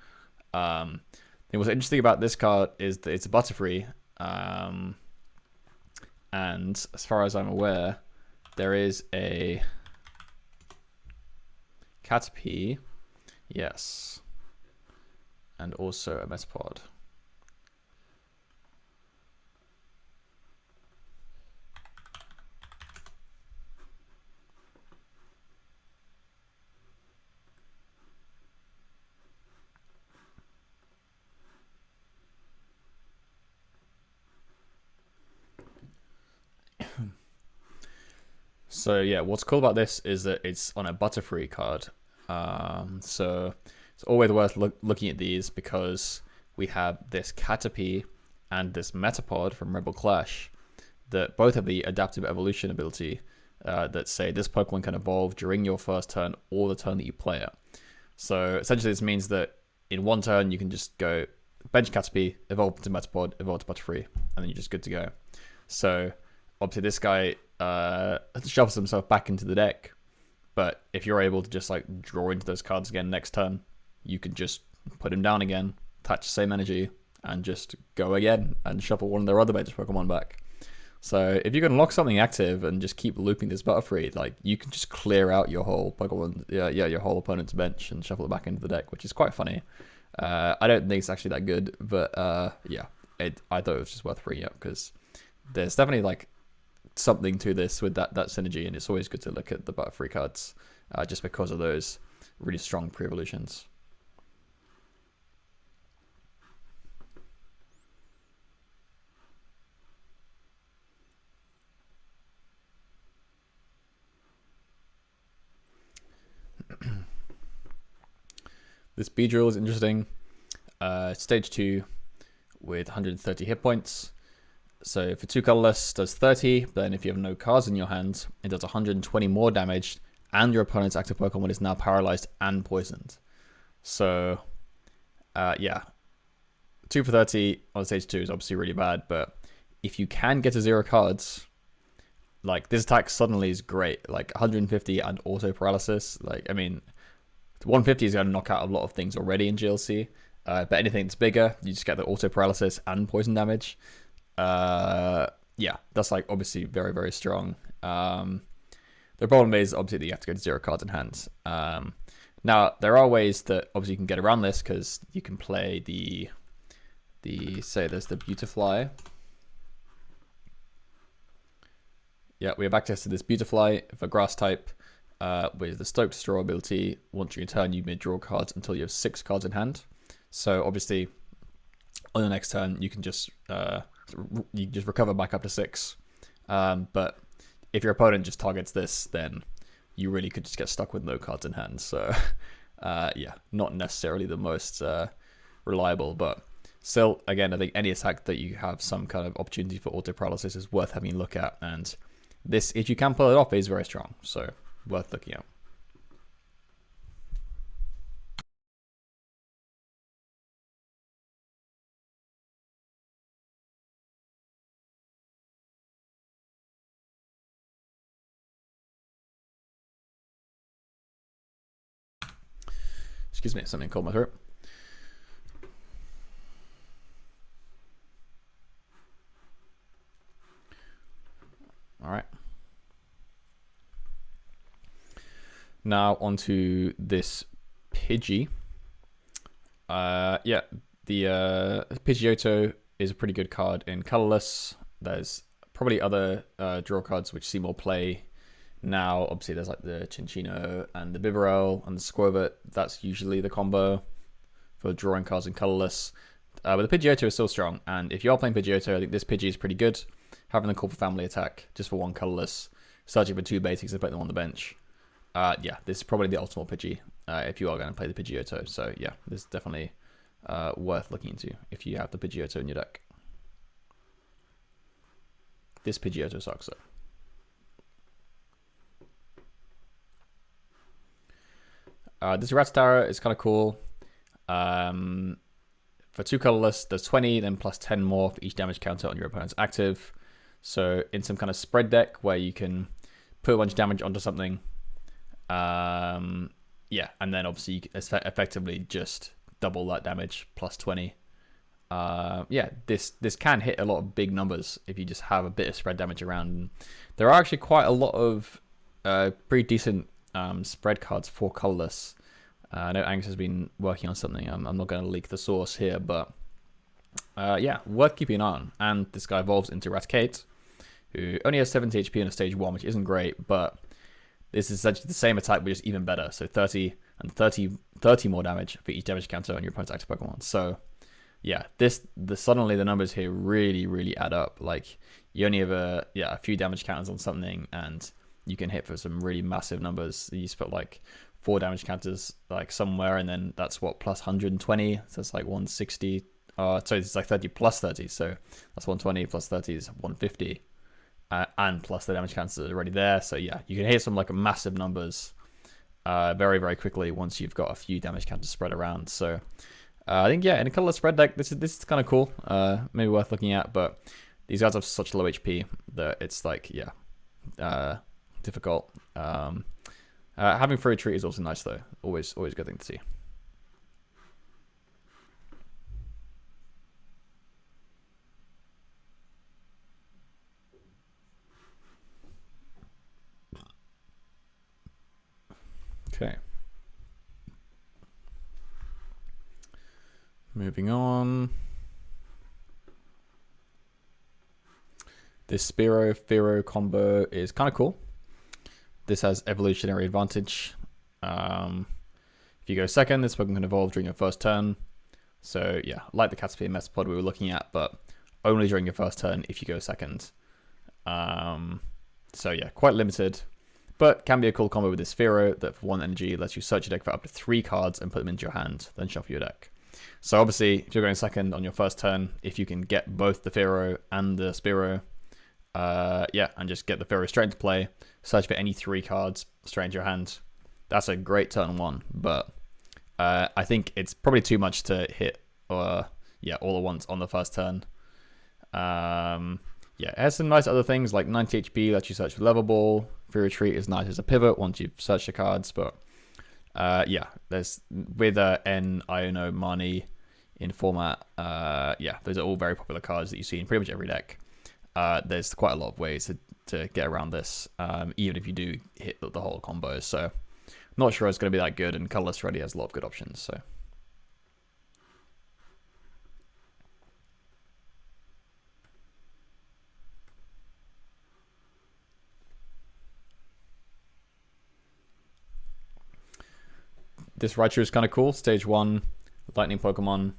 What's interesting about this card is that it's a Butterfree, and as far as I'm aware, there is a Caterpie, yes, and also a Metapod. So yeah, what's cool about this is that it's on a Butterfree card. So it's always worth looking at these because we have this Caterpie and this Metapod from Rebel Clash that both have the adaptive evolution ability that say this Pokemon can evolve during your first turn or the turn that you play it. So essentially this means that in one turn you can just go bench Caterpie, evolve to Metapod, evolve to Butterfree, and then you're just good to go. So obviously this guy shovels himself back into the deck, but if you're able to just like draw into those cards again next turn, you can just put him down again, attach the same energy, and just go again and shuffle one of their other bench Pokemon back. So if you can lock something active and just keep looping this Butterfree, like you can just clear out your whole Pokemon, your whole opponent's bench and shuffle it back into the deck, which is quite funny. I don't think it's actually that good, but yeah, I thought it was just worth bringing up because there's definitely like something to this with that synergy, and it's always good to look at the Butterfree cards just because of those really strong pre-evolutions. This Beedrill is interesting. Stage 2 with 130 hit points. So for 2 colorless, does 30. But then if you have no cards in your hand, it does 120 more damage, and your opponent's active Pokemon is now paralyzed and poisoned. So yeah, 2 for 30 on stage 2 is obviously really bad. But if you can get to 0 cards, like this attack suddenly is great. Like 150 and auto paralysis. Like I mean, 150 is going to knock out a lot of things already in GLC. But anything that's bigger, you just get the auto paralysis and poison damage. Yeah, that's like obviously very, very strong. The problem is obviously that you have to go to 0 cards in hand. Now there are ways that obviously you can get around this because you can play the say there's the Beautifly. Yeah, we have access to this Beautifly for grass type with the Stoked Straw ability. Once you turn, you may draw cards until you have 6 cards in hand. So obviously on the next turn you can just recover back up to 6. But if your opponent just targets this, then you really could just get stuck with no cards in hand. So yeah, not necessarily the most reliable, but still, again, I think any attack that you have some kind of opportunity for auto paralysis is worth having a look at. And this, if you can pull it off, is very strong. So worth looking at. Excuse me, something caught my throat. All right. Now onto this Pidgey. Yeah, the Pidgeotto is a pretty good card in colorless. There's probably other draw cards which see more play now. Obviously, there's like the Chinchino and the Bibarel and the Squirvet. That's usually the combo. for drawing cards in colorless. But the Pidgeotto is still strong, and if you are playing Pidgeotto, I think this Pidgey is pretty good. Having the Call for Family attack just for 1 colorless, searching for 2 basics and putting them on the bench. Yeah, this is probably the optimal Pidgey if you are going to play the Pidgeotto. So yeah, this is definitely worth looking into if you have the Pidgeotto in your deck. This Pidgeotto sucks though. This Rattata is kind of cool. For 2 colorless, there's 20, then plus 10 more for each damage counter on your opponent's active. So in some kind of spread deck where you can put a bunch of damage onto something, yeah, and then obviously you can effectively just double that damage plus 20. Yeah, this can hit a lot of big numbers if you just have a bit of spread damage around. There are actually quite a lot of pretty decent spread cards for colorless. I know Angus has been working on something. I'm not going to leak the source here, but yeah, worth keeping an eye on. And this guy evolves into Raticate, who only has 70 HP in a stage 1, which isn't great, but this is essentially the same attack, but just even better. So 30 and 30 more damage for each damage counter on your opponent's active Pokemon. So yeah, suddenly the numbers here really add up. Like you only have a few damage counters on something, and you can hit for some really massive numbers. You just put like 4 damage counters like somewhere, and then that's what, plus 120. So it's like 160. So it's like 30 plus 30. So that's 120 plus 30 is 150. And plus the damage counters are already there. So yeah, you can hit some like massive numbers very quickly once you've got a few damage counters spread around. So I think, yeah, in a colorless spread deck, this is kind of cool. Maybe worth looking at, but these guys have such low HP that it's like, yeah, difficult. Having free retreat is also nice though. Always a good thing to see. Okay. Moving on. This Spearow combo is kind of cool. This has evolutionary advantage. If you go second, this Pokemon can evolve during your first turn. So yeah, like the Caterpie Metapod we were looking at, but only during your first turn if you go second. So yeah, quite limited, but can be a cool combo with this Spearow that for 1 energy lets you search your deck for up to 3 cards and put them into your hand, then shuffle your deck. So obviously, if you're going second on your first turn, if you can get both the Spearow and the Spearow, yeah, and just get the Spearow straight into play, search for any 3 cards straight into your hand, that's a great turn 1. But I think it's probably too much to hit, yeah, all at once on the first turn. Yeah, it has some nice other things like 90 HP lets you search for Level Ball. Free Retreat is nice as a pivot once you've searched the cards, but yeah, there's with N, Iono, Marnie in format, yeah, those are all very popular cards that you see in pretty much every deck. There's quite a lot of ways to get around this, even if you do hit the whole combo. So not sure it's going to be that good, and Colorless already has a lot of good options. So this Raichu is kind of cool. Stage 1, Lightning Pokemon.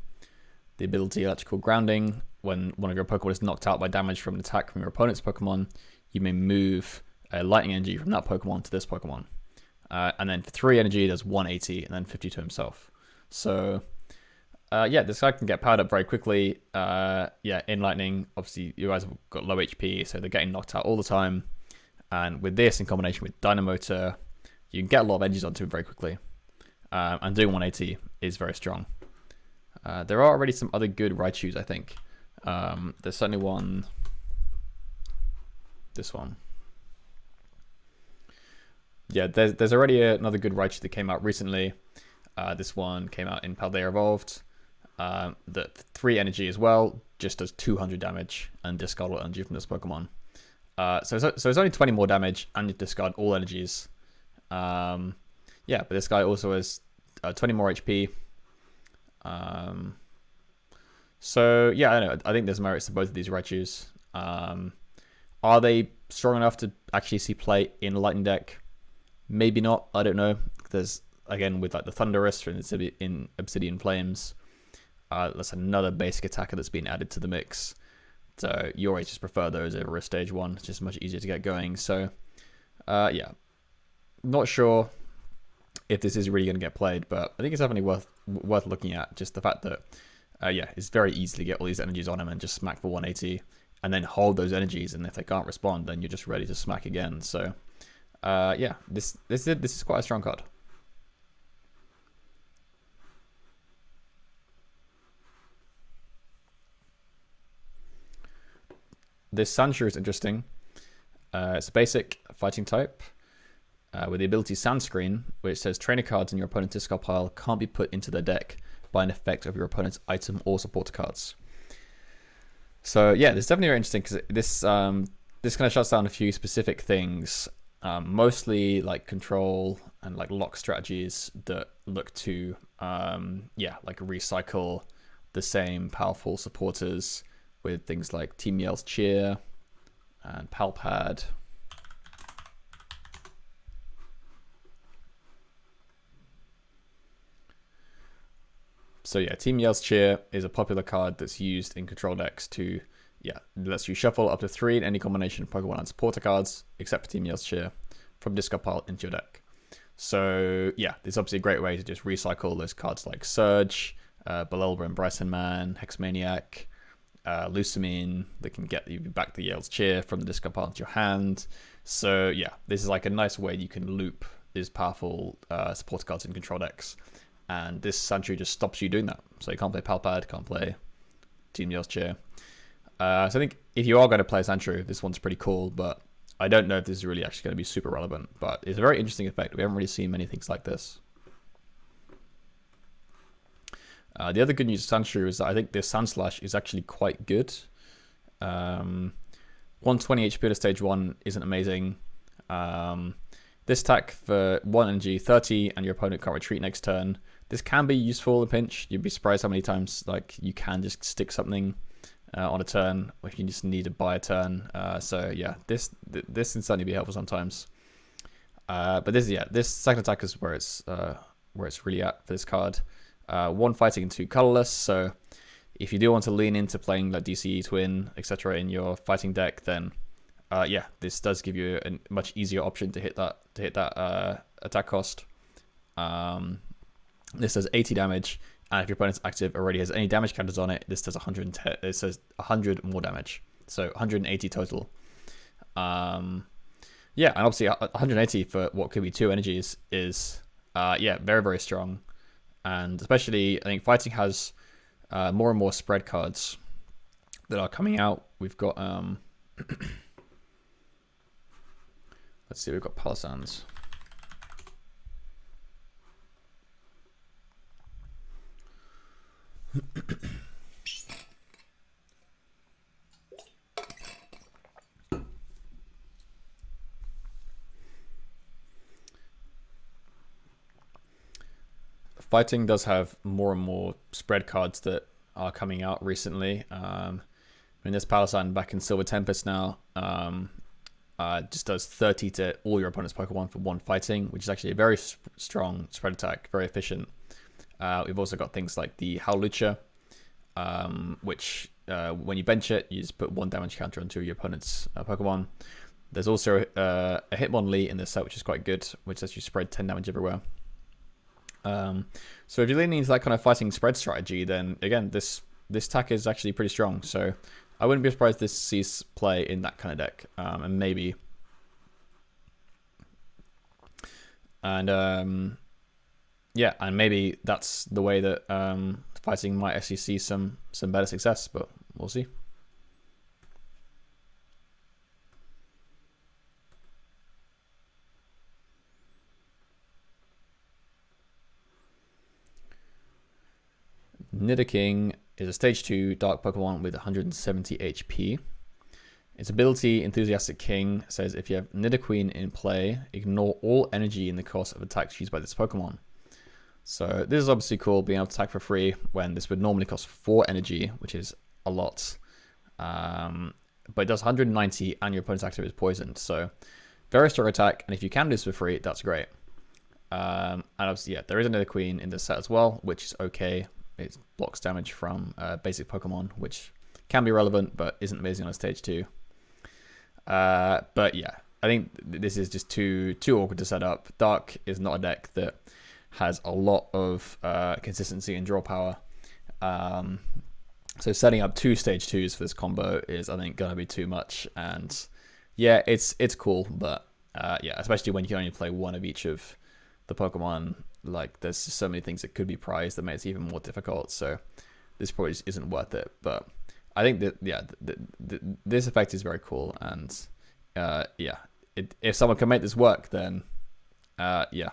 The ability Electrical Grounding. When one of your Pokemon is knocked out by damage from an attack from your opponent's Pokemon, you may move a Lightning Energy from that Pokemon to this Pokemon. And then for 3 energy, does 180 and then 50 to himself. So, yeah, this guy can get powered up very quickly. Yeah, in Lightning, obviously, you guys have got low HP, so they're getting knocked out all the time. And with this, in combination with Dynamotor, you can get a lot of energies onto him very quickly. And doing 180 is very strong. There are already some other good Raichus, I think. There's certainly one. This one. Yeah, there's already another good Raichu that came out recently. This one came out in Paldea Evolved. The 3 energy as well, just does 200 damage and discard all energy from this Pokemon. So it's only 20 more damage and you discard all energies. Yeah, but this guy also has 20 more HP. So yeah, I don't know. I think there's merits to both of these Raichus. Are they strong enough to actually see play in a Lightning deck? Maybe not. I don't know. There's again, with like the Thunderous in Obsidian Flames, that's another basic attacker that's been added to the mix. So you always just prefer those over a stage 1. It's just much easier to get going. So yeah, not sure if this is really going to get played, but I think it's definitely worth looking at. Just the fact that yeah, it's very easy to get all these energies on him and just smack for 180, and then hold those energies, and if they can't respond, then you're just ready to smack again. So yeah, this is quite a strong card. This Sandshrew is interesting. It's a basic fighting type with the ability Sandscreen, which says trainer cards in your opponent's discard pile can't be put into their deck by an effect of your opponent's item or supporter cards. So yeah, this is definitely very interesting because this kind of shuts down a few specific things, mostly like control and like lock strategies that look to yeah, like recycle the same powerful supporters with things like Team Yell's Cheer and Palpad. So yeah, Team Yell's Cheer is a popular card that's used in control decks to, yeah, lets you shuffle up to 3 in any combination of Pokemon and supporter cards, except for Team Yell's Cheer, from discard pile into your deck. So yeah, it's obviously a great way to just recycle those cards like Surge, Belelba and Bryson Man, Hexmaniac, Lusamine that can get you back the Yell's Cheer from the discard pile into your hand. So yeah, this is like a nice way you can loop these powerful supporter cards in control decks. And this Sandshrew just stops you doing that. So you can't play Palpad, can't play Team Yell's Cheer. So I think if you are going to play Sandshrew, this one's pretty cool, but I don't know if this is really actually going to be super relevant. But it's a very interesting effect. We haven't really seen many things like this. The other good news of Sandshrew is that I think this Sandslash is actually quite good. 120 HP to stage 1 isn't amazing. This attack for 1 energy, 30, and your opponent can't retreat next turn. This can be useful in a pinch. You'd be surprised how many times like you can just stick something on a turn if you just need to buy a turn. So yeah, this can certainly be helpful sometimes. But this second attack is where it's really at for this card. 1 fighting and 2 colorless. So if you do want to lean into playing like DCE Twin, etc. in your fighting deck, then yeah, this does give you a much easier option to hit that attack cost. This does 80 damage, and if your opponent's active already has any damage counters on it, this does 110. It says 100 more damage, so 180 total. Yeah, and obviously 180 for what could be 2 energies is yeah, very, very strong. And especially I think fighting has more and more spread cards that are coming out. We've got let's see, we've got Palisand's. Fighting does have more and more spread cards that are coming out recently. I mean, there's Palisand back in Silver Tempest now. Just does 30 to all your opponent's Pokemon for 1 fighting, which is actually a very strong spread attack, very efficient. We've also got things like the Howlucha, which when you bench it, you just put 1 damage counter onto your opponent's Pokemon. There's also a Hitmonlee in this set, which is quite good, which lets you spread 10 damage everywhere. So if you're leaning into that kind of fighting spread strategy, then again, this attack is actually pretty strong. So I wouldn't be surprised this sees play in that kind of deck, and maybe. And yeah, and maybe that's the way that fighting might actually see some better success, but we'll see. Nidoking is a stage 2 dark Pokemon with 170 HP. Its ability, Enthusiastic King, says if you have Nidoqueen in play, ignore all energy in the course of attacks used by this Pokemon. So this is obviously cool, being able to attack for free when this would normally cost 4 energy, which is a lot. But it does 190 and your opponent's active is poisoned. So very strong attack, and if you can do this for free, that's great. And obviously, yeah, there is another queen in this set as well, which is okay. It blocks damage from basic Pokemon, which can be relevant, but isn't amazing on stage 2. But yeah, I think this is just too awkward to set up. Dark is not a deck that has a lot of consistency and draw power. So setting up 2 stage 2s for this combo is, I think, gonna be too much. And yeah, it's cool, but yeah, especially when you can only play one of each of the Pokemon. Like, there's just so many things that could be prized that makes it even more difficult. So this probably just isn't worth it. But I think that, yeah, this effect is very cool. And yeah, if someone can make this work, then yeah,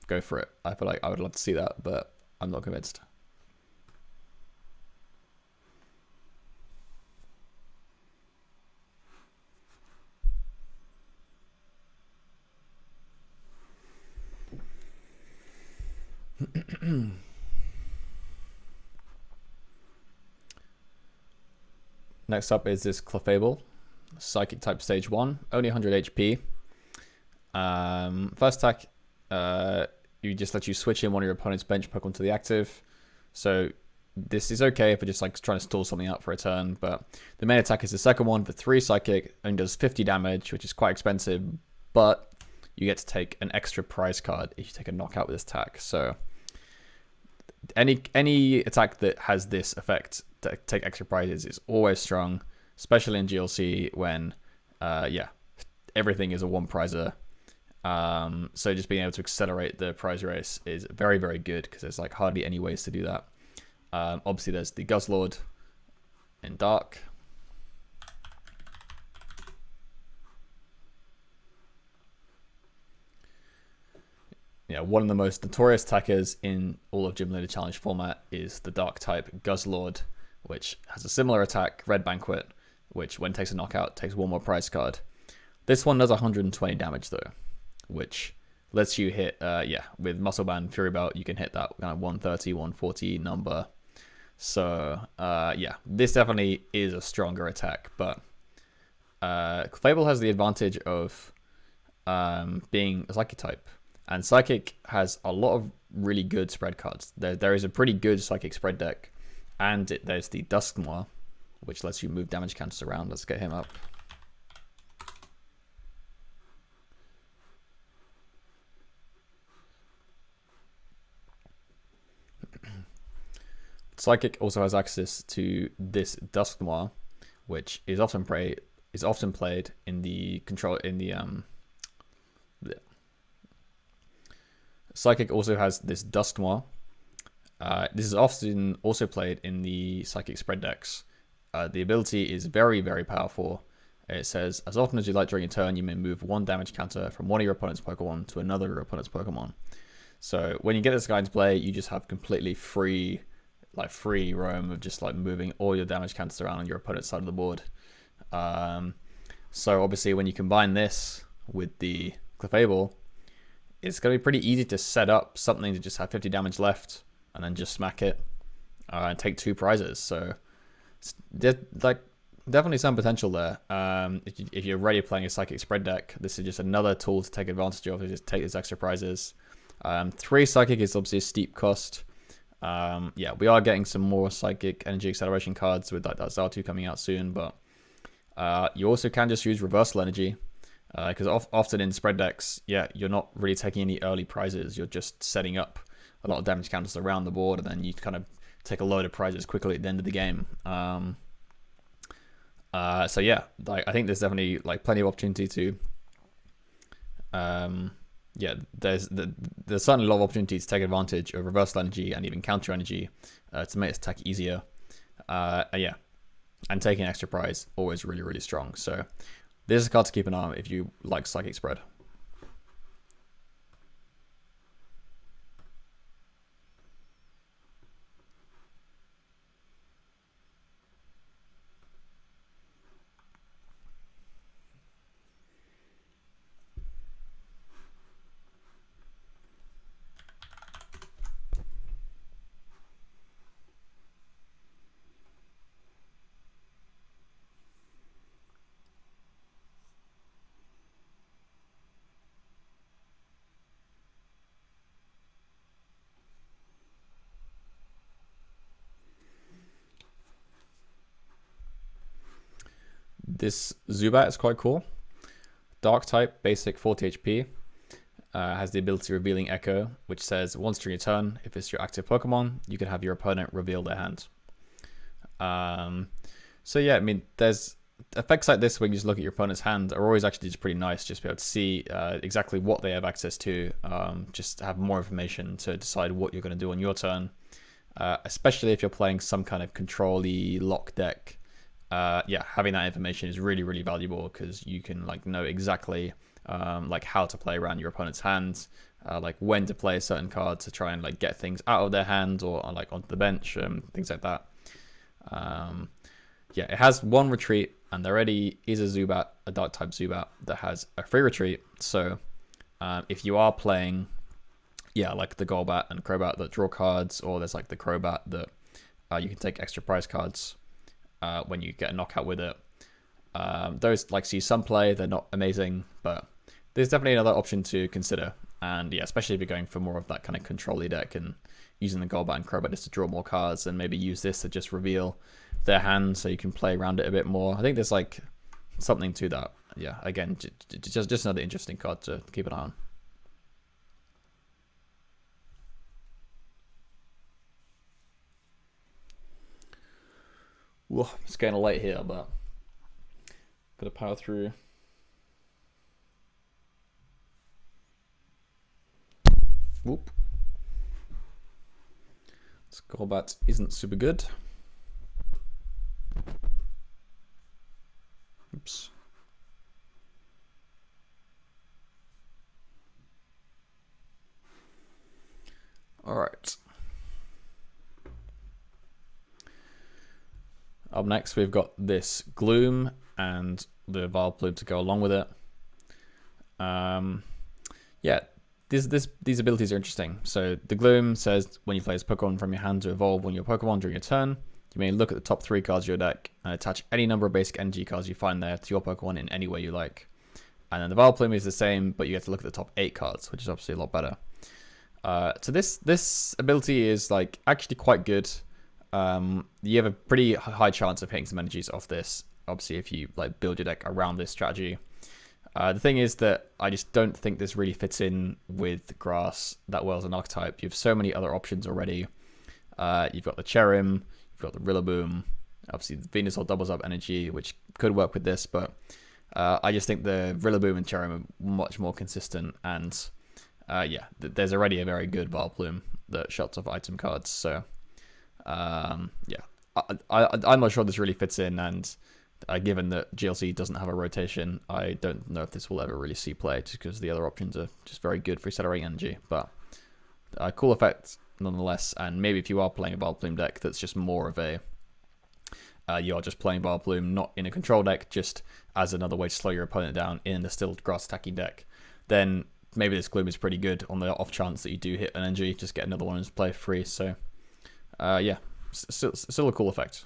go for it. I feel like I would love to see that, but I'm not convinced. Next up is this Clefable, Psychic type stage 1, only 100 HP. First attack, you just let you switch in one of your opponent's bench Pokemon to the active. So this is okay if you're just like trying to stall something out for a turn, but the main attack is the second one for 3 Psychic and does 50 damage, which is quite expensive, but you get to take an extra prize card if you take a knockout with this attack. So any attack that has this effect to take extra prizes is always strong, especially in GLC when yeah, everything is a 1 prizer. So just being able to accelerate the prize race is very, very good because there's like hardly any ways to do that. Obviously there's the Guzzlord in Dark. Yeah, one of the most notorious attackers in all of Gymleaderchallenge format is the Dark type Guzzlord, which has a similar attack, Red Banquet, which when it takes a knockout takes 1 more prize card. This one does 120 damage though, which lets you hit, yeah, with Muscle Band, Fury Belt, you can hit that kind of 130, 140 number. So yeah, this definitely is a stronger attack, but Clefable has the advantage of being a Psychic type. And Psychic has a lot of really good spread cards. There is a pretty good Psychic spread deck. And there's the Dusknoir, which lets you move damage counters around. Let's get him up. Psychic also has access to this Dusknoir, which is often played in the Psychic also has this Dusknoir. This is often also played in the Psychic spread decks. The ability is very, very powerful. It says, as often as you like during your turn, you may move 1 damage counter from one of your opponent's Pokemon to another of your opponent's Pokemon. So when you get this guy into play, you just have completely free roam of just like moving all your damage counters around on your opponent's side of the board. So obviously when you combine this with the Clefable, it's going to be pretty easy to set up something to just have 50 damage left and then just smack it and take 2 prizes. So there's like definitely some potential there. If you're already playing a Psychic spread deck, this is just another tool to take advantage of, to just take these extra prizes. 3 Psychic is obviously a steep cost. Yeah, we are getting some more Psychic Energy Acceleration cards with like that Zartu coming out soon, but you also can just use Reversal Energy. Because often in spread decks, yeah, you're not really taking any early prizes. You're just setting up a lot of damage counters around the board, and then you kind of take a load of prizes quickly at the end of the game. So yeah, like I think there's definitely like plenty of opportunity to, yeah, there's certainly a lot of opportunity to take advantage of Reversal Energy and even Counter Energy to make this attack easier. Yeah, and taking an extra prize always really, really strong. So this is a card to keep an eye on if you like Psychic spread. This Zubat is quite cool. Dark type, basic, 40 HP. Has the ability Revealing Echo, which says once during your turn, if it's your active Pokemon, you can have your opponent reveal their hand. So yeah, I mean, there's effects like this when you just look at your opponent's hand are always actually just pretty nice, just to be able to see exactly what they have access to, just have more information to decide what you're going to do on your turn, especially if you're playing some kind of control-y lock deck. Yeah, having that information is really, really valuable because you can like know exactly like how to play around your opponent's hands, like when to play a certain card to try and like get things out of their hand or like onto the bench, things like that. Yeah, it has one retreat, and there already is a Zubat, a dark type Zubat that has a free retreat. So if you are playing, yeah, like the Golbat and Crobat that draw cards, or there's like the Crobat that you can take extra prize cards when you get a knockout with it. Those like see some play, they're not amazing, but there's definitely another option to consider. And yeah, especially if you're going for more of that kind of control-y deck and using the Golbat and Crobat just to draw more cards, and maybe use this to just reveal their hand so you can play around it a bit more. I think there's like something to that. Yeah, again, just another interesting card to keep an eye on. Whoa, it's getting late here, but gotta power through. Whoop. This Golbat isn't super good. Oops. All right. Up next, we've got this Gloom and the Vileplume to go along with it. Yeah, these abilities are interesting. So the Gloom says when you play this Pokemon from your hand to evolve one of your Pokemon during your turn, you may look at the top 3 cards of your deck and attach any number of basic energy cards you find there to your Pokemon in any way you like. And then the Vileplume is the same, but you get to look at the top 8 cards, which is obviously a lot better. So this ability is like actually quite good. You have a pretty high chance of hitting some energies off this, obviously, if you like build your deck around this strategy. The thing is that I just don't think this really fits in with Grass that well as an archetype. You have so many other options already. You've got the Cherim, you've got the Rillaboom, obviously the Venusaur doubles up energy, which could work with this, but I just think the Rillaboom and Cherim are much more consistent, and yeah, there's already a very good Vileplume that shuts off item cards, so yeah, I'm not sure this really fits in, and given that GLC doesn't have a rotation, I don't know if this will ever really see play, just because the other options are just very good for accelerating energy. But cool effect nonetheless, and maybe if you are playing a Vileplume deck that's just more of a you are just playing Vileplume not in a control deck, just as another way to slow your opponent down in the still grass attacking deck, then maybe this Gloom is pretty good on the off chance that you do hit an energy, just get another one and play free. So yeah, still a cool effect.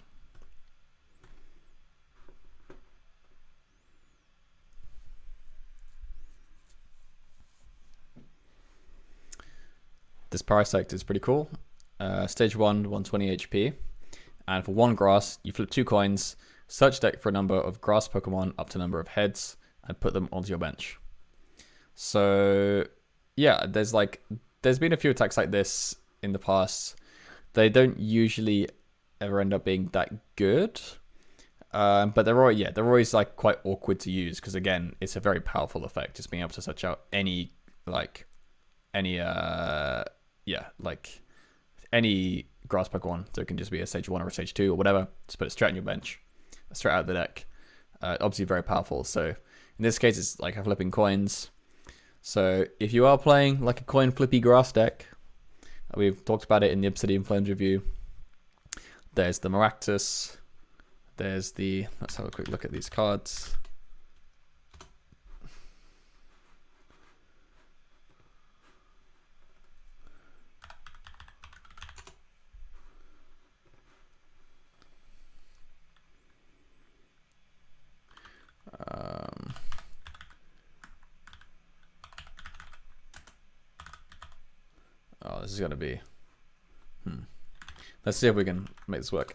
This Parasect is pretty cool. Stage 1, 120 HP. And for 1 grass, you flip 2 coins, search deck for a number of grass Pokemon up to a number of heads, and put them onto your bench. So yeah, there's been a few attacks like this in the past. They don't usually ever end up being that good. But they're always like quite awkward to use, because again, it's a very powerful effect, just being able to search out any grass Pokemon. So it can just be a stage 1 or a stage 2 or whatever. Just put it straight on your bench, straight out of the deck. Obviously very powerful. So in this case, it's like flipping coins. So if you are playing like a coin flippy grass deck, we've talked about it in the Obsidian Flames review. There's the Maractus. There's the, let's have a quick look at these cards. Oh, this is going to be... Let's see if we can make this work.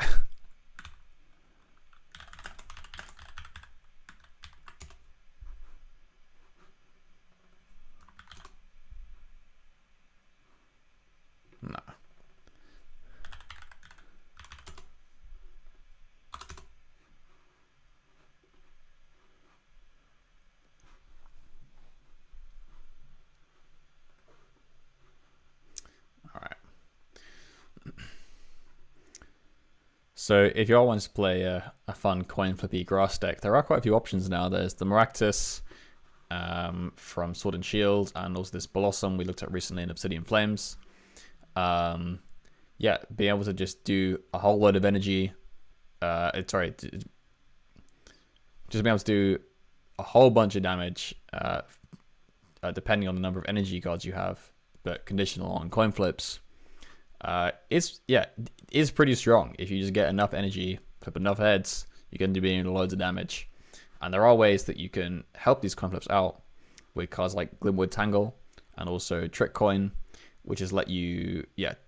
So if you all want to play a fun coin flippy grass deck, there are quite a few options now. There's the Maractus from Sword and Shield, and also this Blossom we looked at recently in Obsidian Flames. Yeah, being able to just do a whole load of energy. Just being able to do a whole bunch of damage, depending on the number of energy cards you have, but conditional on coin flips. Is pretty strong. If you just get enough energy, flip enough heads, you're going to be doing loads of damage. And there are ways that you can help these coin flips out with cards like Glimwood Tangle and also Trick Coin, which is let you,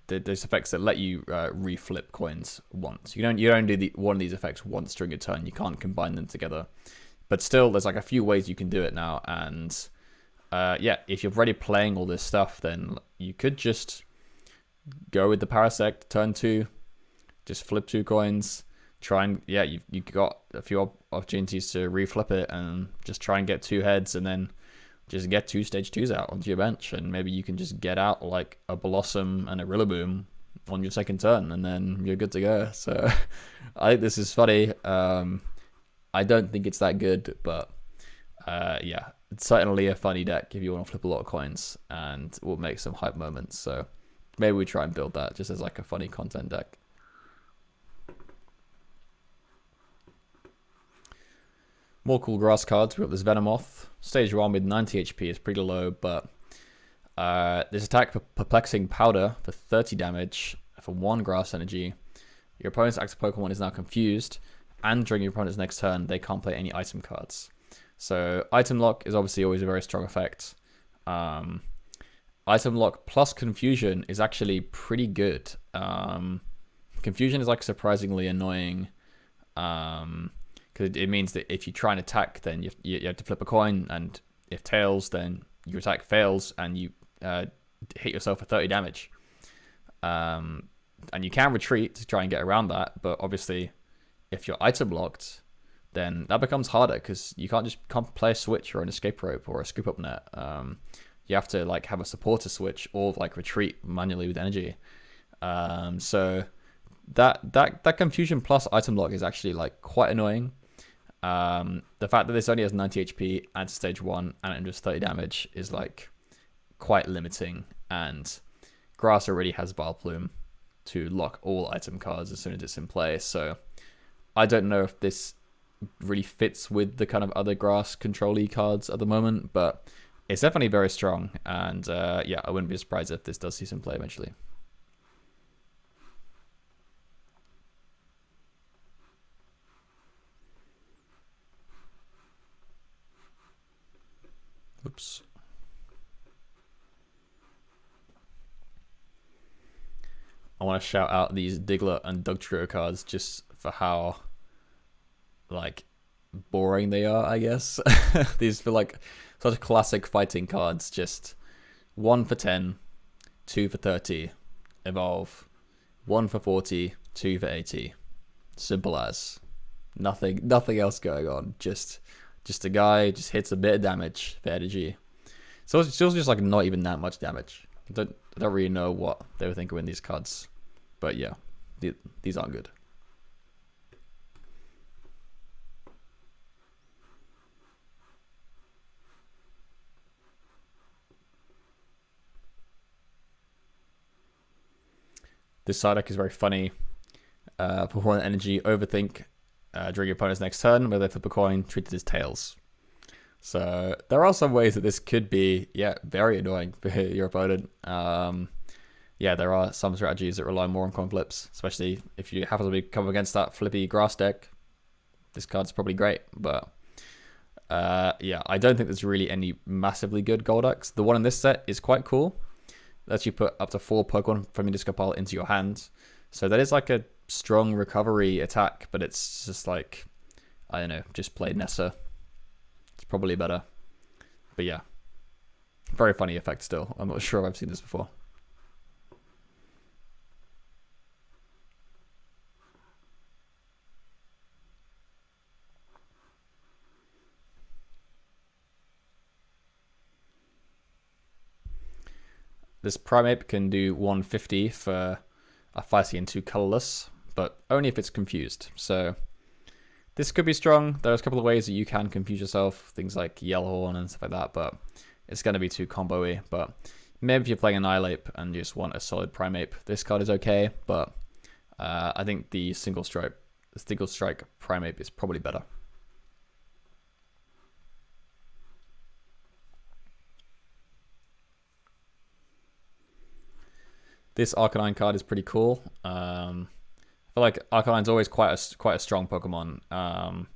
there's effects that let you reflip coins once. You don't do one of these effects once during a turn. You can't combine them together. But still, there's like a few ways you can do it now. And if you're already playing all this stuff, then you could just go with the Parasect, turn 2, just flip 2 coins, try and, you've got a few opportunities to reflip it and just try and get 2 heads and then just get 2 stage 2s out onto your bench, and maybe you can just get out like a Blossom and a Rillaboom on your second turn and then you're good to go. So I think this is funny. I don't think it's that good, but it's certainly a funny deck if you want to flip a lot of coins, and will make some hype moments. So maybe we try and build that just as like a funny content deck. More cool grass cards. We've got this Venomoth. Stage 1 with 90 HP is pretty low, but this attack Perplexing Powder for 30 damage for 1 grass energy. Your opponent's active Pokemon is now confused, and during your opponent's next turn, they can't play any item cards. So Item Lock is obviously always a very strong effect. Item Lock plus Confusion is actually pretty good. Confusion is like surprisingly annoying, because it means that if you try and attack, then you have to flip a coin, and if tails, then your attack fails and you hit yourself for 30 damage. And you can retreat to try and get around that, but obviously if you're item locked, then that becomes harder because you can't play a switch or an escape rope or a scoop up net. You have to like have a supporter switch or like retreat manually with energy. So that Confusion plus item lock is actually like quite annoying. The fact that this only has 90 HP and stage 1 and it does 30 damage is like quite limiting, and Grass already has Vileplume to lock all item cards as soon as it's in play, so I don't know if this really fits with the kind of other Grass control-y cards at the moment, but it's definitely very strong, and I wouldn't be surprised if this does see some play eventually. Oops. I want to shout out these Diglett and Dugtrio cards just for how like boring they are, I guess. These feel like such classic fighting cards, just 1 for 10, 2 for 30, evolve, 1 for 40, 2 for 80. Simple as. Nothing else going on. Just a guy just hits a bit of damage for energy. So it's still just like not even that much damage. I don't really know what they were thinking with these cards, but yeah, these aren't good. This side deck is very funny. For 1 energy, Overthink during your opponent's next turn, where they flip a coin, treated as tails. So there are some ways that this could be, very annoying for your opponent. There are some strategies that rely more on coin flips, especially if you happen to come against that flippy grass deck. This card's probably great, but I don't think there's really any massively good gold decks. The one in this set is quite cool. Lets you put up to 4 Pokemon from your discard pile into your hand. So that is like a strong recovery attack, but it's just like, I don't know, just play Nessa. It's probably better. But yeah, very funny effect still. I'm not sure I've seen this before. This Primeape can do 150 for a Feisty and 2 colorless but only if it's confused. So this could be strong. There's a couple of ways that you can confuse yourself, things like Yellowhorn and stuff like that, but it's going to be too combo-y. But maybe if you're playing Annihilape and you just want a solid Primeape, this card is okay, but I think the single strike Primeape is probably better. This Arcanine card is pretty cool. I feel like Arcanine's always quite a strong Pokemon,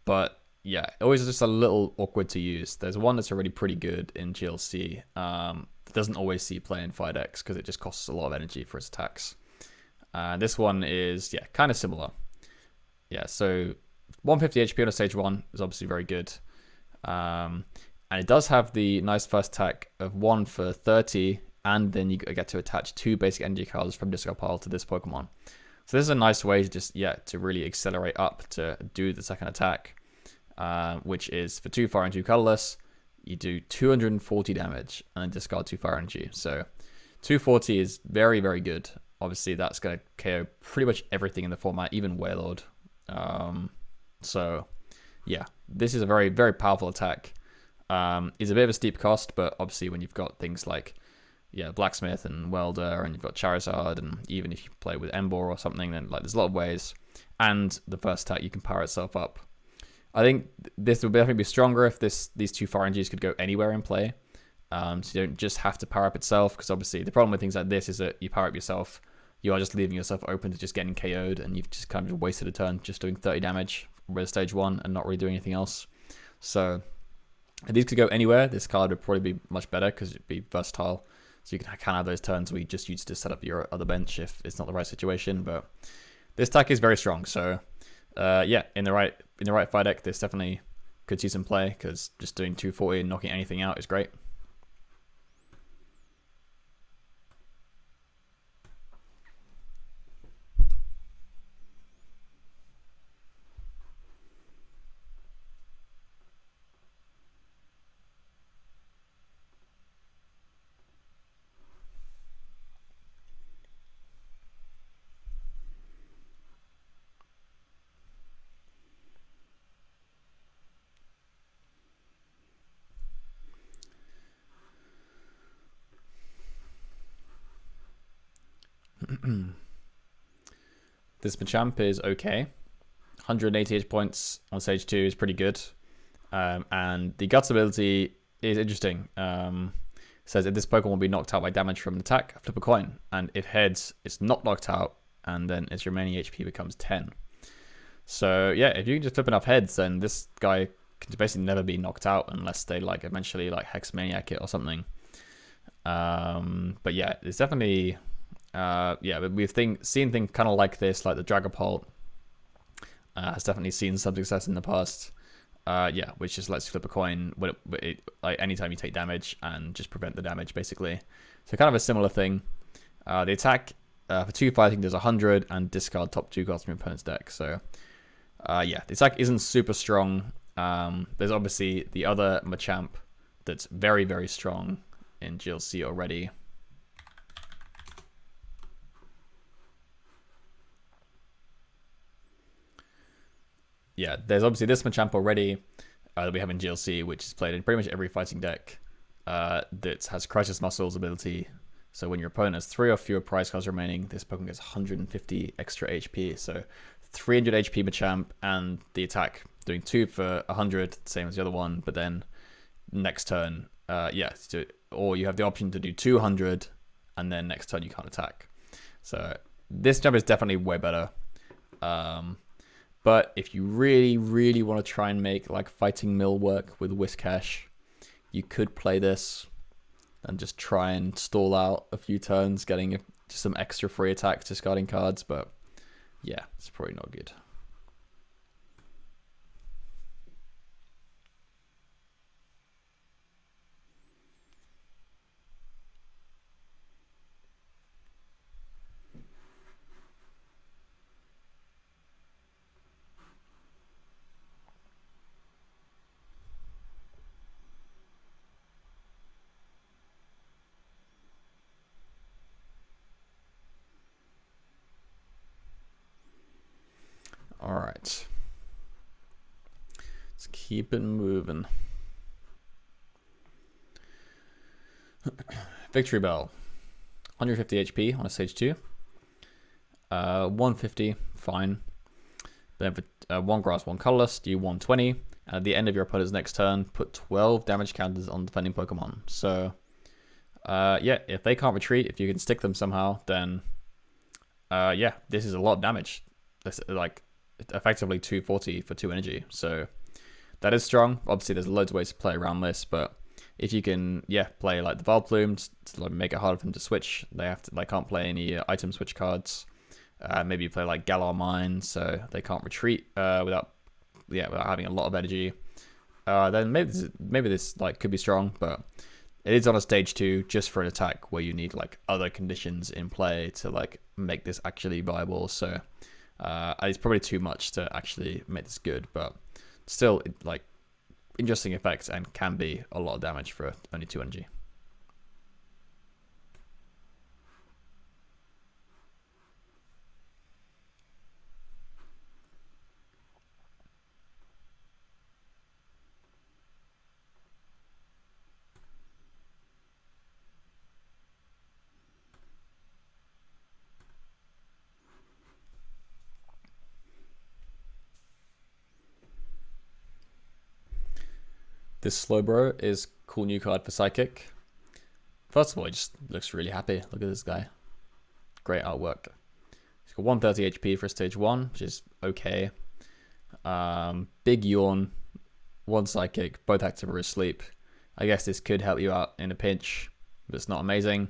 but yeah, always just a little awkward to use. There's one that's already pretty good in GLC. That doesn't always see play in 5X because it just costs a lot of energy for its attacks. This one is kind of similar. Yeah, so 150 HP on a stage 1 is obviously very good. And it does have the nice first attack of 1 for 30, and then you get to attach 2 basic energy cards from discard pile to this Pokemon. So this is a nice way to just, to really accelerate up to do the second attack, which is for 2 fire and 2 colorless, you do 240 damage and then discard 2 fire energy. So 240 is very, very good. Obviously, that's going to KO pretty much everything in the format, even Wailord. So yeah, this is a very, very powerful attack. It's a bit of a steep cost, but obviously when you've got things like Blacksmith and Welder, and you've got Charizard, and even if you play with Emboar or something, then there's a lot of ways. And the first attack, you can power itself up. I think this would definitely be stronger if these 2 fire energies could go anywhere in play. So you don't just have to power up itself, because obviously the problem with things like this is that you power up yourself, you are just leaving yourself open to just getting KO'd, and you've just kind of wasted a turn just doing 30 damage with stage 1 and not really doing anything else. So if these could go anywhere, this card would probably be much better because it'd be versatile. So you can have those turns where you just use to set up your other bench if it's not the right situation. But this attack is very strong. So in the right fight deck, this definitely could see some play, because just doing 240 and knocking anything out is great. This Machamp is okay. 180 HP points on stage 2 is pretty good. And the Guts ability is interesting. Says if this Pokemon will be knocked out by damage from an attack, flip a coin. And if heads, it's not knocked out, and then its remaining HP becomes 10. So yeah, if you can just flip enough heads, then this guy can basically never be knocked out unless they eventually Hex Maniac it or something. But yeah, it's definitely but we've seen things kind of like this, like the Dragapult has definitely seen some success in the past. Which just lets you flip a coin anytime you take damage and just prevent the damage, basically. So kind of a similar thing. The attack for 2 fighting does 100 and discard top 2 cards from your opponent's deck. So the attack isn't super strong. There's obviously the other Machamp that's very, very strong in GLC already. Yeah, there's obviously this Machamp already that we have in GLC, which is played in pretty much every fighting deck that has Crisis Muscles ability. So when your opponent has 3 or fewer prize cards remaining, this Pokemon gets 150 extra HP. So 300 HP Machamp, and the attack doing 2 for 100, same as the other one. But then next turn, or you have the option to do 200, and then next turn you can't attack. So this jump is definitely way better. But if you really, really want to try and make Fighting Mill work with Whiscash, you could play this and just try and stall out a few turns, getting just some extra free attacks, discarding cards. But yeah, it's probably not good. right. Let's keep it moving. Victory Bell. 150 HP on a stage 2. 150, fine. Then for 1 grass, 1 colorless, do 120. And at the end of your opponent's next turn, put 12 damage counters on defending Pokemon. So, yeah, if they can't retreat, if you can stick them somehow, then, yeah, this is a lot of damage. That's like effectively 240 for 2 energy. So that is strong. Obviously, there's loads of ways to play around this, but if you can, yeah, play like the Vileplume to like make it harder for them to switch, they can't play any item switch cards. Maybe you play like Galar Mine, so they can't retreat without having a lot of energy. Then maybe this like could be strong, but it is on a stage 2 just for an attack where you need like other conditions in play to like make this actually viable. So it's probably too much to actually make this good, but still like interesting effects and can be a lot of damage for only 2 energy. This Slowbro is cool new card for Psychic. First of all, he just looks really happy. Look at this guy. Great artwork. He's got 130 HP for stage 1, which is okay. Big Yawn, 1 Psychic, both active or asleep. I guess this could help you out in a pinch, but it's not amazing.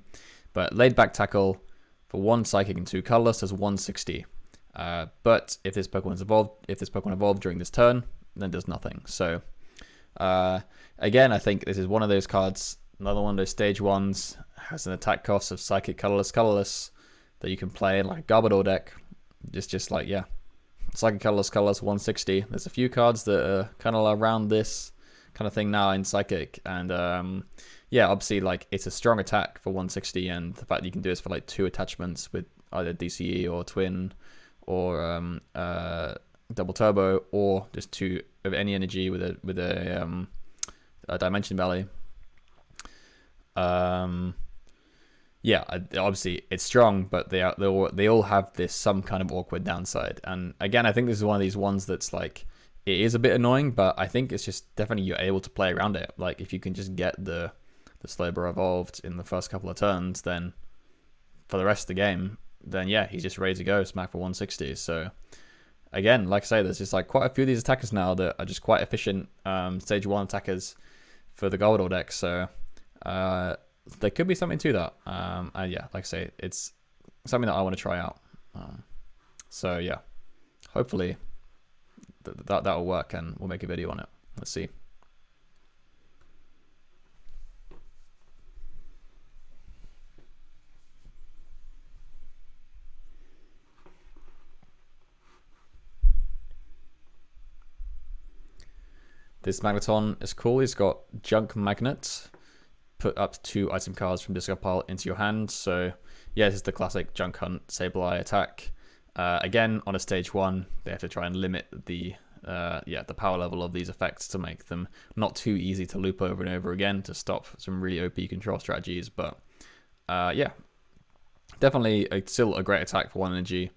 But Laid Back Tackle for 1 Psychic and 2 colorless does 160. But if this Pokemon evolved during this turn, then does nothing. So again, I think this is one of those cards, another one of those stage 1s, has an attack cost of Psychic colorless that you can play in like a Garbodor deck. Just like, yeah, Psychic colorless 160. There's a few cards that are kind of around this kind of thing now in Psychic, and yeah, obviously like it's a strong attack for 160, and the fact that you can do this for like 2 attachments with either DCE or Twin or Double Turbo, or just 2 of any energy with a Dimension Valley. Yeah, obviously it's strong, but they all have this some kind of awkward downside. And again, I think this is one of these ones that's like, it is a bit annoying, but I think it's just definitely you're able to play around it. Like if you can just get the Slowbro evolved in the first couple of turns, then for the rest of the game, then yeah, he's just ready to go, smack for 160. So again, like I say, there's just like quite a few of these attackers now that are just quite efficient stage 1 attackers for the Garbodor deck. So there could be something to that. And yeah, like I say, it's something that I want to try out. So yeah, hopefully that'll work, and we'll make a video on it. Let's see. This Magneton is cool. He's got Junk Magnet. Put up 2 item cards from discard pile into your hand. So yeah, this is the classic Junk Hunt Sableye attack. Again, on a stage 1, they have to try and limit the power level of these effects to make them not too easy to loop over and over again to stop some really OP control strategies. But yeah, definitely still a great attack for 1 energy.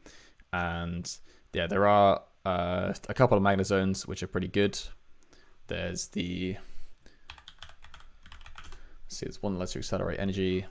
And yeah, there are a couple of Magnet Zones which are pretty good. There's the, let's see, there's one that lets you accelerate energy.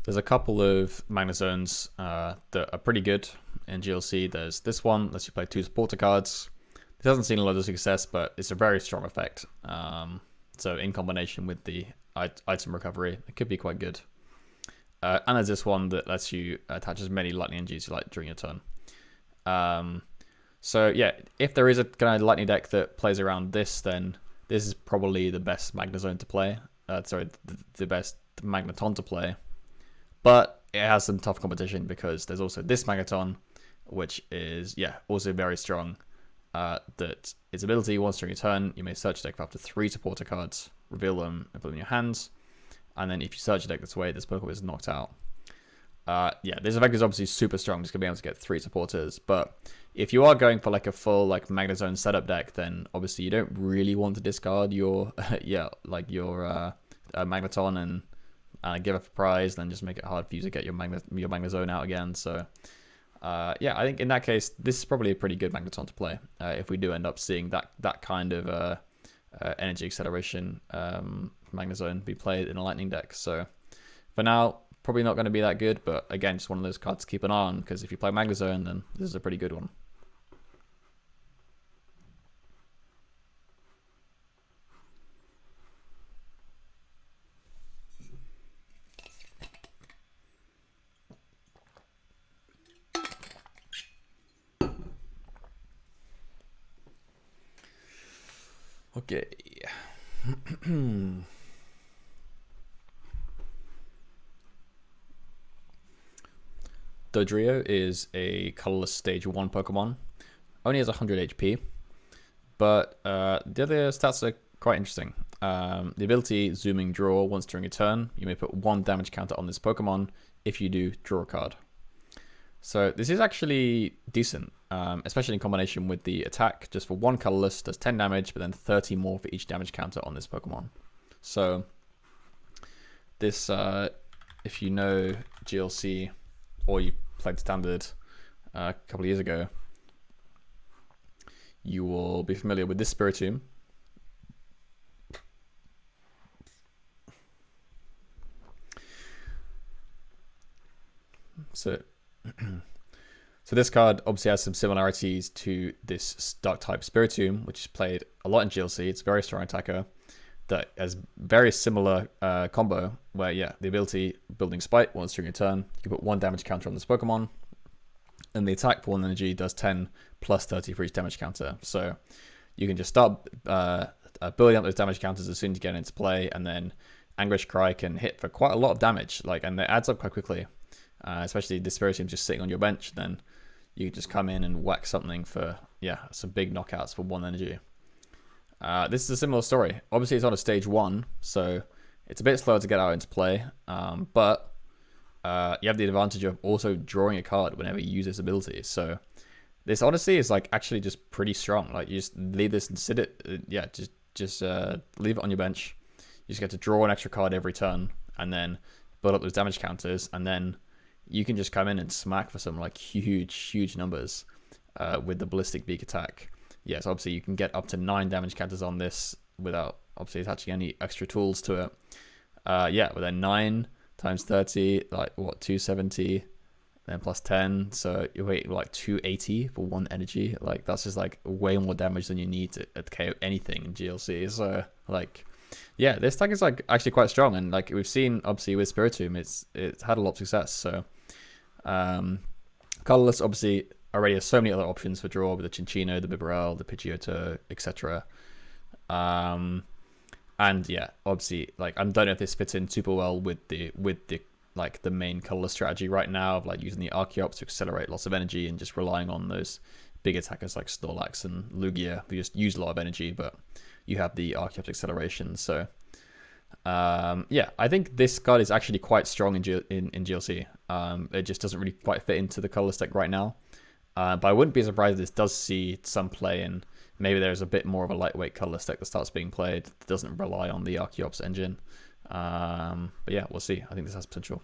There's a couple of Magnet Zones that are pretty good in GLC. There's this one, lets you play 2 supporter cards. It hasn't seen a lot of success, but it's a very strong effect. So in combination with the item recovery, it could be quite good. And there's this one that lets you attach as many lightning energies as you like during your turn. So yeah, if there is a kind of lightning deck that plays around this, then this is probably the best Magnezone to play. The best Magneton to play. But it has some tough competition because there's also this Magneton, which is, yeah, also very strong. That its ability, once during your turn, you may search a deck for up to 3 supporter cards, reveal them, and put them in your hands. And then if you search a deck this way, this Pokemon is knocked out. Yeah, this effect is obviously super strong, just gonna be able to get 3 supporters. But if you are going for like a full like Magnezone setup deck, then obviously you don't really want to discard your your Magneton and give up a prize, then just make it hard for you to get your Magnezone out again. So yeah, I think in that case, this is probably a pretty good Magneton to play if we do end up seeing that kind of energy acceleration Magnezone be played in a lightning deck. So for now, probably not going to be that good, but again, just one of those cards to keep an eye on, because if you play Magnezone, then this is a pretty good one. Okay. Dodrio is a colorless stage 1 Pokemon. Only has 100 HP, but the other stats are quite interesting. The ability Zooming Draw, once during a turn, you may put 1 damage counter on this Pokemon. If you do, draw a card. So this is actually decent, especially in combination with the attack. Just for 1 colorless, does 10 damage, but then 30 more for each damage counter on this Pokemon. So this, if you know GLC, or you played Standard a couple of years ago, you will be familiar with this Spiritomb. So this card obviously has some similarities to this Dark type Spiritomb, which is played a lot in GLC. It's a very strong attacker that has very similar combo where, yeah, the ability Building Spite, once during your turn, you can put 1 damage counter on this Pokemon, and the attack for 1 energy does 10 plus 30 for each damage counter. So you can just start building up those damage counters as soon as you get into play, and then Anguish Cry can hit for quite a lot of damage, and it adds up quite quickly. Especially the Spiritomb just sitting on your bench, then you can just come in and whack something for, yeah, some big knockouts for 1 energy. This is a similar story. Obviously, it's on a stage 1, so it's a bit slower to get out into play, but you have the advantage of also drawing a card whenever you use this ability. So this honestly is like actually just pretty strong. Like you just leave this and sit it, yeah, just leave it on your bench. You just get to draw an extra card every turn, and then build up those damage counters, and then you can just come in and smack for some like huge numbers with the Ballistic Beak attack. Yes, obviously you can get up to 9 damage counters on this without obviously attaching any extra tools to it. Yeah, with a 9 times 30, like what, 270, then plus 10, so you wait like 280 for 1 energy. Like that's just like way more damage than you need to KO anything in GLC. So like, yeah, this tag is like actually quite strong, and like we've seen obviously with Spiritomb, it's had a lot of success. So colorless obviously already has so many other options for draw with the Cinccino, the Bibarel, the Pidgeotto, etc. And yeah, obviously like I don't know if this fits in super well with the like the main colorless strategy right now of like using the Archeops to accelerate lots of energy and just relying on those big attackers like Snorlax and Lugia who just use a lot of energy, but you have the Archeops acceleration. So yeah, I think this card is actually quite strong in GLC. It just doesn't really quite fit into the colorless deck right now. But I wouldn't be surprised if this does see some play in. Maybe there's a bit more of a lightweight colorless deck that starts being played that doesn't rely on the Archeops engine. But yeah, we'll see. I think this has potential.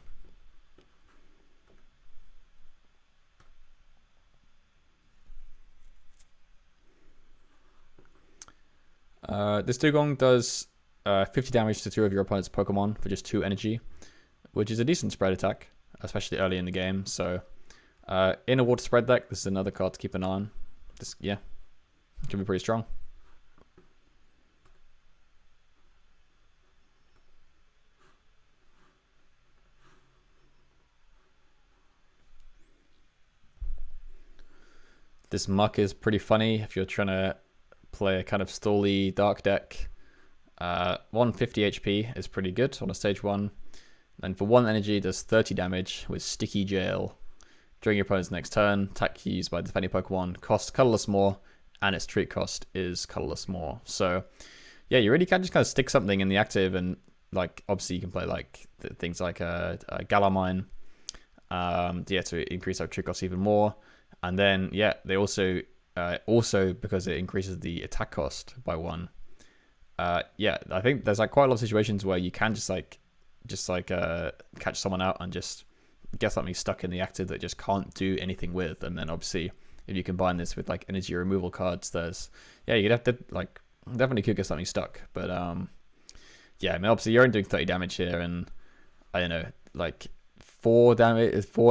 This Dugong does 50 damage to 2 of your opponent's Pokemon for just 2 energy, which is a decent spread attack, especially early in the game. So in a water spread deck, this is another card to keep an eye on. This, yeah, can be pretty strong. This muck is pretty funny if you're trying to play a kind of stally dark deck. 150 HP is pretty good on a stage 1. And for 1 energy, does 30 damage with Sticky Jail. During your opponent's next turn, attack used by defending Pokemon costs colorless more, and its treat cost is colorless more. So, yeah, you really can just kind of stick something in the active, and like obviously you can play like things like Galamine, to increase our treat cost even more. And then yeah, they also because it increases the attack cost by 1. Yeah, I think there's like quite a lot of situations where you can just catch someone out and just get something stuck in the active that just can't do anything with. And then obviously if you combine this with like energy removal cards, you'd have to like definitely could get something stuck. But yeah, I mean obviously you're only doing 30 damage here, and I don't know, like 4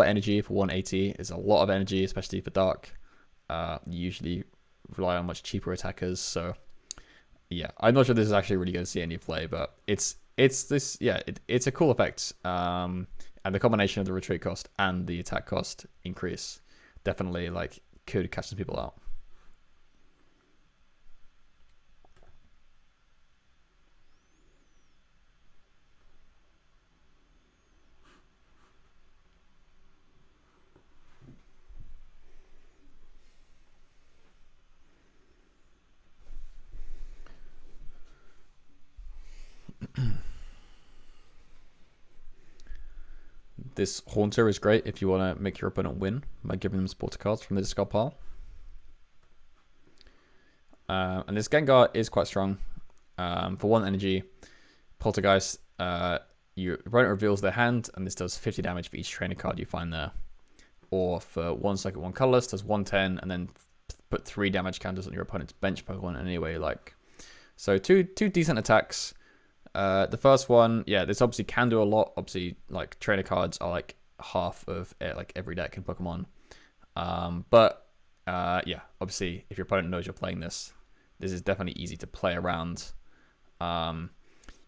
energy for 180 is a lot of energy, especially for dark. You usually rely on much cheaper attackers, so yeah, I'm not sure this is actually really going to see any play, but it's a cool effect. And the combination of the retreat cost and the attack cost increase definitely like could catch some people out. This Haunter is great if you want to make your opponent win by giving them supporter cards from the discard pile. And this Gengar is quite strong. For 1 energy, Poltergeist, your opponent reveals their hand, and this does 50 damage for each trainer card you find there. Or for 1 second, 1 colorless, does 110, and then put 3 damage counters on your opponent's bench Pokemon in any way you like. So two decent attacks. The first one, yeah, this obviously can do a lot. Obviously, like trainer cards are like half of like every deck in Pokemon. Yeah, obviously, if your opponent knows you're playing this is definitely easy to play around. But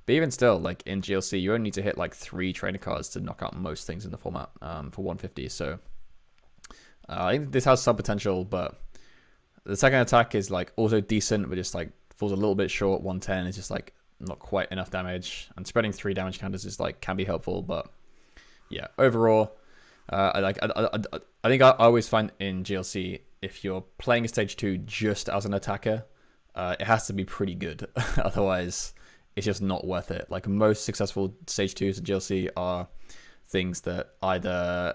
even still, like in GLC, you only need to hit like 3 trainer cards to knock out most things in the format for 150. So I think this has some potential, but the second attack is like also decent, but just like falls a little bit short. 110 is just like not quite enough damage, and spreading 3 damage counters is like can be helpful, but yeah, overall, I think I always find in GLC, if you're playing a stage 2 just as an attacker, it has to be pretty good. Otherwise, it's just not worth it. Like most successful stage 2s in GLC are things that either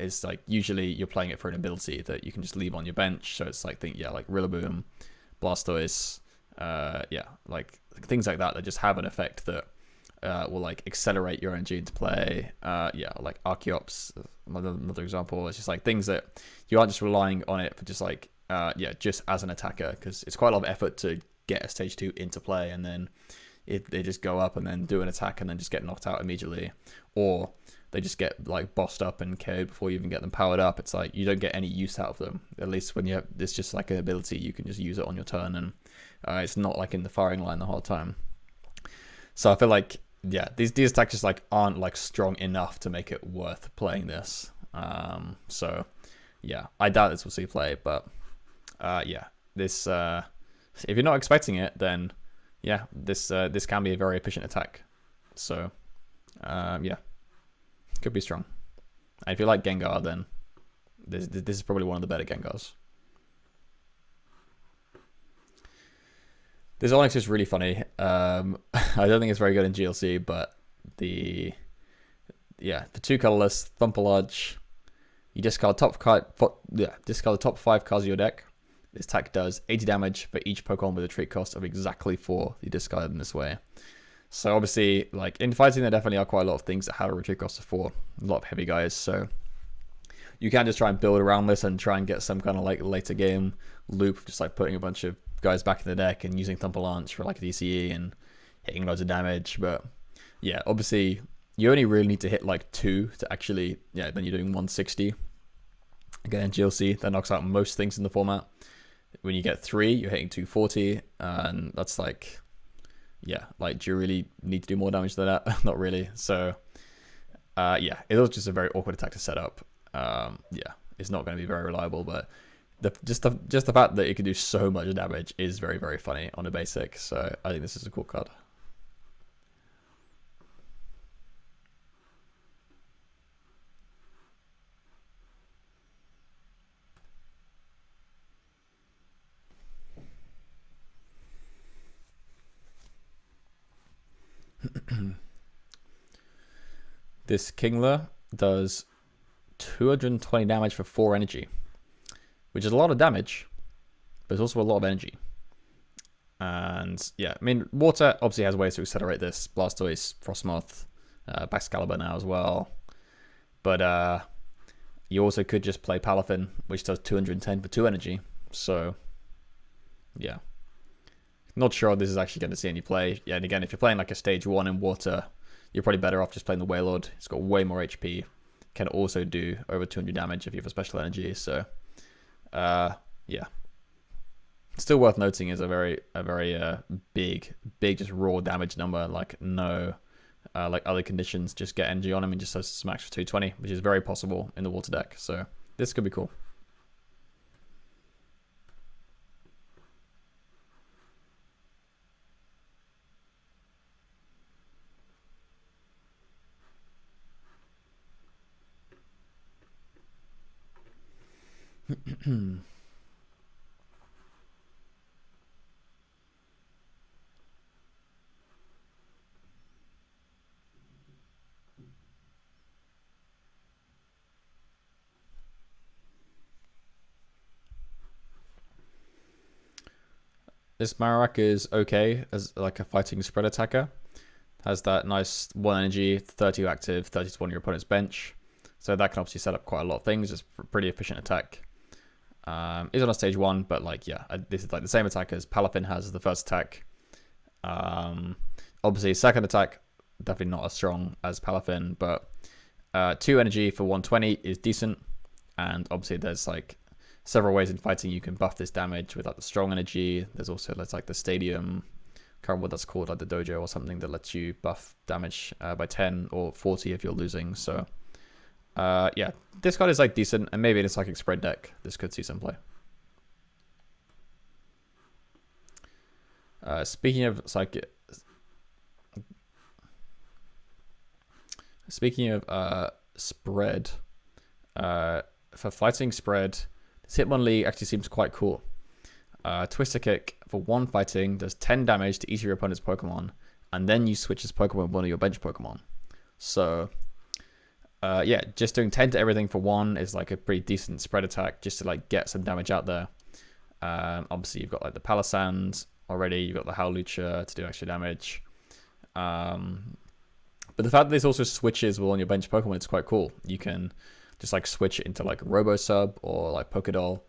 it's like usually you're playing it for an ability that you can just leave on your bench. So it's like like Rillaboom, Blastoise, like things like that just have an effect that will like accelerate your energy into play. Like Archeops, another example. It's just like things that you aren't just relying on it for just like just as an attacker, because it's quite a lot of effort to get a stage 2 into play, and then they just go up and then do an attack and then just get knocked out immediately, or they just get like bossed up and KO'd before you even get them powered up. It's like you don't get any use out of them. At least when you have this, just like an ability, you can just use it on your turn, and it's not like in the firing line the whole time. So I feel like these attacks just like aren't like strong enough to make it worth playing this. So yeah, I doubt this will see play, but this if you're not expecting it, then this can be a very efficient attack. So could be strong. And if you like Gengar, then this is probably one of the better Gengars. This Onix is really funny. I don't think it's very good in GLC, but the 2 colorless Thumpaludge, you discard discard the top 5 cards of your deck. This attack does 80 damage for each Pokemon with a trait cost of exactly 4 you discard in this way. So obviously, like in fighting, there definitely are quite a lot of things that have a retreat cost of 4. A lot of heavy guys, so you can just try and build around this and try and get some kind of like later game loop, just like putting a bunch of guys back in the deck and using Thumpalance for like a DCE and hitting loads of damage. But yeah, obviously you only really need to hit like 2 to actually, then you're doing 160. Again, in GLC, that knocks out most things in the format. When you get 3, you're hitting 240, and that's like, do you really need to do more damage than that? Not really. So it was just a very awkward attack to set up. It's not going to be very reliable, but just the fact that it can do so much damage is very, very funny on a basic. So I think this is a cool card. This Kingler does 220 damage for 4 energy, which is a lot of damage, but it's also a lot of energy. And yeah, I mean, water obviously has ways to accelerate this. Blastoise, Frostmoth, Baxcalibur now as well. But you also could just play Palafin, which does 210 for 2 energy. So yeah, not sure this is actually going to see any play. Yeah, and again, if you're playing like a stage 1 in water, you're probably better off just playing the Wailord. It's got way more HP. Can also do over 200 damage if you have a special energy. So yeah, still worth noting is a very big just raw damage number. Like no like other conditions, just get energy on him and just smash for 220, which is very possible in the water deck. So this could be cool. This Marowak is okay as like a fighting spread attacker. Has that nice 1 energy, 30 active, 30 to 1 your opponent's bench. So that can obviously set up quite a lot of things. It's a pretty efficient attack. Is on a stage 1, but like, yeah, this is like the same attack as Palafin has as the first attack. Obviously, second attack, definitely not as strong as Palafin, but 2 energy for 120 is decent. And obviously, there's like several ways in fighting you can buff this damage with like the strong energy. There's also like the stadium, can't remember what that's called, like the dojo or something that lets you buff damage by 10 or 40 if you're losing. So yeah, this card is like decent, and maybe in a psychic spread deck this could see some play. Speaking of spread, for fighting spread, this Hitmonlee actually seems quite cool. Twister Kick for 1 fighting does 10 damage to each of your opponent's Pokemon, and then you switch this Pokemon with one of your bench Pokemon. So yeah, just doing 10 to everything for 1 is like a pretty decent spread attack just to like get some damage out there. Obviously you've got like the Palisand already, you've got the Howlucha to do extra damage. But the fact that this also switches with on your bench Pokemon is quite cool. You can just like switch into like Robosub or like Pokédoll.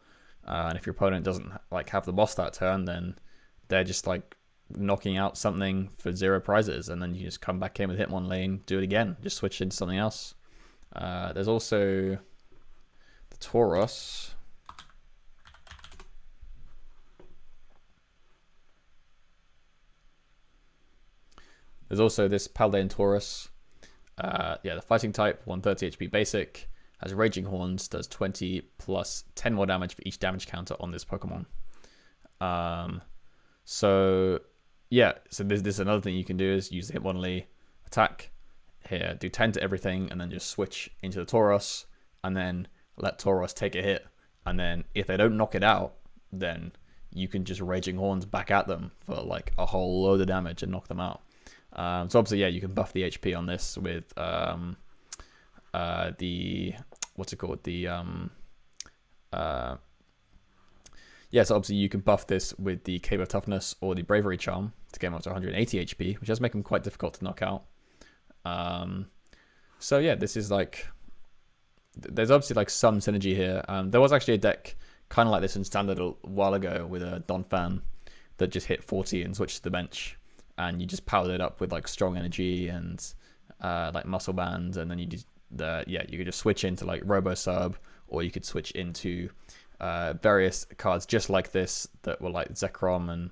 And if your opponent doesn't like have the boss that turn, then they're just like knocking out something for 0 prizes, and then you just come back in with Hitmonlee, do it again, just switch into something else. There's also the Tauros. There's also this Paldean Tauros. Yeah, the fighting type, 130 HP basic, has Raging Horns, does 20 plus 10 more damage for each damage counter on this Pokemon. So yeah, so this is another thing you can do is use the Hitmonlee attack here, do 10 to everything, and then just switch into the Tauros, and then let Tauros take a hit, and then if they don't knock it out, then you can just Raging Horns back at them for like a whole load of damage and knock them out. So obviously, yeah, you can buff the HP on this with the what's it called, the yeah, so obviously you can buff this with the Cave of Toughness or the Bravery Charm to get him up to 180 HP, which does make him quite difficult to knock out. So yeah, this is like, there's obviously like some synergy here. There was actually a deck kind of like this in Standard a while ago with a Donphan that just hit 40 and switched to the bench, and you just powered it up with like strong energy and like muscle bands, and then you just yeah, you could just switch into like Robosub, or you could switch into various cards just like this that were like Zekrom and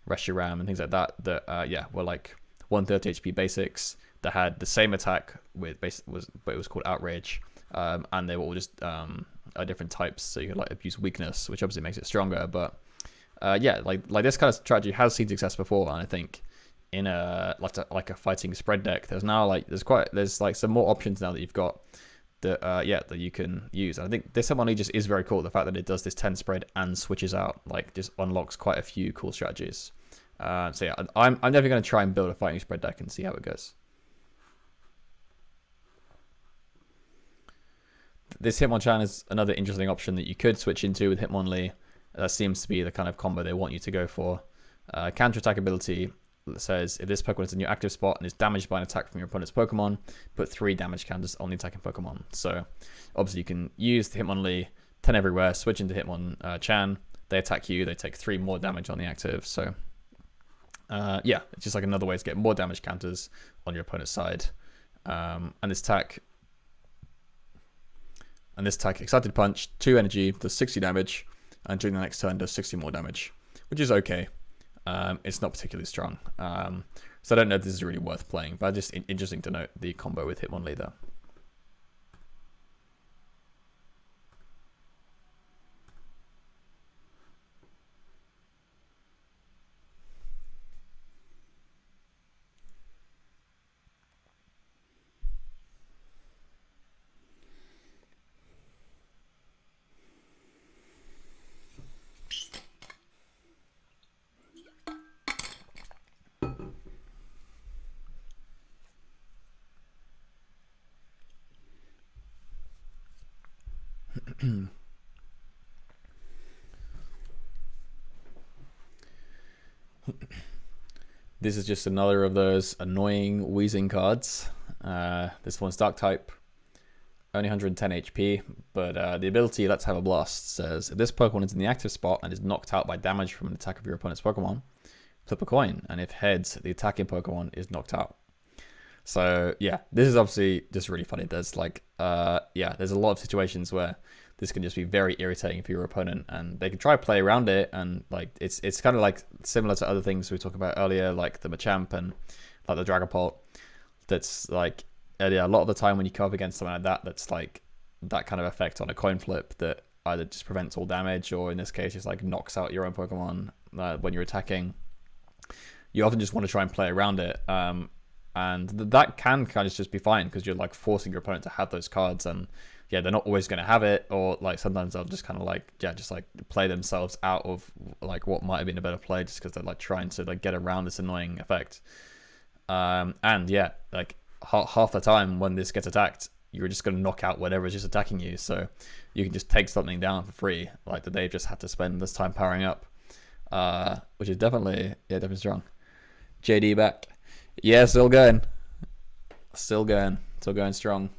Reshiram and things like that yeah, were like 130 HP basics that had the same attack with but it was called Outrage, and they were all just different types. So you could like abuse weakness, which obviously makes it stronger. But yeah, like this kind of strategy has seen success before, and I think in a like a fighting spread deck, there's now like there's like some more options now that you've got that that you can use. And I think this Hitmonlee just is very cool. The fact that it does this 10 spread and switches out like just unlocks quite a few cool strategies. So yeah, I'm never going to try and build a fighting spread deck and see how it goes. This Hitmonchan is another interesting option that you could switch into with Hitmonlee. That seems to be the kind of combo they want you to go for. Counter-attack ability says, if this Pokemon is in your active spot and is damaged by an attack from your opponent's Pokemon, put 3 damage counters on the attacking Pokemon. So obviously you can use the Hitmonlee, 10 everywhere, switch into Hitmonchan, they attack you, they take 3 more damage on the active. So yeah, it's just like another way to get more damage counters on your opponent's side. And this attack, Excited Punch, 2 energy, does 60 damage, and during the next turn does 60 more damage, which is okay. It's not particularly strong. So I don't know if this is really worth playing, but just interesting to note the combo with Hitmonlee there. This is just another of those annoying wheezing cards. This one's Dark type, only 110 HP, but the ability Let's Have a Blast says, if this Pokemon is in the active spot and is knocked out by damage from an attack of your opponent's Pokemon, flip a coin, and if heads, the attacking Pokemon is knocked out. So yeah, this is obviously just really funny. There's like, yeah, there's a lot of situations where this can just be very irritating for your opponent, and they can try to play around it, and like it's kind of like similar to other things we talked about earlier, like the Machamp and like the Dragapult. That's like, yeah, a lot of the time when you come up against something like that, that's like that kind of effect on a coin flip that either just prevents all damage, or in this case, just like knocks out your own Pokemon when you're attacking. You often just want to try and play around it, and that can kind of just be fine because you're like forcing your opponent to have those cards, and yeah, they're not always going to have it, or like sometimes they'll just kind of like, yeah, just like play themselves out of like what might have been a better play just because they're like trying to like get around this annoying effect. And yeah, like half the time when this gets attacked, you're just going to knock out whatever is just attacking you, so you can just take something down for free, like that they've just had to spend this time powering up, which is definitely strong. JD back. Yeah, still going strong.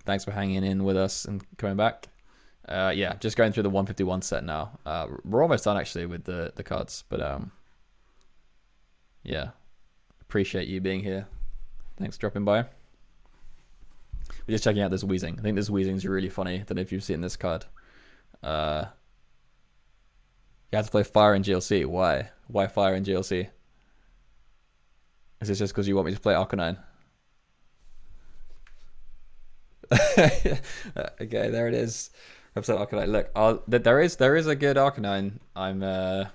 Thanks for hanging in with us and coming back. Yeah, just going through the 151 set now. We're almost done actually with the cards, but yeah, appreciate you being here. Thanks for dropping by. We're just checking out this Weezing. I think this Weezing is really funny. I don't know if you've seen this card. You have to play Fire in GLC. Why? Why Fire in GLC? Is this just because you want me to play Arcanine? Okay, there it is. Episode Arcanine. Look, there is a good Arcanine. I'm let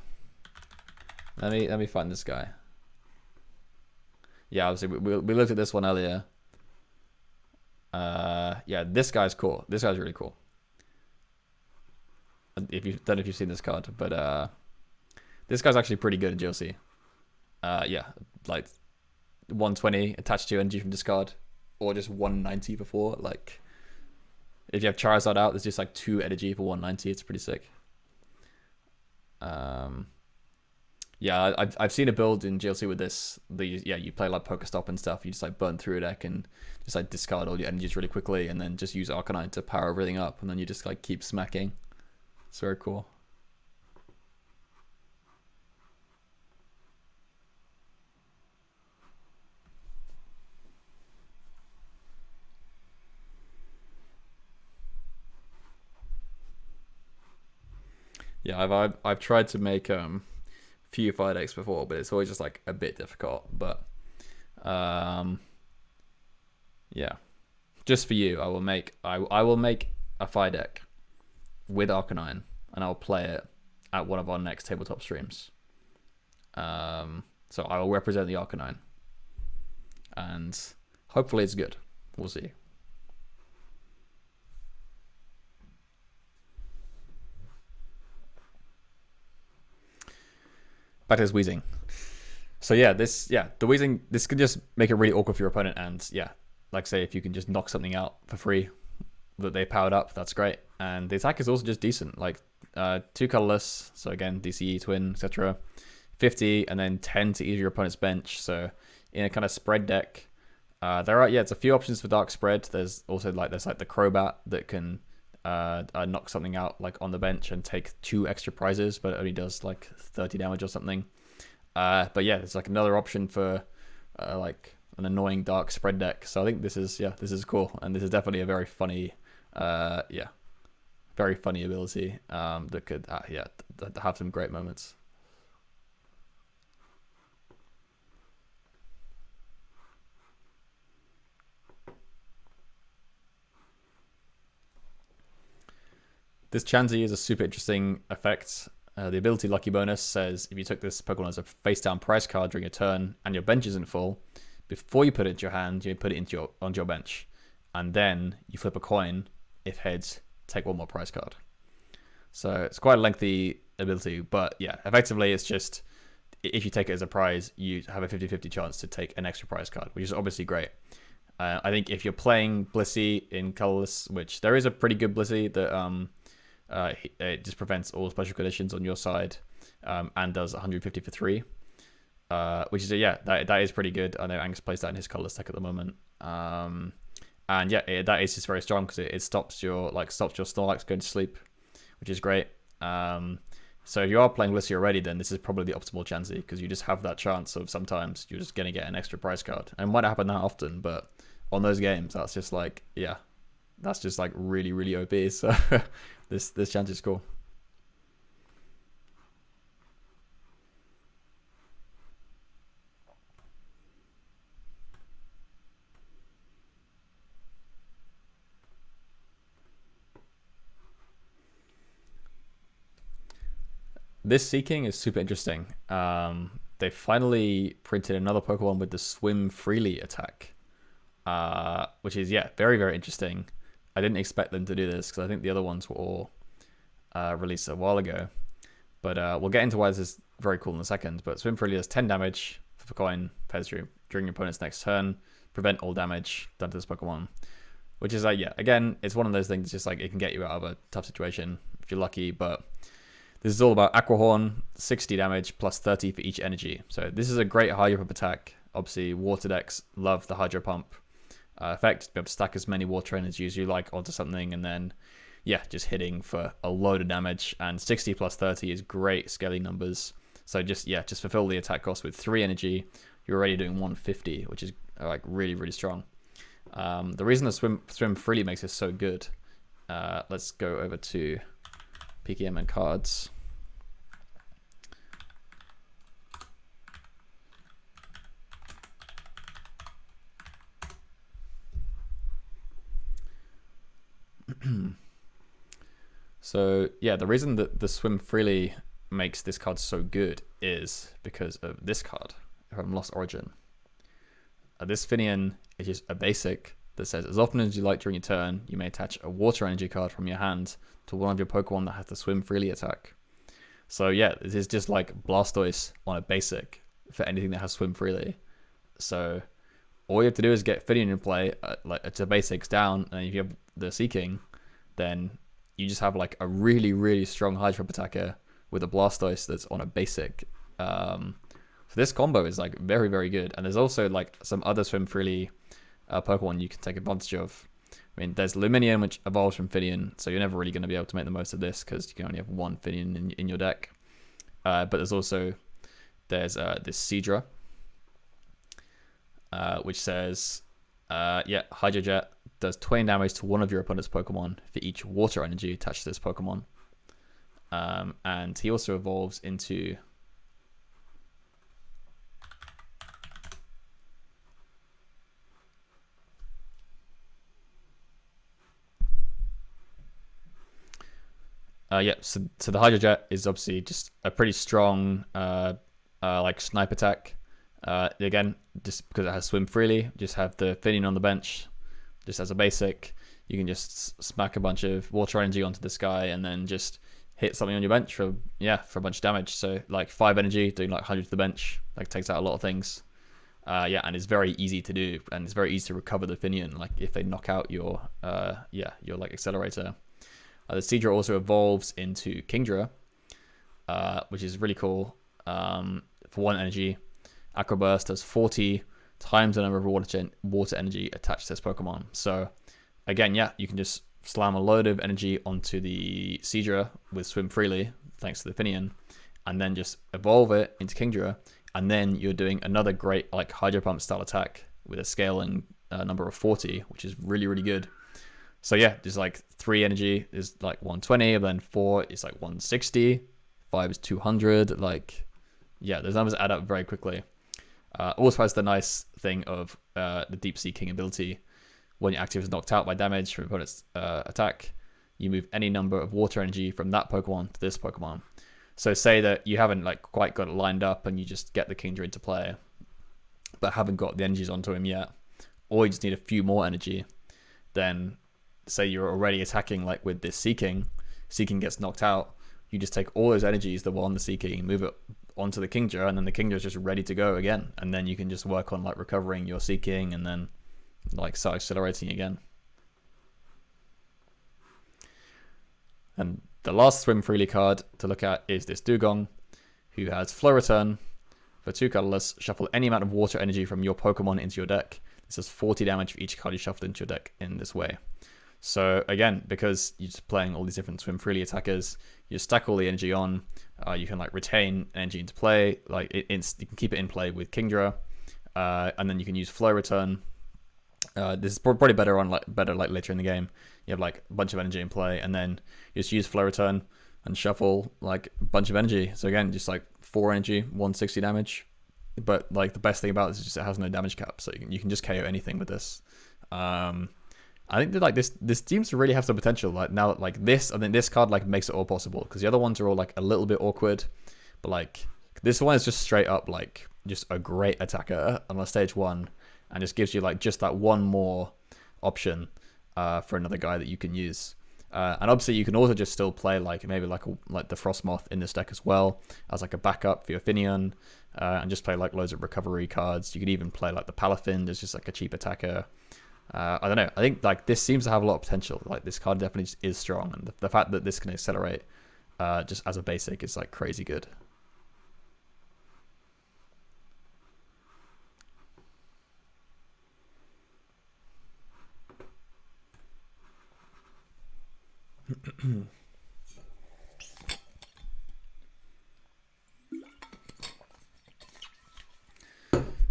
me find this guy. Yeah, obviously we looked at this one earlier. Yeah, this guy's cool. This guy's really cool. Don't know if you've seen this card, but this guy's actually pretty good in GLC. Yeah, like 120 attached to energy from discard, or just 190 before. Like, if you have Charizard out, there's just like 2 energy for 190. It's pretty sick. Yeah, I've seen a build in GLC with this. You play like Pokestop and stuff. You just like burn through a deck and just like discard all your energies really quickly, and then just use Arcanine to power everything up, and then you just like keep smacking. It's very cool. Yeah, I've tried to make few fire decks before, but it's always just like a bit difficult. But yeah, just for you, I will make a fire deck with Arcanine, and I'll play it at one of our next tabletop streams. So I will represent the Arcanine, and hopefully it's good. We'll see. Back to this wheezing. So yeah, the wheezing, this can just make it really awkward for your opponent, and yeah, like say if you can just knock something out for free that they powered up, that's great. And the attack is also just decent, like 2 colorless, so again DCE, twin, etc. 50 and then 10 to ease your opponent's bench. So in a kind of spread deck, there are it's a few options for dark spread. There's also like the Crobat that can knock something out like on the bench and take 2 extra prizes, but it only does like 30 damage or something. But yeah, it's like another option for like an annoying dark spread deck. So I think this is cool, and this is definitely a very funny very funny ability that could have some great moments. This Chansey is a super interesting effect. The ability Lucky Bonus says if you took this Pokemon as a face-down prize card during a turn and your bench isn't full, before you put it into your hand, you put it onto your bench, and then you flip a coin. If heads, take 1 more prize card. So it's quite a lengthy ability, but yeah, effectively it's just if you take it as a prize, you have a 50-50 chance to take an extra prize card, which is obviously great. I think if you're playing Blissey in colorless, which there is a pretty good Blissey that it just prevents all special conditions on your side, and does 150 for 3, which is that is pretty good. I know Angus plays that in his colorless deck at the moment, and yeah, that is just very strong because it stops your Snorlax going to sleep, which is great. So if you are playing Blissey already, then this is probably the optimal Chansey, because you just have that chance of sometimes you're just going to get an extra prize card. And it might not happen that often, but on those games, that's just like, yeah, that's just like really, really OP. So this chance is cool. This Seeking is super interesting. They finally printed another Pokemon with the Swim Freely attack, which is, very, very interesting. I didn't expect them to do this because I think the other ones were all released a while ago. But we'll get into why this is very cool in a second. But Swim Freely does 10 damage for coin during your opponent's next turn. Prevent all damage done to this Pokemon. Which is like, again, it's one of those things, just like it can get you out of a tough situation if you're lucky. But this is all about Aqua Horn, 60 damage plus 30 for each energy. So this is a great Hydro Pump attack. Obviously, water decks love the Hydro Pump effect, to be able to stack as many water energies as you like onto something, and then just hitting for a load of damage. And 60 plus 30 is great scaling numbers. So just fulfill the attack cost with 3 energy. You're already doing 150, which is like really, really strong. The reason the Swim Freely makes this so good, let's go over to PKM and cards. So the reason that the Swim Freely makes this card so good is because of this card from Lost Origin. This Finian is just a basic that says, as often as you like during your turn, you may attach a water energy card from your hand to one of your Pokemon that has the Swim Freely attack. So this is just like Blastoise on a basic for anything that has Swim Freely. So all you have to do is get Finian in play, it's a basics down, and if you have the Seeking, then you just have like a really, really strong Hydro attacker with a Blastoise that's on a basic. So this combo is like very, very good. And there's also like some other Swim Freely Pokemon you can take advantage of. I mean, there's Luminion, which evolves from Finian, so you're never really going to be able to make the most of this because you can only have one Finian in your deck. But there's this Seadra, which says, Hydro Jet does 20 damage to one of your opponent's Pokemon for each water energy attached to this Pokemon. And he also evolves into Yeah, so the Hydro Jet is obviously just a pretty strong like snipe attack. Again, just because it has swim freely, just have the Finian on the bench, just as a basic. You can just smack a bunch of water energy onto this guy and then just hit something on your bench for a bunch of damage. So like 5 energy, doing like 100 to the bench, like takes out a lot of things. Yeah, and it's very easy to do, and it's very easy to recover the Finian, like if they knock out your your like accelerator. The Seadra also evolves into Kingdra, which is really cool. For 1 energy, Aqua Burst does 40 times the number of water energy attached to this Pokemon. So again, yeah, you can just slam a load of energy onto the Seadra with Swim Freely, thanks to the Finian, and then just evolve it into Kingdra, and then you're doing another great like Hydro Pump style attack with a scaling number of 40, which is really, really good. So yeah, just like 3 energy is like 120, and then 4 is like 160, 5 is 200. Like, yeah, those numbers add up very quickly. Also has the nice thing of the Deep Sea King ability. When your active is knocked out by damage from opponent's attack, you move any number of water energy from that Pokemon to this Pokemon. So say that you haven't like quite got it lined up and you just get the Kingdra into play, but haven't got the energies onto him yet, or you just need a few more energy, then say you're already attacking like with this Seeking gets knocked out, you just take all those energies that were on the Seeking, move it onto the Kingdra, and then the Kingdra is just ready to go again, and then you can just work on like recovering your Seeking and then like start accelerating again. And the last Swim Freely card to look at is this Dugong, who has Flow Return. For 2 colorless, shuffle any amount of water energy from your Pokemon into your deck. This does 40 damage for each card you shuffled into your deck in this way. So again, because you're just playing all these different Swim Freely attackers, you stack all the energy on. You can like retain energy into play. Like you can keep it in play with Kingdra, and then you can use Flow Return. This is probably better later in the game. You have like a bunch of energy in play, and then you just use Flow Return and shuffle like a bunch of energy. So again, just like 4 energy, 160 damage. But like the best thing about this is just it has no damage cap, so you can just KO anything with this. I think that like this seems to really have some potential. Like now, like this, I think this card like makes it all possible, because the other ones are all like a little bit awkward, but like this one is just straight up like just a great attacker on a stage 1, and just gives you like just that one more option for another guy that you can use. And obviously you can also just still play like maybe like the Frostmoth in this deck as well as like a backup for your Finian, and just play like loads of recovery cards. You could even play like the Palafin as just like a cheap attacker. I don't know. I think like this seems to have a lot of potential. Like this card definitely just is strong, and the fact that this can accelerate just as a basic is like crazy good.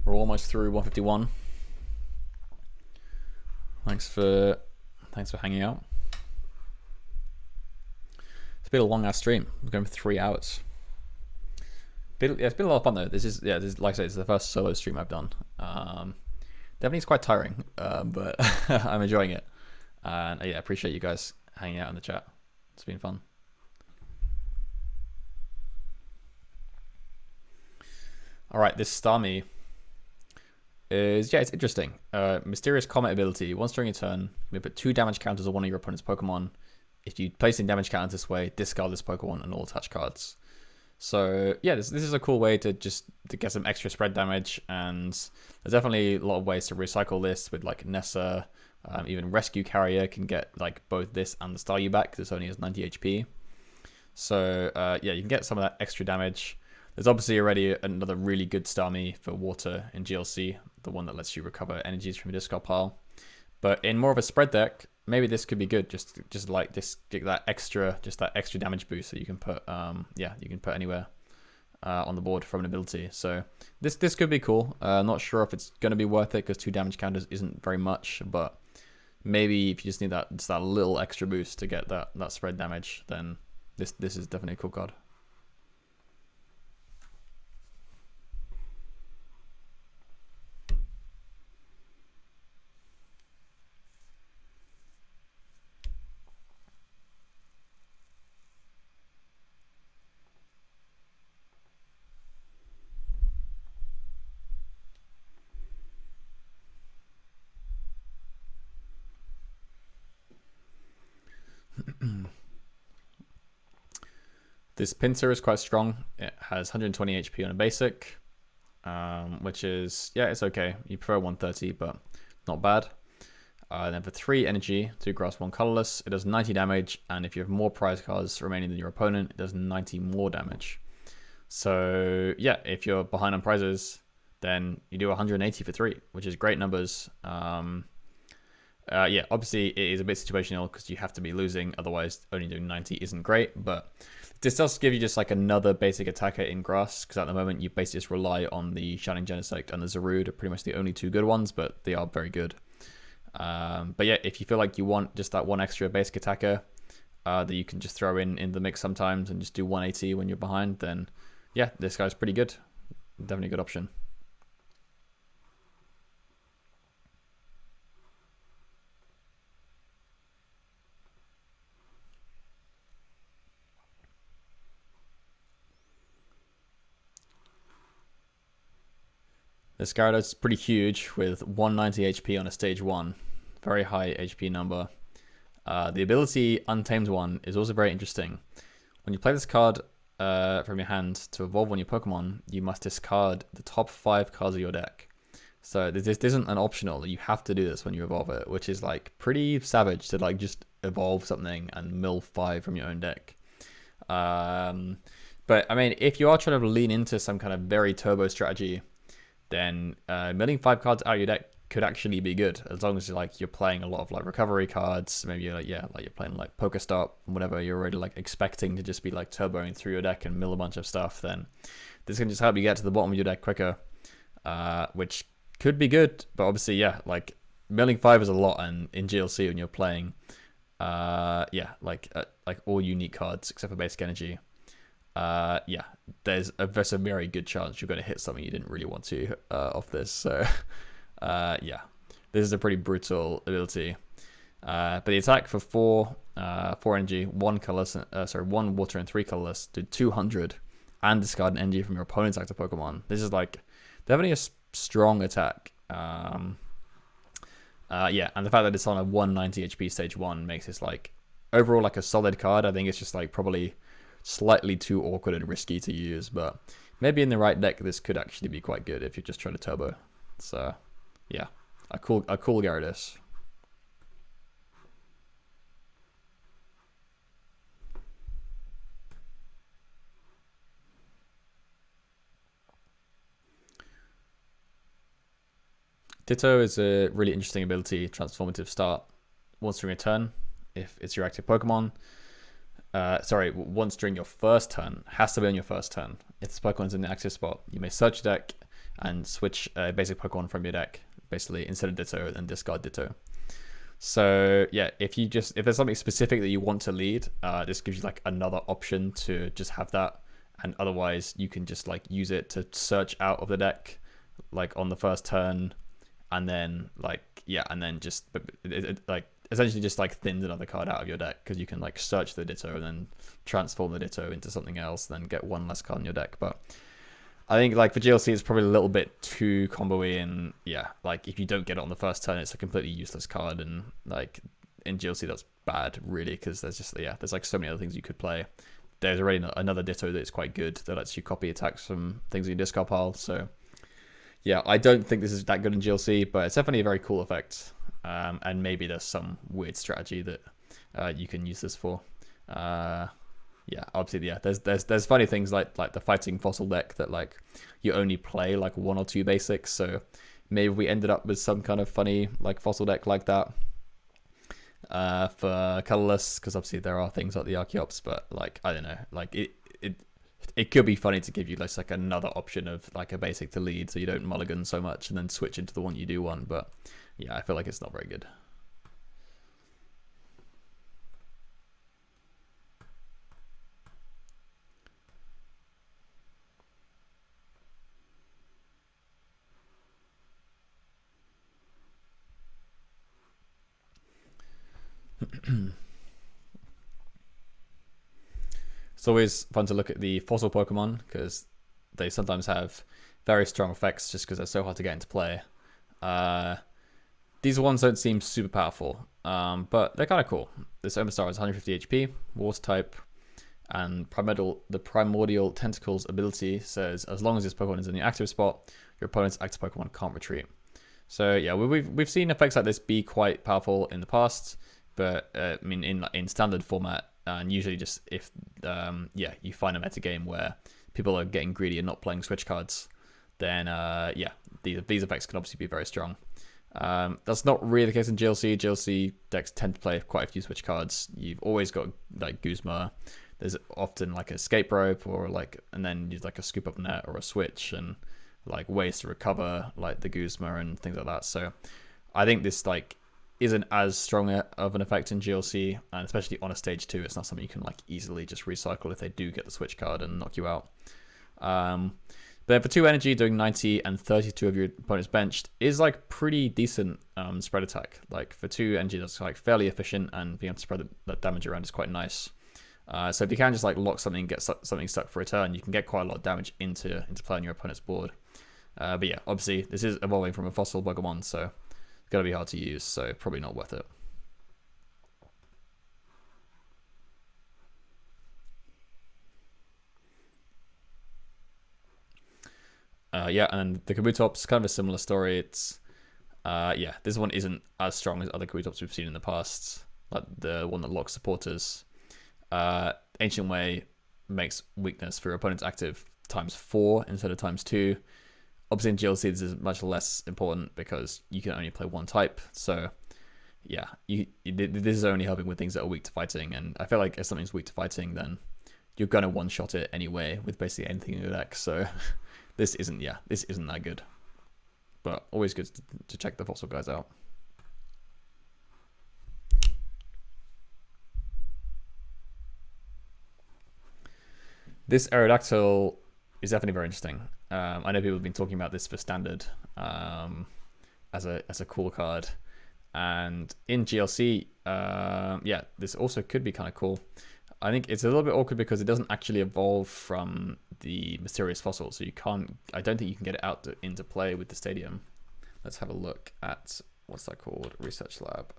We're almost through 151. Thanks for hanging out. It's been a long ass stream. We're going for 3 hours. It's been a lot of fun though. This is like I said, it's the first solo stream I've done. Definitely it's quite tiring, but I'm enjoying it. And yeah, I appreciate you guys hanging out in the chat. It's been fun. All right, this Starmie is, yeah, it's interesting. Mysterious Comet ability. Once during a turn, you may put 2 damage counters on one of your opponent's Pokemon. If you place in damage counters this way, discard this Pokemon and all attached cards. So yeah, this is a cool way to get some extra spread damage, and there's definitely a lot of ways to recycle this with like Nessa. Even Rescue Carrier can get like both this and the Staryu back because it only has 90 HP. So yeah, you can get some of that extra damage. There's obviously already another really good Starmie for water in GLC, the one that lets you recover energies from your discard pile. But in more of a spread deck, maybe this could be good. Just like this, get that extra damage boost that you can put you can put anywhere on the board from an ability. So this could be cool. Not sure if it's gonna be worth it because 2 damage counters isn't very much, but maybe if you just need that little extra boost to get that spread damage, then this is definitely a cool card. This pincer is quite strong. It has 120 HP on a basic, which is, yeah, it's okay. You prefer 130, but not bad. Then for 3 energy, 2 grass, 1 colorless, it does 90 damage, and if you have more prize cards remaining than your opponent, it does 90 more damage. So yeah, if you're behind on prizes, then you do 180 for 3, which is great numbers. Yeah, obviously it is a bit situational because you have to be losing, otherwise only doing 90 isn't great, but this does give you just like another basic attacker in grass, because at the moment you basically just rely on the Shining Genesect and the Zarude are pretty much the only 2 good ones, but they are very good. But yeah, if you feel like you want just that one extra basic attacker that you can just throw in the mix sometimes and just do 180 when you're behind, then yeah, this guy's pretty good. Definitely a good option. This Gyarados is pretty huge with 190 HP on a stage 1. Very high HP number. The ability Untamed One is also very interesting. When you play this card from your hand to evolve on your Pokemon, you must discard the top 5 cards of your deck. So this isn't an optional. You have to do this when you evolve it, which is like pretty savage to like just evolve something and mill 5 from your own deck. But I mean, if you are trying to lean into some kind of very turbo strategy, then milling 5 cards out of your deck could actually be good, as long as you're playing a lot of like recovery cards. Maybe you're you're playing like Pokestop, whatever. You're already like expecting to just be like turboing through your deck and mill a bunch of stuff. Then this can just help you get to the bottom of your deck quicker, which could be good. But obviously, yeah, like milling 5 is a lot, and in GLC when you're playing, like all unique cards except for basic energy. Yeah, there's a very good chance you're going to hit something you didn't really want to off this. So, yeah, this is a pretty brutal ability. But the attack for 4 energy, 1 colorless, 1 water and 3 colorless, do 200, and discard an energy from your opponent's active Pokemon. This is like definitely a strong attack. Yeah, and the fact that it's on a 190 HP stage 1 makes this like overall like a solid card. I think it's just like probably slightly too awkward and risky to use, but maybe in the right deck this could actually be quite good if you're just trying to turbo. So yeah, a cool Gyarados. Ditto is a really interesting ability, transformative start. Once during a turn, if it's your active Pokemon, once during your first turn, has to be on your first turn. If this Pokemon is in the active spot, you may search your deck and switch a basic Pokemon from your deck, basically instead of Ditto, and discard Ditto. So yeah, if there's something specific that you want to lead, this gives you like another option to just have that, and otherwise you can just like use it to search out of the deck, like on the first turn, and then just like essentially just like thins another card out of your deck, because you can like search the Ditto and then transform the Ditto into something else, then get 1 less card in your deck. But I think like for GLC it's probably a little bit too combo-y, and yeah, like if you don't get it on the first turn, it's a completely useless card, and like in GLC that's bad really, because there's like so many other things you could play. There's already another Ditto that's quite good that lets you copy attacks from things in your discard pile. So yeah, I don't think this is that good in GLC, but it's definitely a very cool effect. And maybe there's some weird strategy that you can use this for. Yeah, obviously, yeah. There's funny things like the fighting fossil deck that like you only play like 1 or 2 basics. So maybe we ended up with some kind of funny like fossil deck like that for colorless, because obviously there are things like the Archeops, but like I don't know, like it could be funny to give you like another option of like a basic to lead, so you don't mulligan so much and then switch into the one you do want. But yeah, I feel like it's not very good. It's always fun to look at the fossil Pokemon, because they sometimes have very strong effects just because they're so hard to get into play. These ones don't seem super powerful, but they're kind of cool. This Omastar has 150 HP, Water type, And the Primordial Tentacles ability says, as long as this Pokemon is in the active spot, your opponent's active Pokemon can't retreat. So yeah, we've seen effects like this be quite powerful in the past, but I mean in standard format, and usually just if you find a metagame where people are getting greedy and not playing switch cards, then these effects can obviously be very strong. That's not really the case in GLC. GLC decks tend to play quite a few switch cards. You've always got like Guzma. There's often like a escape rope and then use like a scoop up net or a switch and like ways to recover like the Guzma and things like that. So I think this like isn't as strong of an effect in GLC, and especially on a stage 2, it's not something you can like easily just recycle if they do get the switch card and knock you out. But for 2 energy, doing 90 and 32 of your opponent's benched is like pretty decent spread attack. Like for 2 energy, that's like fairly efficient, and being able to spread that damage around is quite nice. So if you can just like lock something, get something stuck for a turn, you can get quite a lot of damage into play on your opponent's board. But yeah, obviously this is evolving from a fossil Pokemon, so it's gonna be hard to use, so probably not worth it. And the Kabutops, kind of a similar story. It's this one isn't as strong as other Kabutops we've seen in the past, like the one that locks supporters. Ancient Way makes weakness for your opponent's active ×4 instead of ×2. Obviously in GLC this is much less important because you can only play one type, so yeah, this is only helping with things that are weak to fighting, and I feel like if something's weak to fighting, then you're gonna one-shot it anyway with basically anything in your deck, so this isn't that good. But always good to check the fossil guys out. This Aerodactyl is definitely very interesting. I know people have been talking about this for standard as a cool card, and in GLC, this also could be kind of cool. I think it's a little bit awkward because it doesn't actually evolve from the mysterious fossil, so I don't think you can get it out into play with the stadium. Let's have a look at what's that called, Research Lab.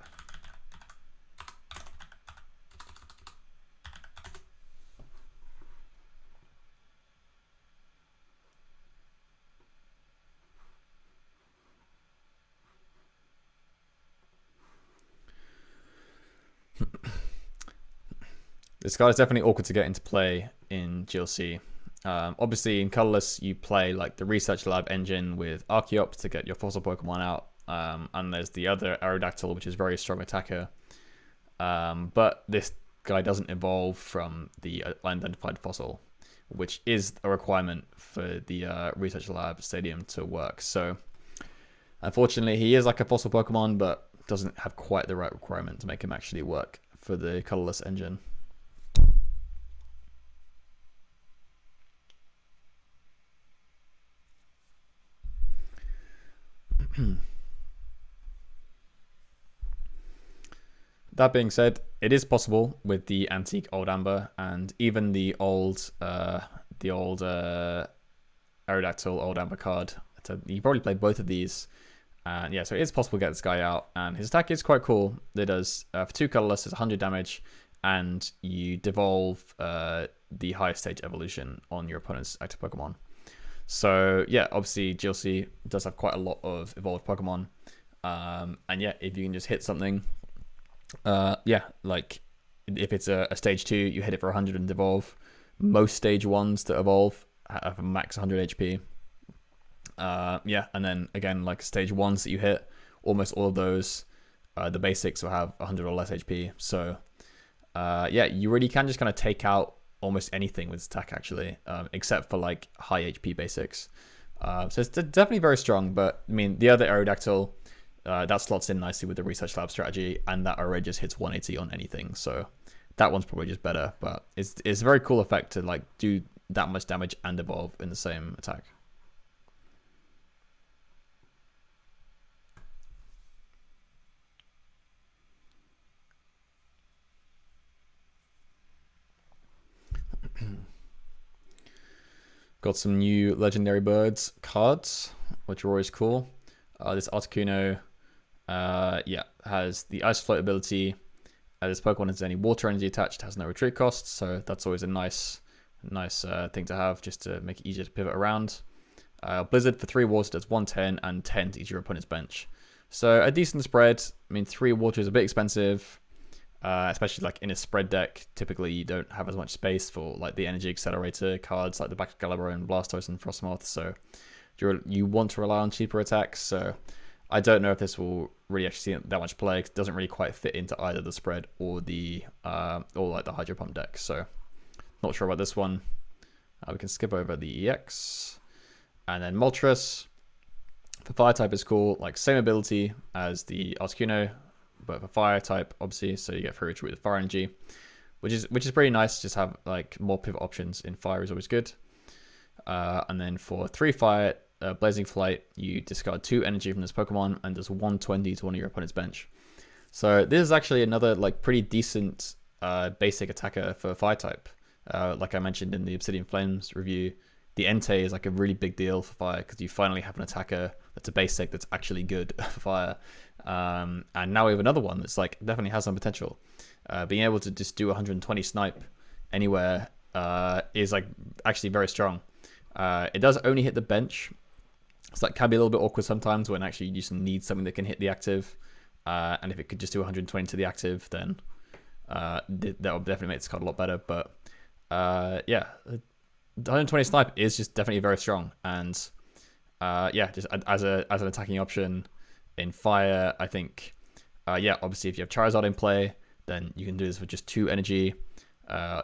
This card is definitely awkward to get into play in GLC. Obviously, in Colorless, you play like the Research Lab engine with Archeops to get your fossil Pokemon out, and there's the other Aerodactyl, which is a very strong attacker. But this guy doesn't evolve from the unidentified fossil, which is a requirement for the Research Lab Stadium to work. So, unfortunately, he is like a fossil Pokemon, but doesn't have quite the right requirement to make him actually work for the Colorless engine. That being said, it is possible with the antique Old Amber and even the old Aerodactyl Old Amber card. So you probably played both of these, and yeah, so it is possible to get this guy out. And his attack is quite cool. It does for 2 colorless, it's 100 damage, and you devolve the highest stage evolution on your opponent's active Pokemon. So yeah, obviously GLC does have quite a lot of evolved Pokemon, and yeah, if you can just hit something. Like if it's a stage 2, you hit it for 100 and devolve. Most stage 1s that evolve have a max 100 HP. And then again, like stage 1s that you hit, almost all of those, the basics will have 100 or less HP. So you really can just kind of take out almost anything with attack actually, except for like high HP basics. So it's definitely very strong, but I mean the other Aerodactyl, that slots in nicely with the Research Lab strategy, and that already just hits 180 on anything, so that one's probably just better. But it's a very cool effect to like do that much damage and evolve in the same attack. Got some new Legendary Birds cards, which are always cool. This Articuno has the Ice Float ability, this Pokemon has any water energy attached, has no retreat costs, so that's always a nice thing to have, just to make it easier to pivot around. Blizzard for 3 water does 110 and 10 to each of your opponent's bench. So a decent spread. I mean, 3 water is a bit expensive, especially like in a spread deck. Typically, you don't have as much space for like the energy accelerator cards like the Excalibur and Blastoise and Frostmoth. So you want to rely on cheaper attacks. So I don't know if this will really actually see that much play, because it doesn't really quite fit into either the spread or the or like the Hydro Pump deck. So not sure about this one. We can skip over the EX. And then Moltres for fire type is cool, like same ability as the Articuno, but for fire type, obviously, so you get free retreat with fire energy, which is pretty nice. Just have like more pivot options in fire is always good. And then for 3 fire, Blazing Flight, you discard 2 energy from this Pokemon and does 120 to one of your opponent's bench. So this is actually another like pretty decent basic attacker for fire type. Like I mentioned in the Obsidian Flames review, the Entei is like a really big deal for fire, because you finally have an attacker that's a basic that's actually good for fire. And now we have another one that's like definitely has some potential. Being able to just do 120 snipe anywhere is like actually very strong. It does only hit the bench, so that can be a little bit awkward sometimes when actually you just need something that can hit the active. And if it could just do 120 to the active, then that would definitely make this card a lot better. But yeah, 120 snipe is just definitely very strong, and yeah, just as an attacking option in fire, I think yeah, obviously if you have Charizard in play, then you can do this with just 2 energy.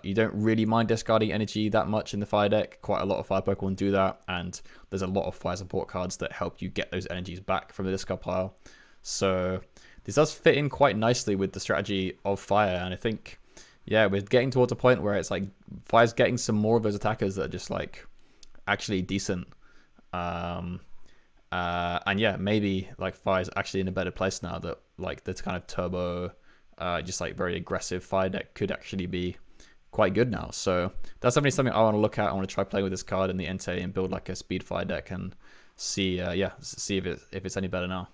You don't really mind discarding energy that much in the fire deck. Quite a lot of fire Pokemon do that, and there's a lot of fire support cards that help you get those energies back from the discard pile. So this does fit in quite nicely with the strategy of fire, and I think, yeah, we're getting towards a point where it's like fire's getting some more of those attackers that are just like actually decent. And yeah, maybe like fire's actually in a better place now that like this kind of turbo, just like very aggressive fire deck could actually be quite good now. So that's definitely something I want to look at. I want to try playing with this card in the Entei and build like a speed fire deck and see, yeah, see if it's any better now.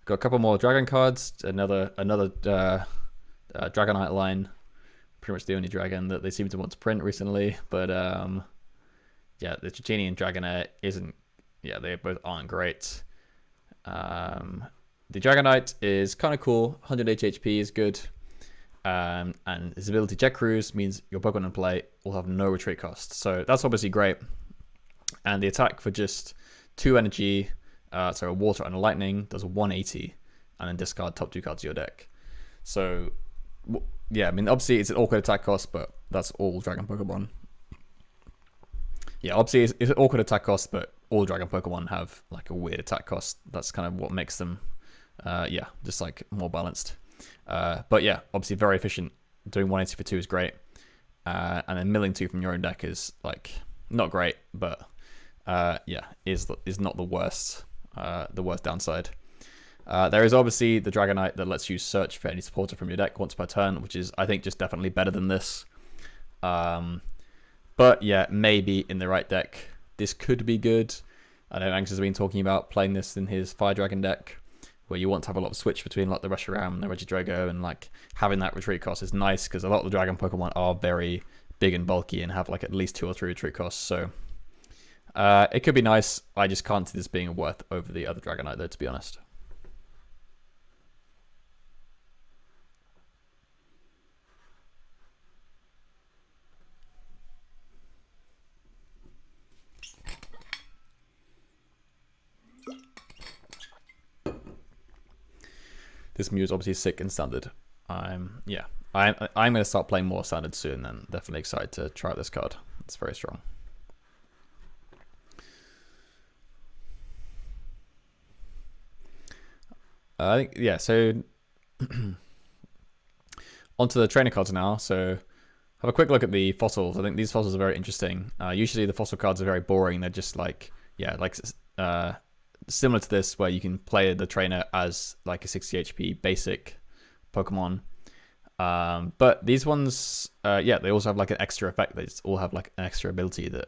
Got a couple more dragon cards. Another Dragonite line. Pretty much the only dragon that they seem to want to print recently. But yeah, the Dratini and Dragonite isn't. Yeah, they both aren't great. The Dragonite is kind of cool. 180 HP is good. And his ability Jet Cruise means your Pokemon in play will have no retreat cost. So that's obviously great. And the attack for just 2 energy. So a water and a lightning does 180, and then discard top 2 cards of your deck. So yeah, I mean obviously it's an awkward attack cost, but that's all Dragon Pokemon. Yeah, obviously it's an awkward attack cost, but all Dragon Pokemon have like a weird attack cost. That's kind of what makes them, yeah, just like more balanced. But yeah, obviously very efficient. Doing 180 for 2 is great, and then milling 2 from your own deck is like not great, but yeah, is not the worst. The worst downside. There is obviously the Dragonite that lets you search for any supporter from your deck once per turn, which is, I think, just definitely better than this. But yeah, maybe in the right deck, this could be good. I know Angus has been talking about playing this in his Fire Dragon deck, where you want to have a lot of switch between like the Reshiram and the Regidrago, and like having that retreat cost is nice because a lot of the Dragon Pokemon are very big and bulky and have like at least 2 or 3 retreat costs. So it could be nice. I just can't see this being worth over the other Dragonite though, to be honest. This Mew is obviously sick in standard. Yeah, I'm going to start playing more standard soon, and definitely excited to try out this card. It's very strong. I think, yeah, so onto the trainer cards now. So have a quick look at the fossils. I think these fossils are very interesting. Usually the fossil cards are very boring. They're just like, yeah, like similar to this, where you can play the trainer as like a 60 HP basic Pokemon. But these ones, yeah, they also have like an extra effect. They just all have like an extra ability that,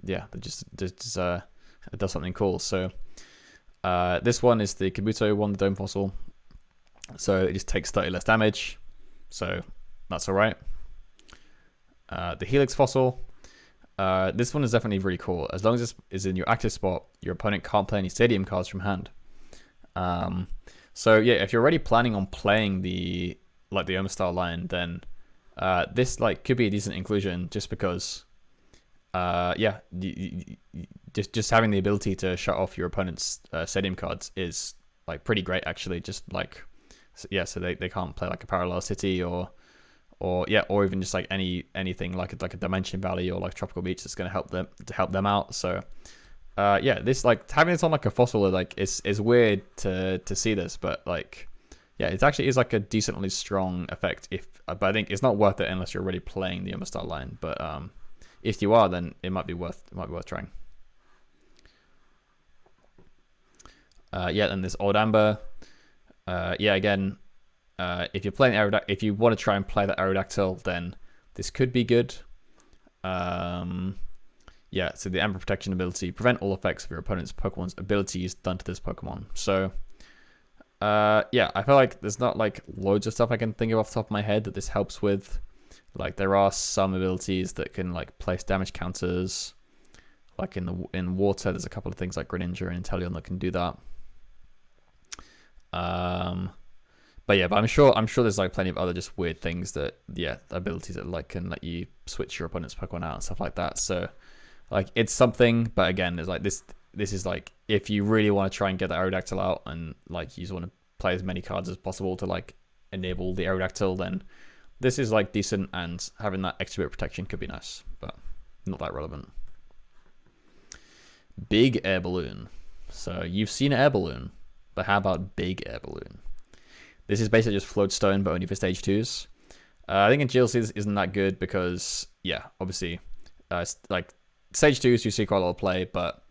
yeah, that just does something cool. So This one is the Kabuto one, the Dome Fossil. So it just takes 30 less damage. So that's alright. The Helix Fossil. This one is definitely really cool. As long as this is in your active spot, your opponent can't play any stadium cards from hand. So yeah, if you're already planning on playing the Oma style line, then this like could be a decent inclusion, just because yeah, just having the ability to shut off your opponent's stadium cards is like pretty great actually. Just like yeah, so they can't play like a Parallel City or yeah, or even just like anything like a Dimension Valley or like Tropical Beach that's going to help them out. So yeah, this like having this on like a fossil like is weird to see this, but like yeah, it actually is like a decently strong effect. But I think it's not worth it unless you're already playing the Oma style line. But if you are, then it might be worth trying. Yeah, then there's Old Amber. Yeah, again, if you're playing if you want to try and play the Aerodactyl, then this could be good. Yeah, so the Amber Protection ability, prevent all effects of your opponent's Pokemon's abilities done to this Pokemon. So yeah, I feel like there's not like loads of stuff I can think of off the top of my head that this helps with. Like there are some abilities that can like place damage counters. Like in water, there's a couple of things like Greninja and Inteleon that can do that. But yeah, but I'm sure there's like plenty of other just weird things that, yeah, abilities that like can let you switch your opponent's Pokemon out and stuff like that. So like it's something, but again, there's like this is like if you really want to try and get the Aerodactyl out and like you just want to play as many cards as possible to like enable the Aerodactyl, then this is like decent, and having that extra bit of protection could be nice, but not that relevant. Big Air Balloon. So you've seen Air Balloon, but how about Big Air Balloon? This is basically just Float Stone, but only for stage 2s. I think in GLC this isn't that good because, yeah, obviously, like stage 2s you see quite a lot of play, but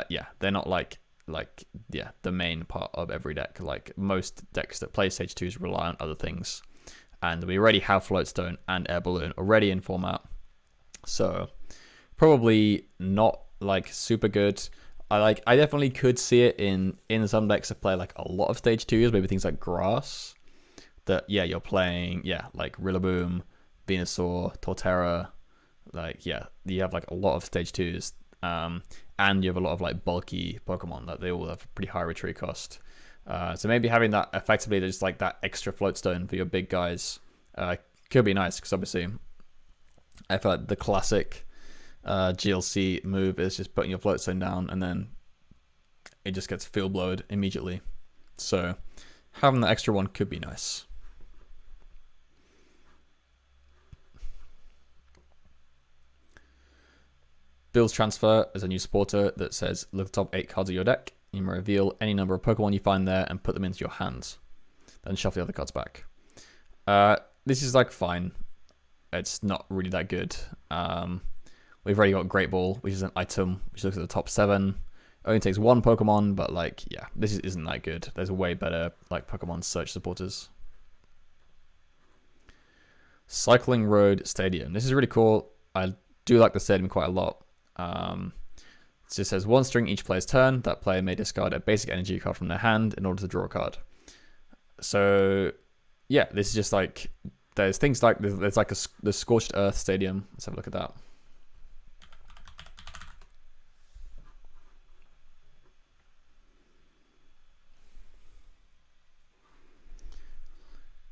yeah, they're not like yeah, the main part of every deck. Like most decks that play stage 2s rely on other things, and we already have Float Stone and Air Balloon already in format, so probably not like super good. I definitely could see it in some decks that play like a lot of stage 2s, maybe things like Grass. That yeah, you're playing like Rillaboom, Venusaur, Torterra, like yeah, you have like a lot of stage 2s, and you have a lot of like bulky Pokemon that they all have pretty high retreat cost. So maybe having that effectively just like that extra Float Stone for your big guys could be nice, because obviously I feel like the classic GLC move is just putting your Float Stone down and then it just gets field blowed immediately. So having that extra one could be nice. Bill's Transfer is a new supporter that says look at the top 8 cards of your deck. You may reveal any number of Pokemon you find there and put them into your hands. Then shuffle the other cards back. This is like fine. It's not really that good. We've already got Great Ball, which is an item which looks at the top 7. Only takes 1 Pokemon, but like yeah, this isn't that good. There's way better like Pokemon search supporters. Cycling Road Stadium. This is really cool. I do like the stadium quite a lot. It just says 1 string each player's turn. That player may discard a basic energy card from their hand in order to draw a card. So yeah, this is just like there's things like there's like the Scorched Earth Stadium. Let's have a look at that.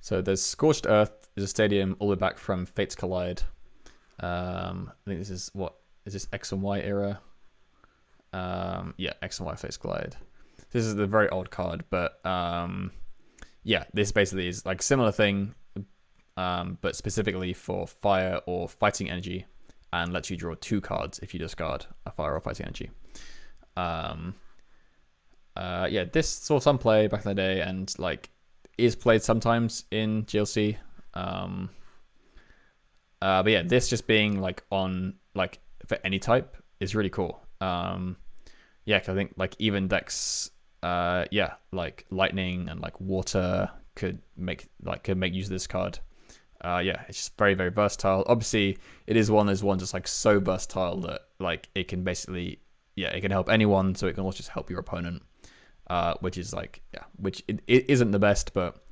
So there's Scorched Earth is a stadium all the way back from Fates Collide. I think this is this X and Y era? Yeah, X and Y Fates Collide. This is the very old card, but yeah, this basically is like similar thing, but specifically for fire or fighting energy, and lets you draw 2 cards if you discard a fire or fighting energy. Yeah, this saw some play back in the day, and like is played sometimes in GLC. But yeah, this just being like on like for any type is really cool. Yeah, 'cause I think like even decks, yeah, like lightning and like water could make use of this card. Yeah, it's just very, very versatile. Obviously, it is one of those ones that's like so versatile that like it can basically, yeah, it can help anyone, so it can also just help your opponent. which is like, yeah, which it isn't the best, but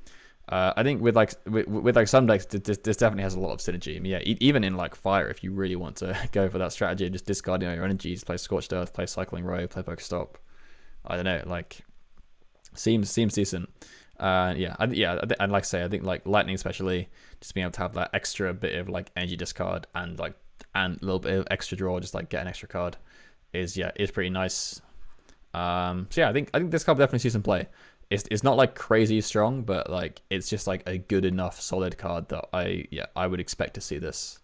I think with like some decks, this definitely has a lot of synergy. I mean, yeah, even in like fire, if you really want to go for that strategy of just discarding all your energies, play Scorched Earth, play Cycling Ray, play Pokestop. I don't know, like seems decent. Yeah, and like I say, I think like Lightning especially, just being able to have that extra bit of like energy discard and a little bit of extra draw, just like get an extra card, is pretty nice. So yeah, I think this card will definitely see some play. It's not like crazy strong, but like it's just like a good enough solid card that I would expect to see this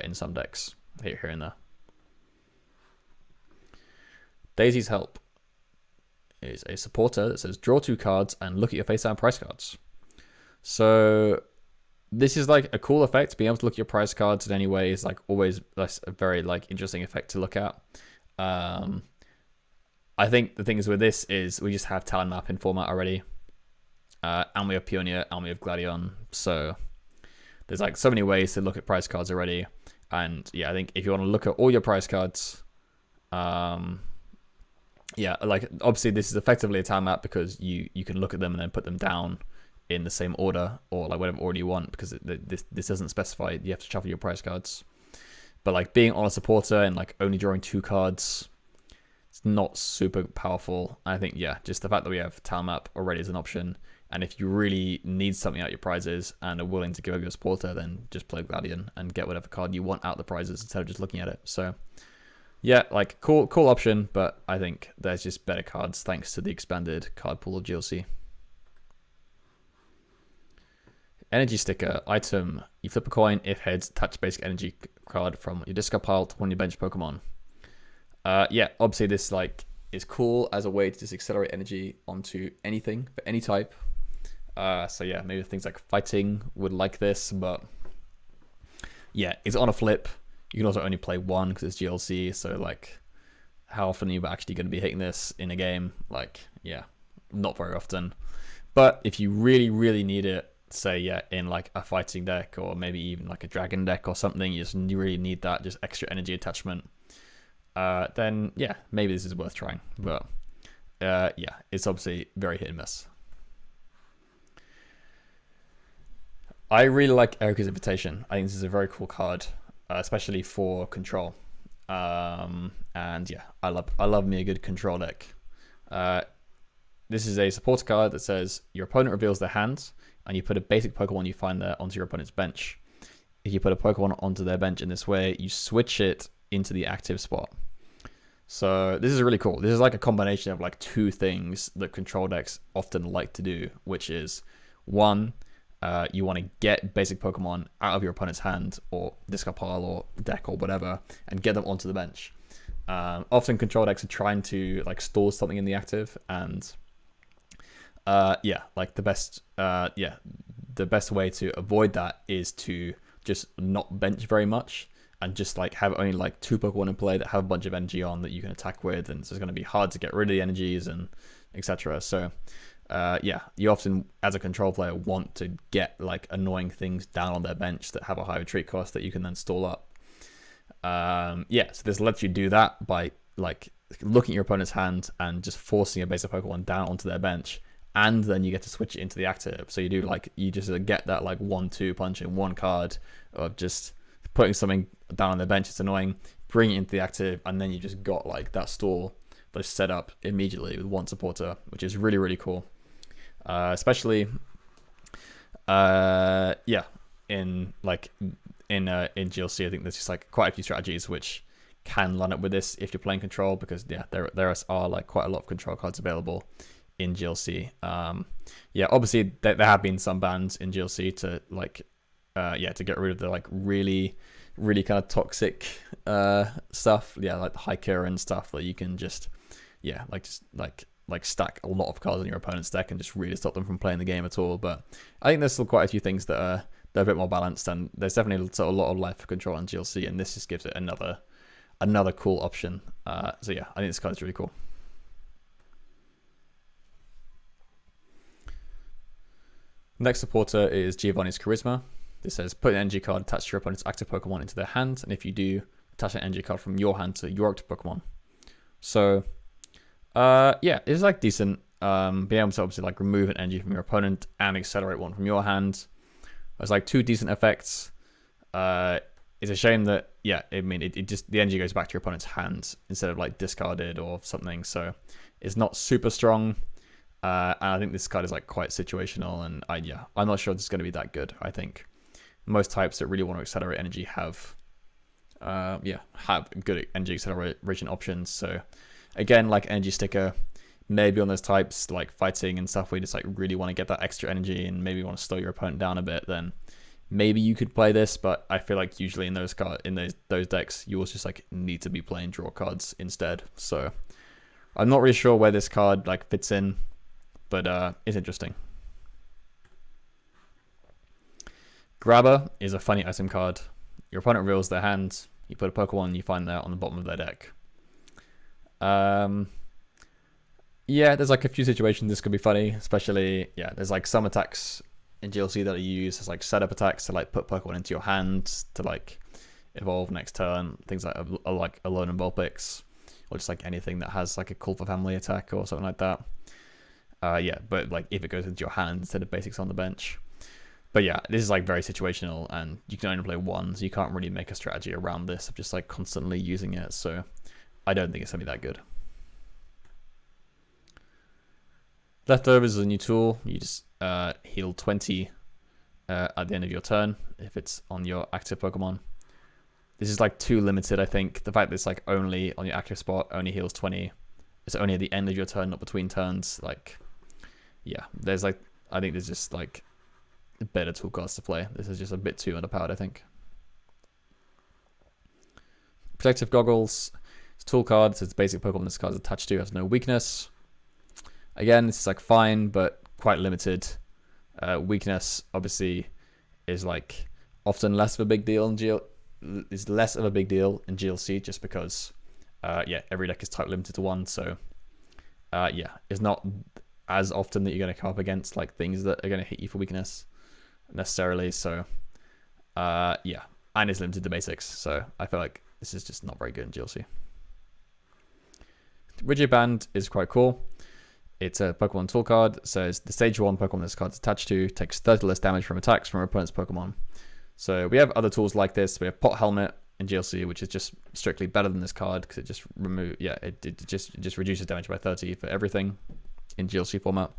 in some decks here and there. Daisy's Help is a supporter that says draw 2 cards and look at your face down price cards. So this is like a cool effect. Being able to look at your prize cards in any way is like always a very like interesting effect to look at. I think the thing is with this is we just have Talon Map in format already, and we have Pioneer and we have Gladion. So there's like so many ways to look at prize cards already. And yeah, I think if you want to look at all your prize cards, yeah, like obviously this is effectively a Talon Map because you can look at them and then put them down in the same order or like whatever order you want, because this doesn't specify you have to shuffle your prize cards. But like being on a supporter and like only drawing 2 cards, it's not super powerful. I think, yeah, just the fact that we have Talon Map already is an option. And if you really need something out of your prizes and are willing to give up your supporter, then just play Gladion and get whatever card you want out of the prizes instead of just looking at it. So yeah, like cool option, but I think there's just better cards thanks to the expanded card pool of GLC. Energy Sticker item. You flip a coin. If heads, attach basic energy card from your discard pile to one of your bench Pokemon. Yeah, obviously this like is cool as a way to just accelerate energy onto anything for any type. So yeah, maybe things like fighting would like this, but yeah, it's on a flip. You can also only play 1 because it's GLC. So like, how often are you actually going to be hitting this in a game? Like, yeah, not very often. But if you really need it, say yeah, in like a fighting deck or maybe even like a dragon deck or something, you just really need that just extra energy attachment. Then yeah, maybe this is worth trying. But yeah, it's obviously very hit and miss. I really like Erika's Invitation. I think this is a very cool card, especially for control. And yeah, I love me a good control deck. This is a support card that says your opponent reveals their hand, and you put a basic Pokemon you find there onto your opponent's bench. If you put a Pokemon onto their bench in this way, you switch it into the active spot. So this is really cool. This is like a combination of like 2 things that control decks often like to do, which is 1, you want to get basic Pokemon out of your opponent's hand or discard pile or deck or whatever and get them onto the bench. Often control decks are trying to like store something in the active, and yeah, like the best way to avoid that is to just not bench very much and just like have only like 2 Pokemon in play that have a bunch of energy on that you can attack with, and it's going to be hard to get rid of the energies and etc. So yeah, you often as a control player want to get like annoying things down on their bench that have a high retreat cost that you can then stall up. Yeah, so this lets you do that by like looking at your opponent's hand and just forcing a basic Pokemon down onto their bench, and then you get to switch it into the active. So you just get that like 1-2 punch in 1 card of just putting something down on their bench. It's annoying, bring it into the active, and then you just got like that stall that's set up immediately with 1 supporter, which is really cool. Especially yeah, in GLC, I think there's just like quite a few strategies which can line up with this if you're playing control, because yeah, there are like quite a lot of control cards available in GLC. Yeah, obviously there have been some bans in GLC to like yeah, to get rid of the like really kind of toxic stuff, yeah, like the hiker and stuff that you can just yeah, like stack a lot of cards in your opponent's deck and just really stop them from playing the game at all. But I think there's still quite a few things that are they're a bit more balanced, and there's definitely sort of a lot of life for control in GLC, and this just gives it another cool option. So yeah, I think this card is really cool. Next supporter is Giovanni's Charisma. This says put an energy card attached to your opponent's active Pokemon into their hand, and if you do, attach an energy card from your hand to your active Pokemon. So yeah, it's like decent. being able to obviously like remove an energy from your opponent and accelerate one from your hand. There's like 2 decent effects. It's a shame that, yeah, I mean, it just, the energy goes back to your opponent's hand instead of like discarded or something. So it's not super strong. And I think this card is like quite situational, and I'm not sure it's going to be that good. I think most types that really want to accelerate energy have good energy acceleration options. So again, like energy sticker, maybe on those types like fighting and stuff where you just like really want to get that extra energy and maybe want to slow your opponent down a bit, then maybe you could play this. But I feel like usually in those decks, you also just like need to be playing draw cards instead. So I'm not really sure where this card like fits in, but it's interesting. Grabber is a funny item card. Your opponent reveals their hand, you put a Pokemon, you find that on the bottom of their deck. Yeah, there's like a few situations this could be funny, especially, yeah, there's like some attacks in GLC that are used as like setup attacks to like put Pokemon into your hand to like evolve next turn, things like Alone and Vulpix, or just like anything that has like a Call for Family attack or something like that. Yeah, but like if it goes into your hand instead of basics on the bench. But yeah, this is like very situational, and you can only play one, so you can't really make a strategy around this of just like constantly using it. So I don't think it's gonna be that good. Leftovers is a new tool. You just heal 20 at the end of your turn if it's on your active Pokemon. This is like too limited, I think. The fact that it's like only on your active spot, only heals 20. It's only at the end of your turn, not between turns. Like, yeah, there's like, I think there's just like better tool cards to play. This is just a bit too underpowered, I think. Protective Goggles. It's a tool card, so it's basic Pokemon this card is attached to, has no weakness. Again, this is like fine, but quite limited. Weakness obviously is like often less of a big deal in GLC just because yeah, every deck is type limited to one. So yeah, it's not as often that you're going to come up against like things that are going to hit you for weakness necessarily. So yeah, and it's limited to basics. So I feel like this is just not very good in GLC. Rigid Band is quite cool. It's a Pokemon tool card. It says the stage 1 Pokemon this card's attached to takes 30 less damage from attacks from your opponent's Pokemon. So we have other tools like this. We have Pot Helmet in GLC, which is just strictly better than this card because it just it just reduces damage by 30 for everything in GLC format.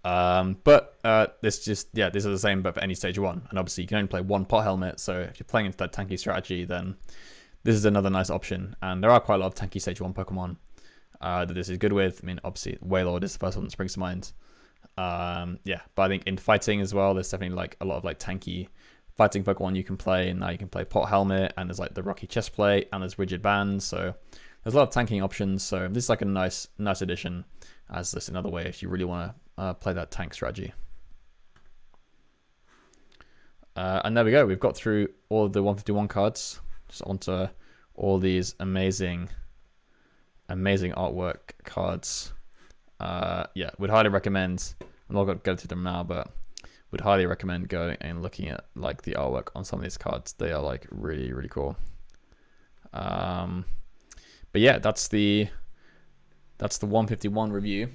But these are the same but for any stage 1, and obviously you can only play one Pot Helmet. So if you're playing into that tanky strategy, then this is another nice option. And there are quite a lot of tanky stage 1 Pokemon that this is good with. I mean, obviously Wailord is the first one that springs to mind. Yeah, but I think in fighting as well, there's definitely like a lot of like tanky fighting Pokemon you can play. And now you can play Pot Helmet, and there's like the Rocky Chest Plate, and there's Rigid Band. So there's a lot of tanking options. So this is like a nice addition as this another way if you really want to play that tank strategy. And there we go. We've got through all of the 151 cards. Just onto all these amazing artwork cards. Yeah, would highly recommend. I'm not going to go through them now, but would highly recommend going and looking at like the artwork on some of these cards. They are like really, really cool. But yeah, that's the 151 review.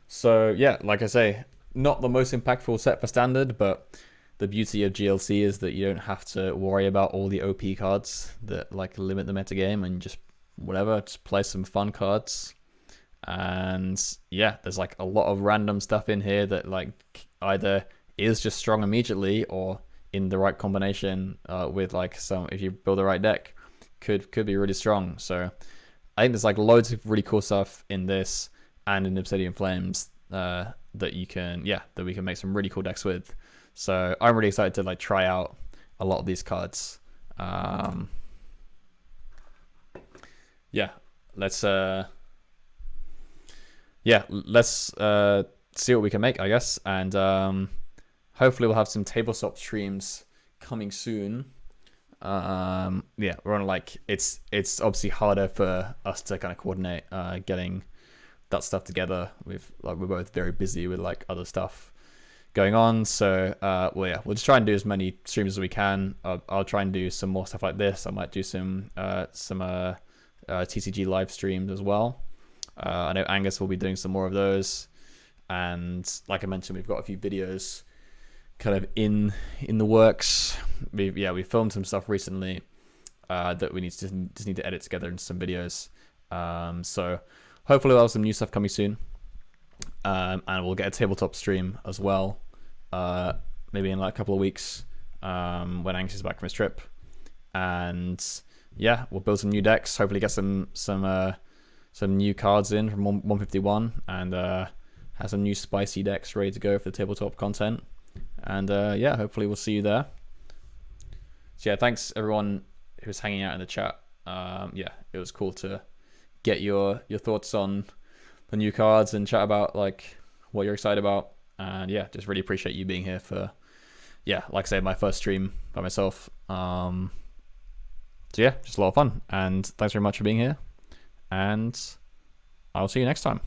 So yeah, like I say, not the most impactful set for standard, but the beauty of GLC is that you don't have to worry about all the OP cards that like limit the metagame, and just just play some fun cards. And yeah, there's like a lot of random stuff in here that like either is just strong immediately, or in the right combination with like some, if you build the right deck, could be really strong. So I think there's like loads of really cool stuff in this and in Obsidian Flames that we can make some really cool decks with. So I'm really excited to like try out a lot of these cards. Yeah, let's see what we can make, I guess. And hopefully we'll have some tabletop streams coming soon. Yeah, we're on like, it's obviously harder for us to kind of coordinate getting that stuff together. We're both very busy with like other stuff going on. So well, yeah, we'll just try and do as many streams as we can. I'll try and do some more stuff like this. I might do some TCG live streams as well. I know Angus will be doing some more of those, and like I mentioned, we've got a few videos kind of in the works. We filmed some stuff recently that we just need to edit together into some videos. So hopefully we'll have some new stuff coming soon, and we'll get a tabletop stream as well, maybe in like a couple of weeks, when Angus is back from his trip. And yeah, we'll build some new decks, hopefully get some new cards in from 151, and have some new spicy decks ready to go for the tabletop content. And yeah, hopefully we'll see you there. So yeah, thanks everyone who was hanging out in the chat. Yeah, it was cool to get your thoughts on the new cards and chat about like what you're excited about. And yeah, just really appreciate you being here for, yeah, like I said, my first stream by myself. So yeah, just a lot of fun, and thanks very much for being here, and I'll see you next time.